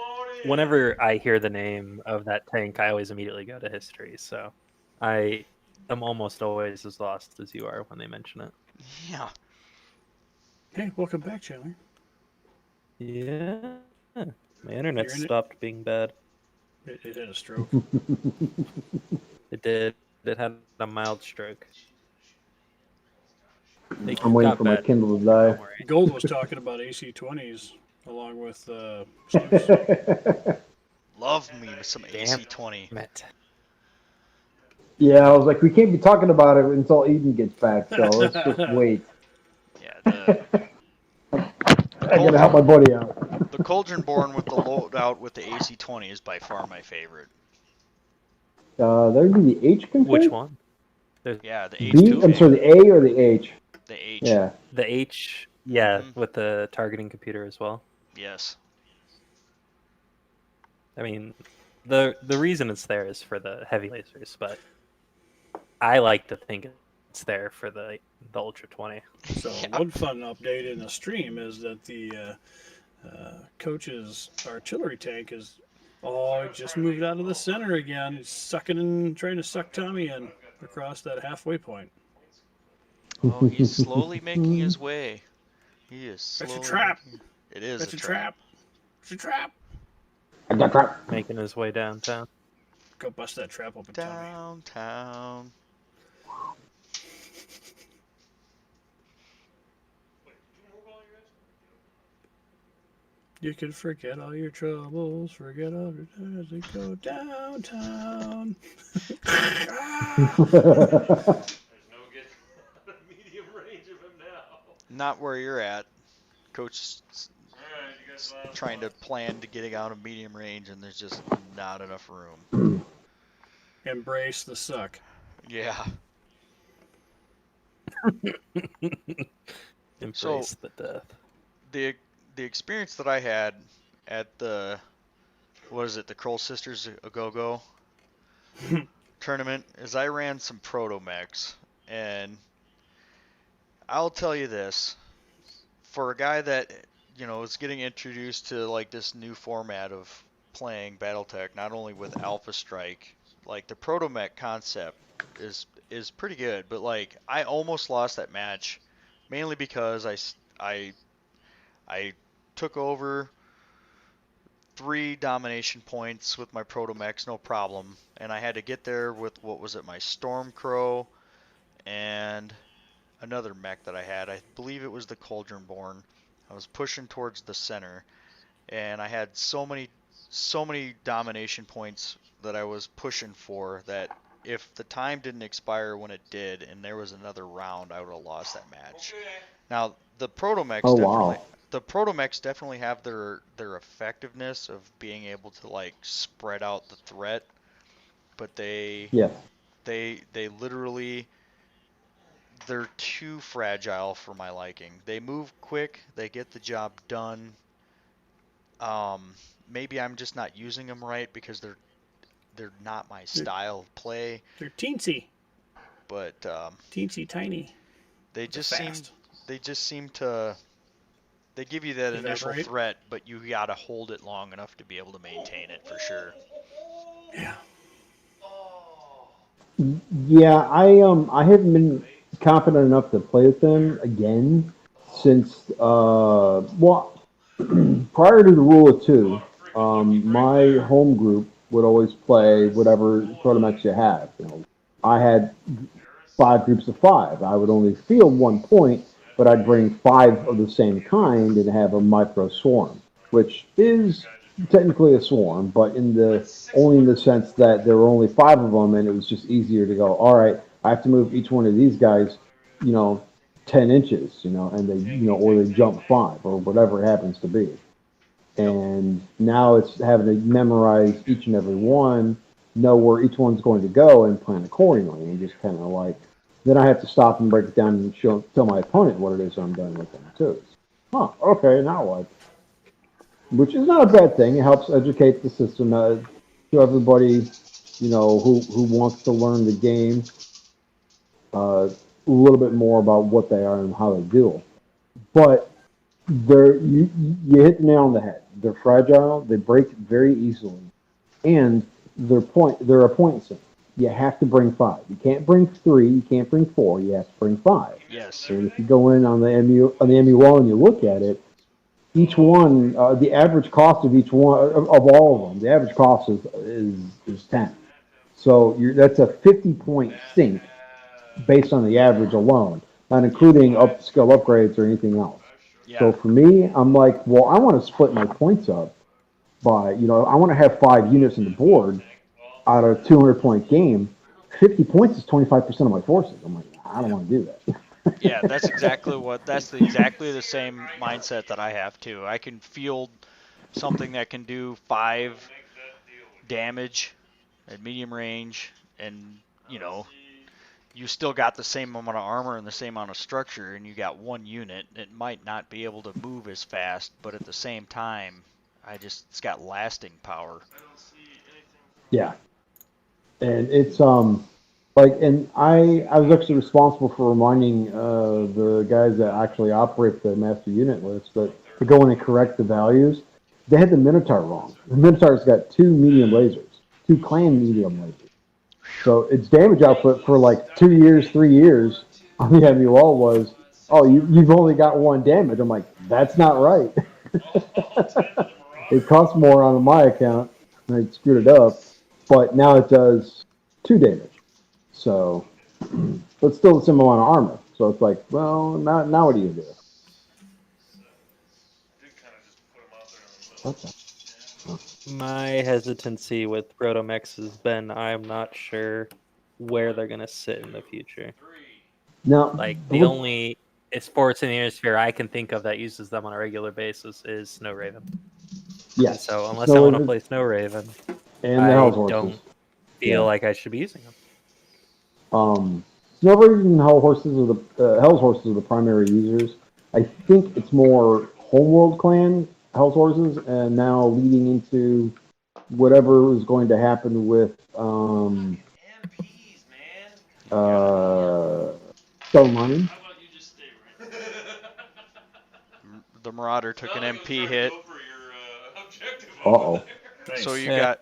whenever I hear the name of that tank, I always immediately go to history, so I am almost always as lost as you are when they mention it. Yeah. Hey, welcome back, Chandler. Yeah. My internet You're in it? stopped being bad. It had a stroke. It did. It had a mild stroke. It I'm waiting got for my bad. Kindle to die. Don't worry. Gold was talking about AC-20s along with Stu's. Love me with some AC-20. Damn it. Yeah, I was like, we can't be talking about it until Eden gets back, so let's just wait. Yeah, the I gotta help my buddy out. the Cauldron Born with the loadout with the AC-20 is by far my favorite. There'd be the H config? Which one? Yeah, the B? H2. I'm sorry, the A or the H? The H. Yeah. The H, yeah, Mhm. with the targeting computer as well. Yes. I mean, the reason it's there is for the heavy lasers, but I like to think it's there for the Ultra 20. So one fun update in the stream is that the coach's artillery tank is just moved out of the center again. He's sucking in, trying to suck Tommy in across that halfway point. Oh, he's slowly making his way. He is slowly. That's a trap. It is That's a trap. It's a trap. Making his way downtown. Go bust that trap open, Tommy. Downtown. You can forget all your troubles, forget all your times and go downtown. There's no getting out of medium range of him now. Not where you're at. Coach is Alright, you guys trying to plan to getting out of medium range, and there's just not enough room. Embrace the suck. Yeah. Embrace the death. The experience that I had at the the Kroll Sisters A Go tournament is I ran some proto mechs, and I'll tell you this, for a guy that is getting introduced to like this new format of playing BattleTech, not only with Alpha Strike, like the proto mech concept is pretty good, but like I almost lost that match mainly because I took over 3 domination points with my proto mechs, no problem, and I had to get there with my Stormcrow and another mech that I had. I believe it was the Cauldron Born. I was pushing towards the center, and I had so many domination points that I was pushing for that if the time didn't expire when it did and there was another round, I would have lost that match. Okay. Now, the proto mechs definitely have their effectiveness of being able to like spread out the threat, but they literally, they're too fragile for my liking. They move quick, they get the job done. Maybe I'm just not using them right because they're not my style of play. They're teensy. But teensy tiny. They just seem to. They give you that initial threat, but you gotta hold it long enough to be able to maintain it for sure. Yeah. Yeah, I haven't been confident enough to play with them again since prior to the rule of 2, my home group would always play whatever proto-mechs you have. I had 5 groups of 5. I would only field 1 point, but I'd bring 5 of the same kind and have a micro swarm, which is technically a swarm, but only in the sense that there were only 5 of them, and it was just easier to go, all right, I have to move each one of these guys, 10 inches, and they, or they jump 5 or whatever it happens to be. And now it's having to memorize each and every one, know where each one's going to go, and plan accordingly, and just kind of like, then I have to stop and break it down and tell my opponent what it is I'm doing with them too. Okay, now what? Which is not a bad thing. It helps educate the system to everybody, who wants to learn the game a little bit more about what they are and how they do. But you hit the nail on the head. They're fragile. They break very easily, and they're a point system. You have to bring 5. You can't bring 3. You can't bring 4. You have to bring 5. Yes. And if you go in on the MUO and you look at it, each one, the average cost of each one of all of them, the average cost is 10. So that's a 50-point sink based on the average alone, not including skill upgrades or anything else. Yeah. So for me, I'm like, well, I want to split my points up by, I want to have 5 units on the board out of a 200-point game, 50 points is 25% of my forces. I'm like, I don't want to do that. Yeah, that's exactly exactly the same mindset that I have too. I can field something that can do 5 damage at medium range, and you still got the same amount of armor and the same amount of structure, and you got 1 unit. It might not be able to move as fast, but at the same time, it's got lasting power. Yeah, and it's and I was actually responsible for reminding the guys that actually operate the master unit list that to go in and correct the values. They had the Minotaur wrong. The Minotaur's got 2 medium lasers, 2 clan medium lasers. So its damage output for like 2 years, 3 years on the MUL was, oh, you've only got 1 damage. I'm like, that's not right. It costs more on my account, and I screwed it up. But now it does 2 damage. So, but still the same amount of armor. So it's like, well, now what do you do? Okay. My hesitancy with Protomechs has been I'm not sure where they're gonna sit in the future. Now, Like the only sports in the Aerosphere I can think of that uses them on a regular basis is Snow Raven. yes. And so unless Snow I want to Raven play Snow Raven, and the I Hell's Horses. don't feel like I should be using them. Snow Raven and Hell's Horses are the primary users. I think it's more Homeworld Clan Hell's Horses, and now leading into whatever is going to happen with MPs, man. Stone Lion. How about you just stay right there? The Marauder took an MP hit. Uh-oh. Nice. So you Yeah.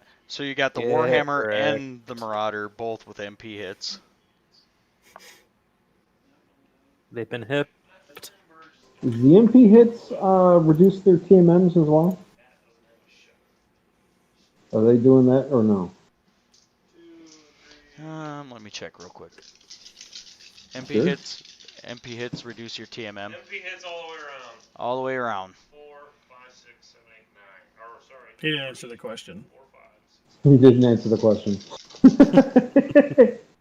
got the Yeah, Warhammer correct. and the Marauder both with MP hits. They've been hit. Does the MP hits reduce their TMMs as well? Are they doing that or no? Let me check real quick. MP Sure. MP hits reduce your TMM. MP hits all the way around. All the way around. 4, 5, 6, 7, 8, 9. Or sorry. He didn't answer the question. 4, 5, 6. He didn't answer the question.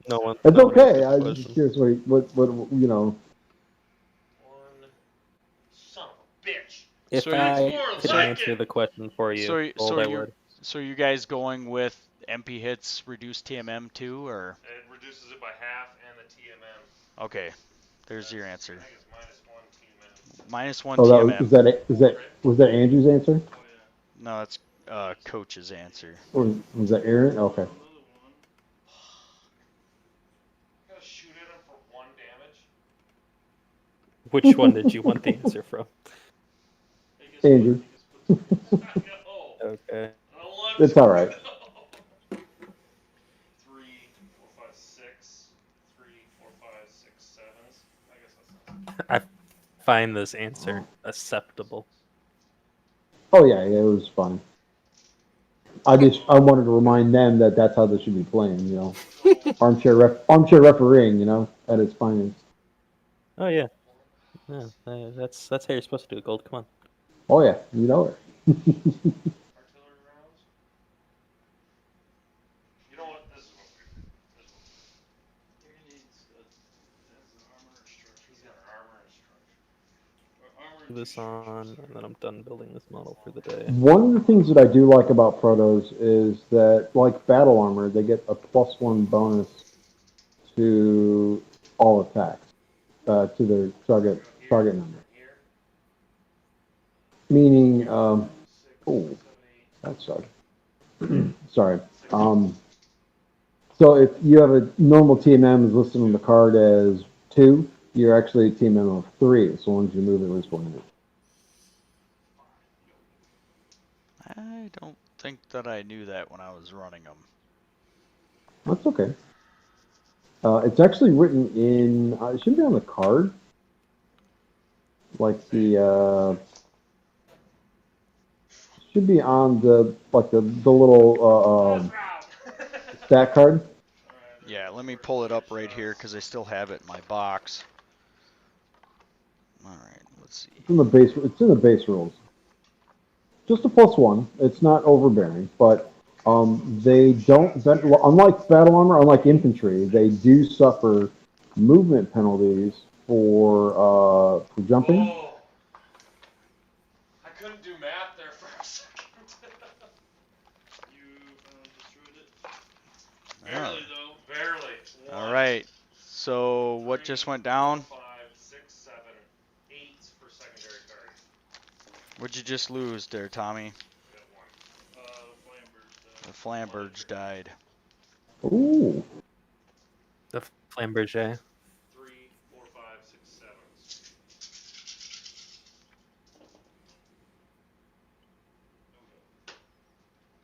No one. It's no one okay. answered the I was question. just curious what you know. One. Son of a bitch. If So I more could like answer it. the question for you, So I you would. so you guys going with MP hits reduce TMM too, or It reduces it by half and the TMM. okay? There's your answer. I think it's -1 TMM. -1 Oh, TMM. was that Andrew's answer? Oh, yeah. No, that's Coach's answer. Or was that Aaron? Okay. Gotta shoot at him for 1 damage. Which one did you want the answer from? Andrew. I know. Okay. I don't want It's to. all right. 3, 4, 5, 6. 3, 4, 5, 6, 7s. I guess that's not. I find this answer acceptable. Oh yeah, it was fine. I wanted to remind them that that's how they should be playing. You know, armchair refereeing. You know, at its finest. Oh yeah. Yeah, that's how you're supposed to do it, Gold. Come on. Oh yeah, you know it. Artillery rounds. You know what? This is what we do. He needs an armor and structure. He's got an armor and structure. This on, and then I'm done building this model for the day. One of the things that I do like about Protos is that, like battle armor, they get a +1 bonus to all attacks to their target number. Meaning, oh, that sucked. Sorry. So if you have a normal TMM is listed on the card as 2, you're actually a TMM of 3 as long as you move at least 1 inch. I don't think that I knew that when I was running them. That's okay. It's actually written in. It should be on the card, like the. Should be on the little stat card. Yeah, let me pull it up right here because I still have it in my box. All right, let's see. It's in the base. It's in the base rules. Just a +1. It's not overbearing, but They don't, unlike battle armor, unlike infantry, they do suffer movement penalties for jumping. Oh, I couldn't do math there for a second. You finally destroyed it. Yeah. Barely though. Barely. All right. So what just went down? 5, 6, 7, 8 for secondary cards. What'd you just lose there, Tommy? Got 1. The Flamberge The Flamberge died. Ooh. The Flamberge. 3, 4, 5, 6, 7s.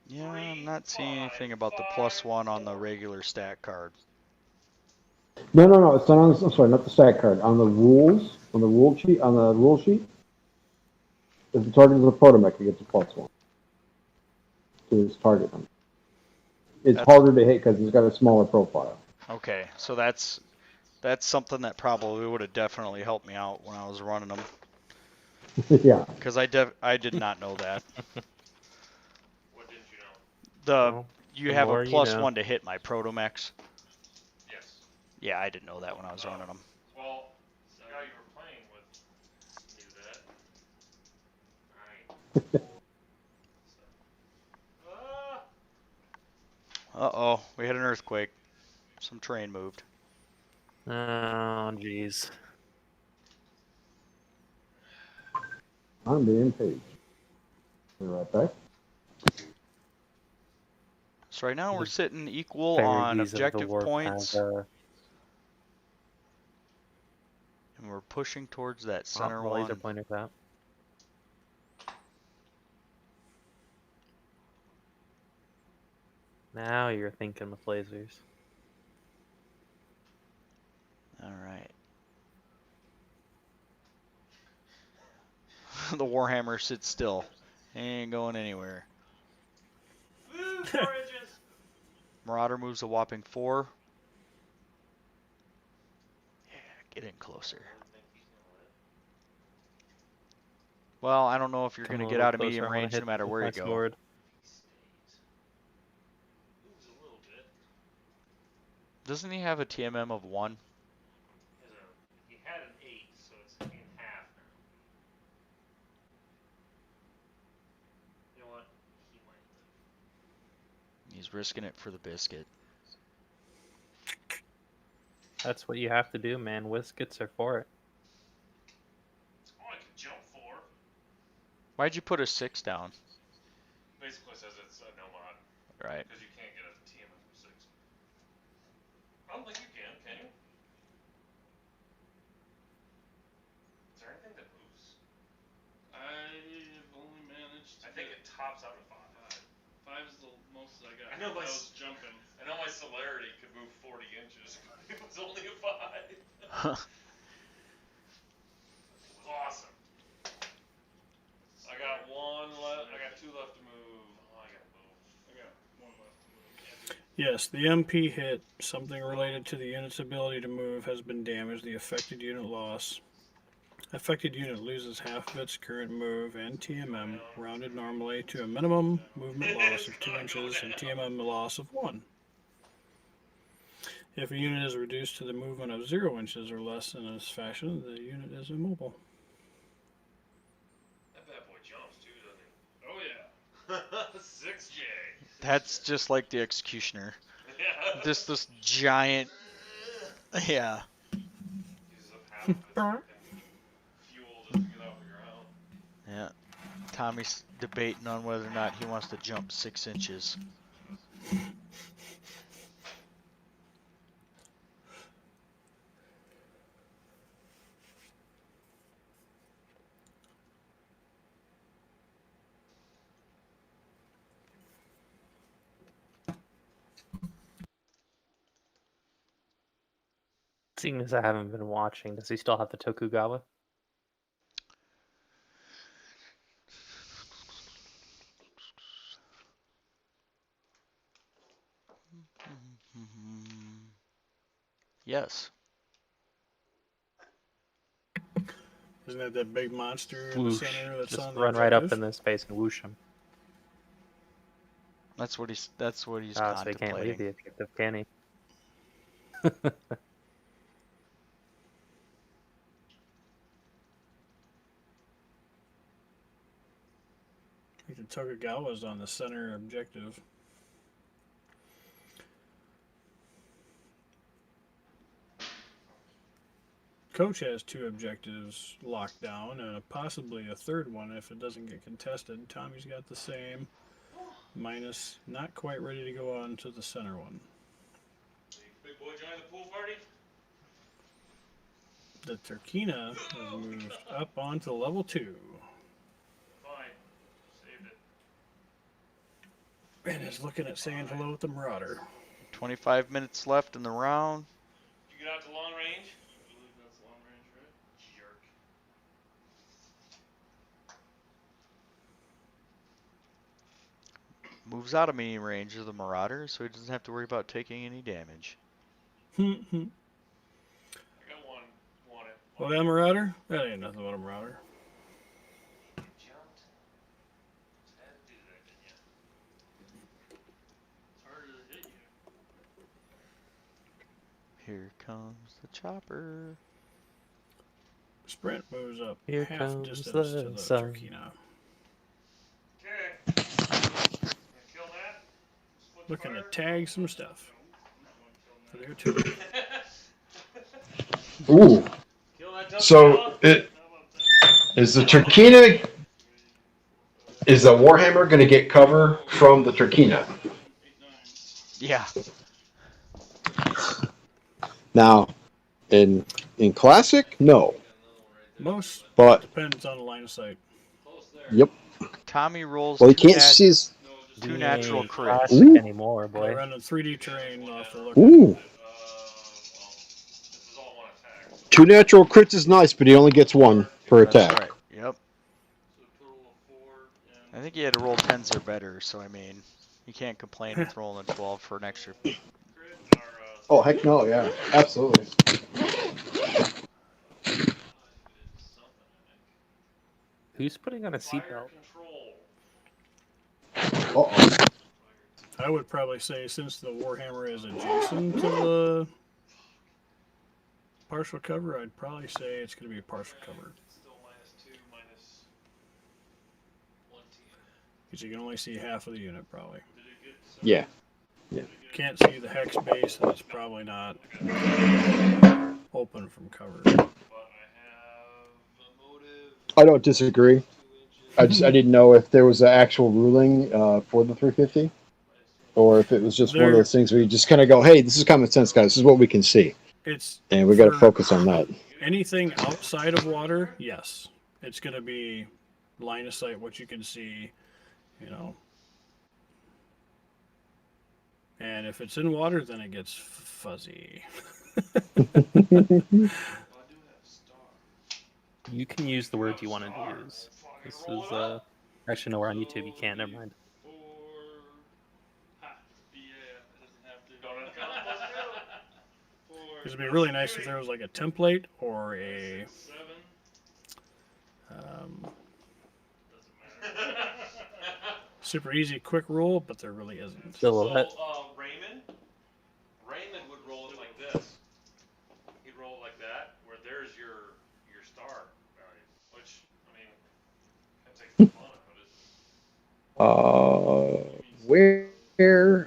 Yeah, I'm 3, not seeing 5, anything about the 5, +1 on the 4. regular stat card. No, it's not on, I'm sorry, not the stat card. On the rules, on the rule sheet, if the target is a protomech, it gets a +1 to its target number. It's harder to hit because it's got a smaller profile. Okay, so that's something that probably would have definitely helped me out when I was running them. Yeah. Because I did not know that. What didn't you know? You have a +1 to hit my protomechs. Yes. Yeah, I didn't know that when I was running them. Well, the guy you were playing with knew that. 9. Uh-oh, we had an earthquake. Some terrain moved. Oh, jeez. I'm being paid. Be right back. So right now we're sitting equal on objective points. And we're pushing towards that center one. Laser pointer's out. Now you're thinking with lasers. All right. The Warhammer sits still. Ain't going anywhere. Woo, 4 inches. Marauder moves a whopping 4. Yeah, get in closer. Well, I don't know if you're going to get out of medium range no matter where you go. Sword. Moves a little bit. Doesn't he have a TMM of 1? He had an 8, so it's in half now. You know what? He might live. He's risking it for the biscuit. That's what you have to do, man. Whiskets are for it. Oh, I can jump 4. Why'd you put a 6 down? Basically says it's a no mod. Right. Because you can't get a TMM of 6. I don't think you can you? Is there anything that moves? I've only managed to I think it tops out at 5. 5 is the most that I got. I know I was jumping. I know my celerity could move 40 inches. It was only a 5. It was awesome. I got 1 left. I got 2 left to move. Oh, I gotta move. I got 1 left to move. Yes, the MP hit. Something related to the unit's ability to move has been damaged. The affected unit loss. Affected unit loses half of its current move and TMM, rounded normally to a minimum movement loss of 2 inches and TMM loss of 1. If a unit is reduced to the movement of 0 inches or less in this fashion, the unit is immobile. That bad boy jumps too, doesn't he? Oh yeah. 6J. That's just like the Executioner. Yeah. Just this giant. Yeah. Uses up half of its fucking fuel just to get off the ground. Yeah. Tommy's debating on whether or not he wants to jump 6 inches. Seeing as I haven't been watching, does he still have the Tokugawa? Yes. Isn't that big monster in the Whoosh. center that's Just on the run right up objective? in this space and whoosh him. That's what he's. That's what he's So he can't leave contemplating. the objective, can he? I think the Tokugawa's on the center objective. Coach has 2 objectives locked down and possibly a third one if it doesn't get contested. Tommy's got the same. Minus not quite ready to go on to the center one. Big boy join the pool party? The Turkina has moved up onto level 2. Fine. Saved it. And is looking at saying hello with the Marauder. 25 minutes left in the round. Did you get out to long range? I believe that's long range, right? Jerk. Moves out of medium range of the Marauder, so he doesn't have to worry about taking any damage. I got one. Want it. Well, that Marauder? That ain't nothing but a Marauder. Jumped. Just had to do that, didn't you? It's harder to hit you. Here comes the chopper. Sprint moves up Here half comes distance the to the sun. Turkina. Okay. Gonna kill that. Split the Looking to fire. tag some stuff for their tour. Ooh. Kill that So Tokugawa. it is the Turkina. Is the Warhammer going to get cover from the Turkina? Yeah. Now, in classic, no. Most But depends on the line of sight. yep. Tommy rolls Well, you two, can't see his. two We natural ain't crits. classic Ooh. anymore, They're boy. running 3D terrain off the look. Ooh. Well, this is all one attack. So 2 natural crits is nice, but he only gets 1 per That's attack. right. Yep. So a total of 4 and I think he had to roll 10s or better, so I mean, you can't complain with rolling a 12 for an extra. crit or Oh, heck no, yeah. Absolutely. Who's putting on a fire seatbelt? control. Uh-oh. I would probably say since the Warhammer is adjacent to the partial cover, I'd probably say it's going to be a partial cover. It's still -2, -1 TN. Because you can only see half of the unit probably. Did it get Yeah. Can't see the hex base, and it's probably not open from cover. But I have a motive. I don't disagree. 2 I didn't know if there was an actual ruling for the 350, or if it was just one of those things where you just kind of go, "Hey, this is common sense, guys. This is what we can see, It's and we got to for focus on that." anything outside of water. Yes, it's going to be line of sight, what you can see, you know. And if it's in water, then it gets fuzzy. You can use the words you want to use. This is actually no, we're on YouTube. You can't. Never mind. Or ha, yeah, it doesn't have to. Don't have to count. It'd be really nice if there was like a template or a 7. Doesn't matter. super easy quick rule, but there really isn't. Silhouette. So Raymond would roll it like this. He'd roll it like that, where there's your star value. Which, I mean, that takes the fun out of it. Where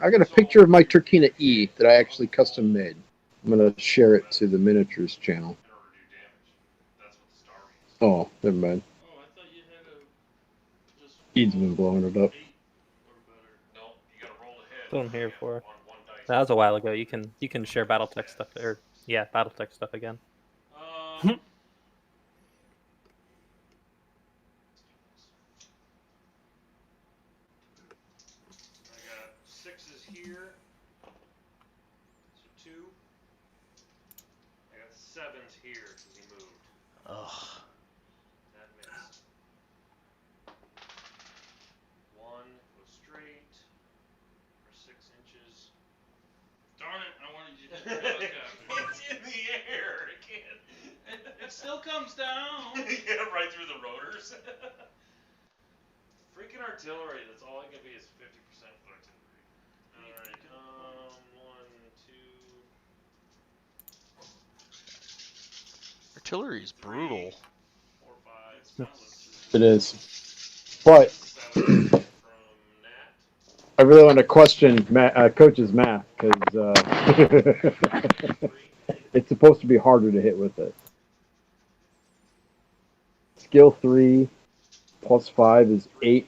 I got a picture of my Turkina E that I actually custom made. I'm gonna share it to the miniatures channel. In order to do damage. That's what the star means. Oh, never mind. Oh, I thought you had to just E's been blowing it up. 8 or better. No, you gotta roll ahead. That's what I'm here for. On 1 dice. That was a while ago. You can share BattleTech stuff, or yeah, BattleTech stuff again. I got 6s here. So 2. I got 7s here because he moved. Ugh. That missed. 1 goes straight for 6 inches. Darn it, I wanted you to do that. It's in the air. It can't. It still comes down. Yeah, right through the rotors. Freaking artillery. That's all I can be is 50% with artillery. Alright, 1, 2, Artillery is brutal. 4, 5, 6, It is. But 7 from Nat. I really want to question Coach's math because it's supposed to be harder to hit with it. Skill 3 plus 5 is 8.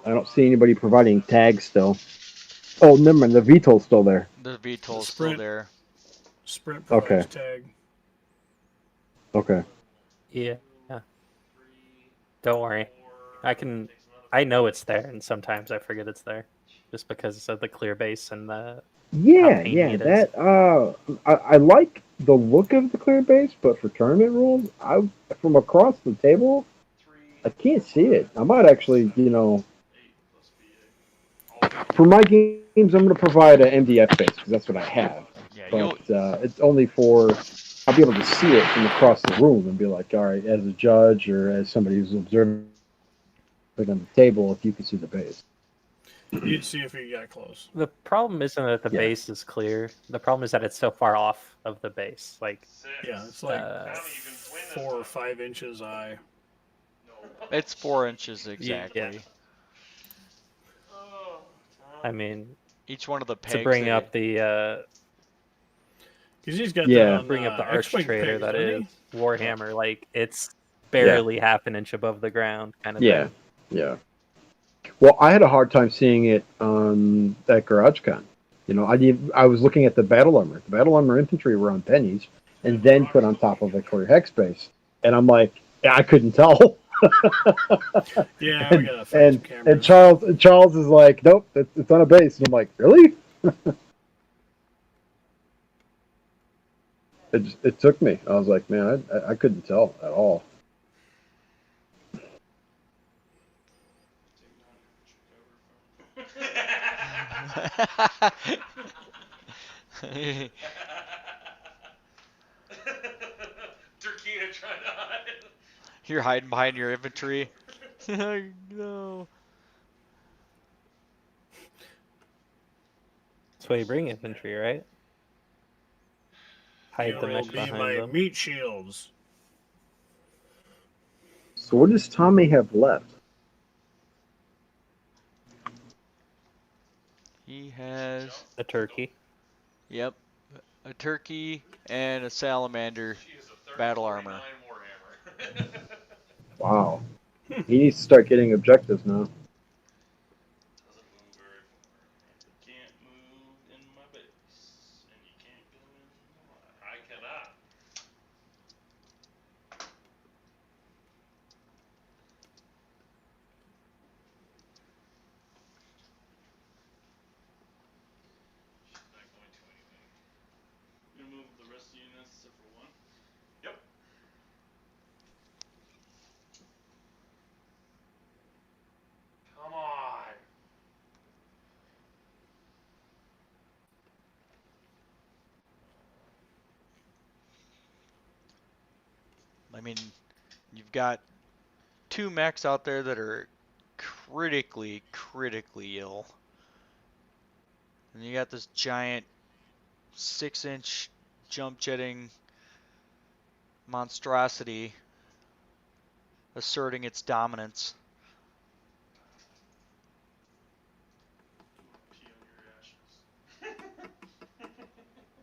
I don't see anybody providing tags still. Oh, never mind. The VTOL's still there. The VTOL's still Sprint. there. Sprint provides tag. Okay. Yeah. Don't worry. I know it's there, and sometimes I forget it's there, just because of the clear base and the Yeah, painty yeah. it is. That I like the look of the clear base, but for tournament rules, from across the table, I can't see it. I might actually, for my games, I'm going to provide an MDF base because that's what I have. Yeah, But it's only for I'll be able to see it from across the room and be like, all right, as a judge or as somebody who's observing on the table, if you can see the base. You'd see if you got close. The problem isn't that the base is clear. The problem is that it's so far off of the base. Like, yeah, it's like 4 or 5 inches high. It's 4 inches exactly. Yeah. I mean, each one of the pegs to bring up the because he's got that on, bring up the arch X-Wing trader pegs, that doesn't is Warhammer. Like, it's barely half an inch above the ground, kind of thing. Yeah. Well, I had a hard time seeing it on that GarageCon. I was looking at the battle armor. The battle armor infantry were on pennies, and then put on top of a clear hex base, and I'm like, I couldn't tell. Yeah, and, we gotta find some and cameras. Charles is like, nope, it's on a base. And I'm like, really? It took me. I was like, man, I couldn't tell at all. Turkina trying to hide. You're hiding behind your infantry. No. That's why you bring infantry, right? Hide the You'll mech be behind my them. meat shields. So what does Tommy have left? He has a turkey. Yep, a turkey and a salamander battle armor. Wow. He needs to start getting objectives now. Doesn't move very far. Can't move in my base, and you can't go in my. I cannot. She's not going to anyway. You gonna move the rest of the units except for one? Yep. Come on. I mean, you've got 2 mechs out there that are critically ill. And you got this giant 6-inch jump jetting monstrosity asserting its dominance. Pee on your ashes.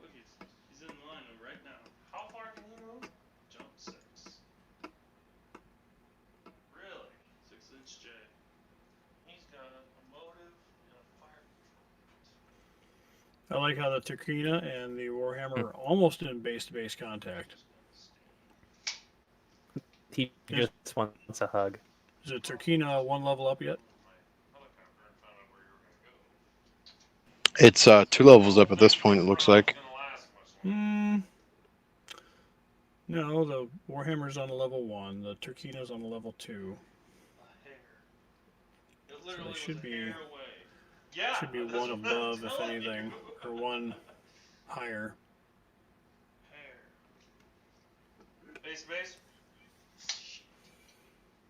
Look, he's in line right now. How far can he move? Jump 6. Really? 6-inch J. He's got a motive and a fire control. I like how the Turkina and the Warhammer are almost in base-to-base contact. He just wants a hug. Is the Turkina 1 level up yet? It's 2 levels up at this point, it looks like. No, the Warhammer's on a level 1. The Turkina's on a level 2. It So literally they should be hair away. Yeah, should be 1 above, if anything, or 1 higher. Hair. Base.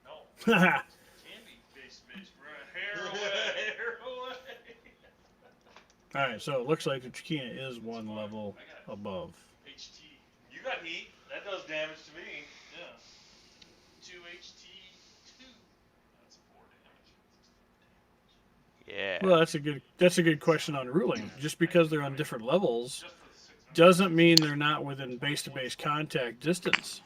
No. Can be base, right? Hair away. Hair away. All right, so it looks like the Chiquina is one level above. HT. You got heat. That does damage to me. Yeah. 2 HT 2. That's 4 damage. Yeah. Well, that's a good question on ruling. Just because they're on different levels Just for the 6 members. doesn't mean they're not within base-to-base contact distance.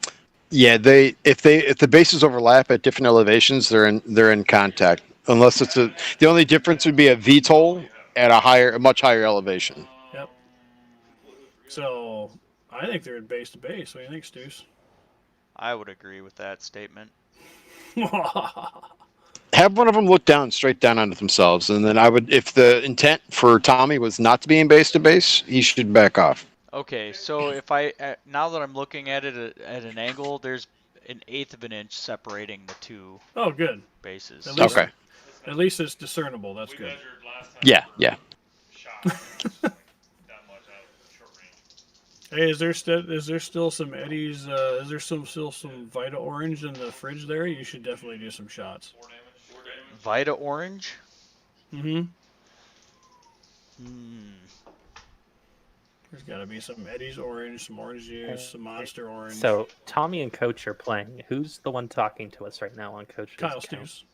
Yeah, if the bases overlap at different elevations, they're in contact. Unless it's the only difference would be a VTOL at a much higher elevation. Yep. So I think they're in base-to-base. What do you think, Stu's? I would agree with that statement. Have one of them look straight down onto themselves, and then I would, if the intent for Tommy was not to be in base to base, he should back off. Okay, so if now that I'm looking at it at an angle, there's an eighth of an inch separating the two Oh, good. bases. At least, Okay. At least it's discernible. That's We good. measured last time. Yeah, for yeah. Shot. It was like that much out of short range. Hey, is there still some Eddies? Is there still some Vita Orange in the fridge there? You should definitely do some shots. 4 damage. 4 damage. Vita Orange? Mm-hmm. Hmm. There's got to be some Eddie's Orange, some orange juice, some Monster Orange. So Tommy and Coach are playing. Who's the one talking to us right now on Coach's Kyle account? Stews.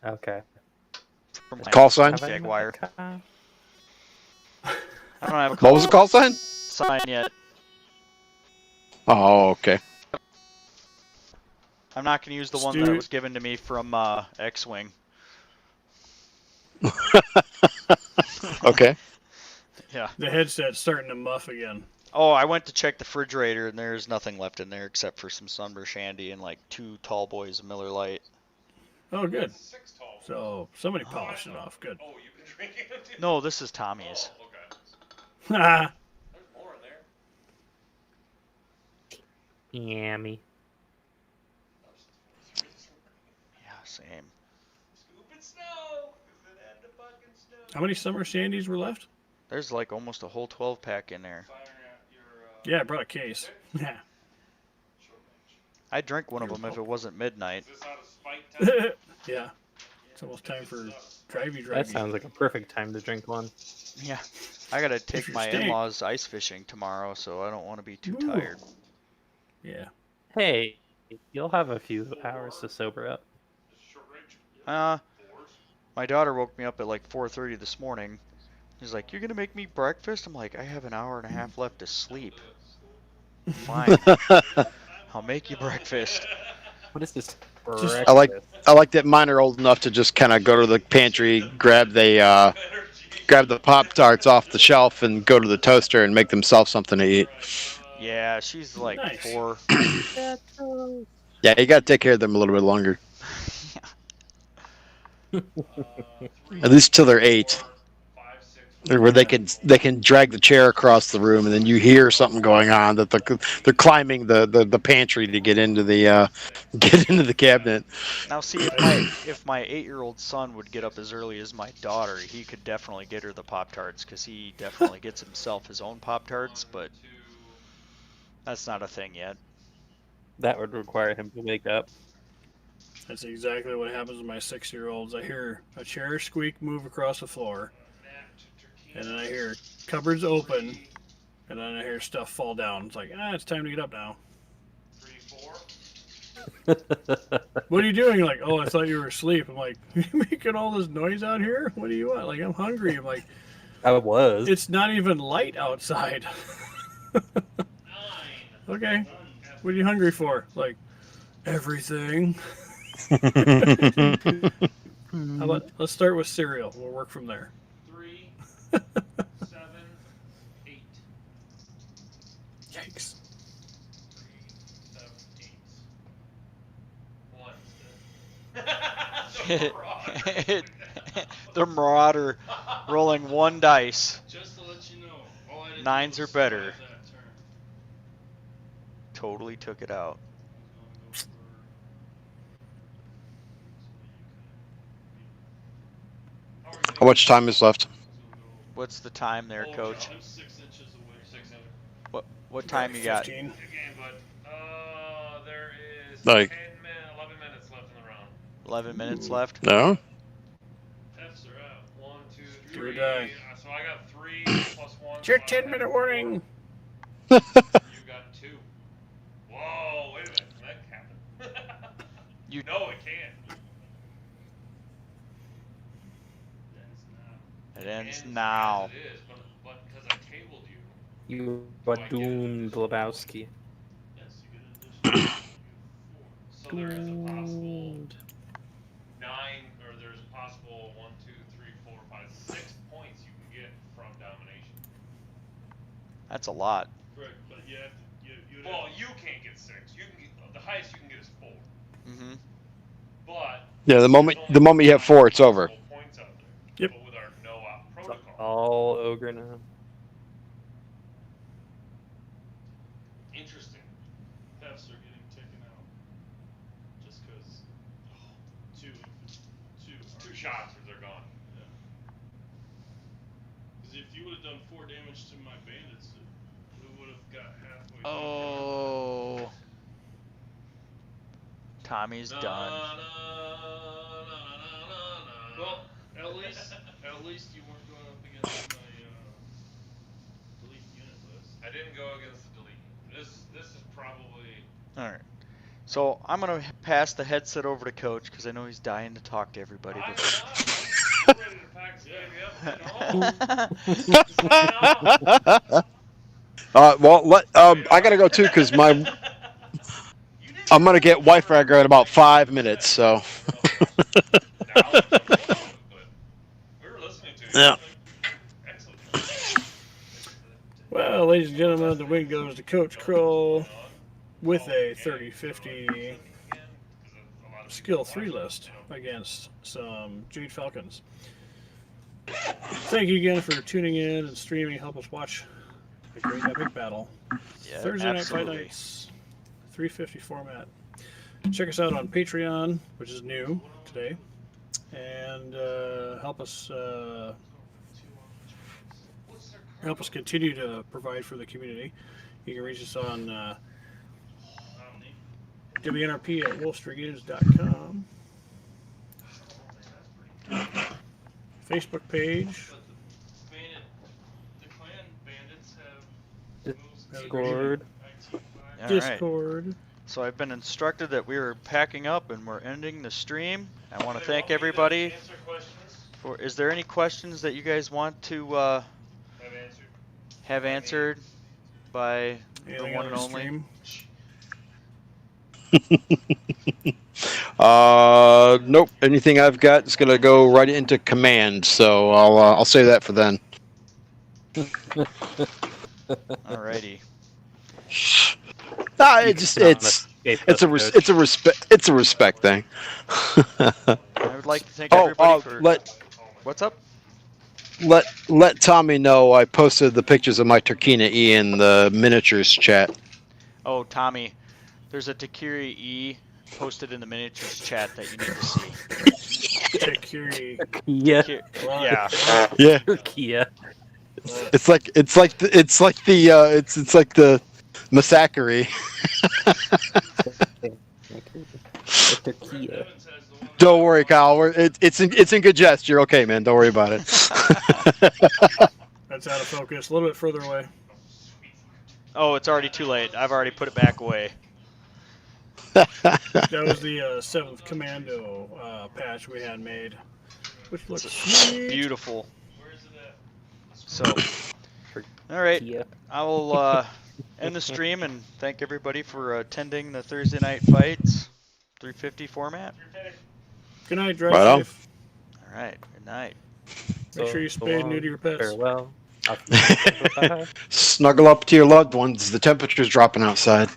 Okay. From Call sign? Have I met Jaguar. Kyle? I don't have a What call was the call sign? sign yet. Oh, okay. I'm not going to use the one that Stu- was given to me from X-Wing. Okay. Yeah. The headset's starting to muff again. Oh, I went to check the refrigerator, and there's nothing left in there except for some Sunburst Shandy and like 2 tall boys of Miller Lite. Oh, good. 6 tall. So somebody polished it off. Good. Oh, you've been drinking them too? No, this is Tommy's. Oh, okay. Ah, There's more in there. Yummy. Yeah, same. Scooping snow. 'Cause it had to fucking snow. how many summer shandies were left? There's like almost a whole 12 pack in there. Firing at your, Yeah, I brought a case. Yeah. short range. I'd drink one of them if it wasn't midnight. Is this out of spite test? Yeah. It's almost time for drivey. That sounds like a perfect time to drink one. Yeah. I gotta take you're my staying- in-laws ice fishing tomorrow, so I don't want to be too Ooh. tired. Yeah. Hey, you'll have a few hours to sober up. Is it short range? Fours? My daughter woke me up at like 4:30 this morning. She's like, "You're gonna make me breakfast?" I'm like, "I have an hour and a half left to sleep." Fine. I'll make you breakfast. What is this? I like that mine are old enough to just kind of go to the pantry, grab the Pop-Tarts off the shelf, and go to the toaster and make themselves something to eat. Yeah, she's like Nice. 4. Yeah, you got to take care of them a little bit longer, at least till they're 8, 5, 6. where they can drag the chair across the room, and then you hear something going on that they're climbing the pantry to get into the cabinet. Now, see, if my 8-year-old son would get up as early as my daughter, he could definitely get her the Pop-Tarts, because he definitely gets himself his own Pop-Tarts, but that's not a thing yet. That would require him to wake up. That's exactly what happens with my 6-year-olds. I hear a chair squeak move across the floor, and then I hear cupboards open, and then I hear stuff fall down. It's like, it's time to get up now. 3, 4. What are you doing? You're like, oh, I thought you were asleep. I'm like, you making all this noise out here? What do you want? Like, I'm hungry. I'm like, I was. it's not even light outside. 9. Okay, what are you hungry for? Like, everything. How about, let's start with cereal. We'll work from there. 3, 7, 8. Yikes. 7, 8. 1. The Marauder rolling 1 dice. Just to let you know, all I did 9s was are better. survive that turn. Totally took it out. How much time is left? What's the time there, Oh, Coach? I'm 6 inches away. 6 in. What time you got? 15. Good game, bud. There is Like- 11 minutes left in the round. 11 minutes left? No. Fs are out. 1, 2, Do or 3. die. So I got 3 plus 1. It's your so I had 10-minute 4. warning. You got 2. Whoa, wait a minute. Can that happen? You- No, it can't. It ends now. As it is, but because I tabled you. You are doomed, Lebowski. Yes, you get an additional. So there is a possible Doomed. 9, or there's a possible 1, 2, 3, 4, 5, 6 points you can get from domination. That's a lot. Correct, but you have to. You Well, you can't get 6. You can get the highest you can get is 4. Mm-hmm. But Yeah, the moment you have 4, it's over. points out there. Yep. But with our no-op It's protocol, all ogre now. interesting. Thefts are getting taken out. Just because. Two. 2 shots or they're gone. Because if you would have done 4 damage to my bandits, we would have got halfway. Oh. Tommy's done. Well, at least you weren't going up against my delete unit list. I didn't go against the delete. This is probably. All right. So I'm gonna pass the headset over to Coach because I know he's dying to talk to everybody. I'm But... not. I'm ready to pack this baby up and home. Well, I gotta go too because I'm gonna get Wi-Fi in about 5 minutes. So. We were listening to you. Yeah. Excellent. Well, ladies and gentlemen, the win goes to Coach Kroll with a 30-50 skill 3 list against some Jade Falcons. Thank you again for tuning in and streaming. Help us watch a great epic battle. Yeah, Thursday night fight absolutely. nights, 350 format. Check us out on Patreon, which is new today, and help us continue to provide for the community. You can reach us on WNRP at wolfstreetgames.com. Facebook page. The clan bandits have Discord. All right. Discord. So I've been instructed that we are packing up and we're ending the stream. I want to thank everybody. Answer questions. For is there any questions that you guys want to Have answered. have answered by Anything the one on and the only? stream? Nope. Anything I've got is gonna go right into command. So I'll save that for then. Alrighty. It's a respect thing. I would like to thank everybody for. What's up? Let Tommy know I posted the pictures of my Turkina E in the miniatures chat. Oh, Tommy, there's a Takiri E posted in the miniatures chat that you need to see. Takiri. Yeah. Yeah. Yeah. Kia. It's like the massacre. Kia. Don't worry, Kyle. It's in good jest. You're okay, man. Don't worry about it. That's out of focus. A little bit further away. Oh, it's already too late. I've already put it back away. That was the 7th Commando patch we had made, which looks sweet. Beautiful. Where is it at? So, all right. Kia. I will end the stream and thank everybody for attending the Thursday night fights 350 format. Good night, drive Right on. safe. All right. Good night. Make sure you spay and neuter your pets. Farewell. Snuggle up to your loved ones. The temperature's dropping outside.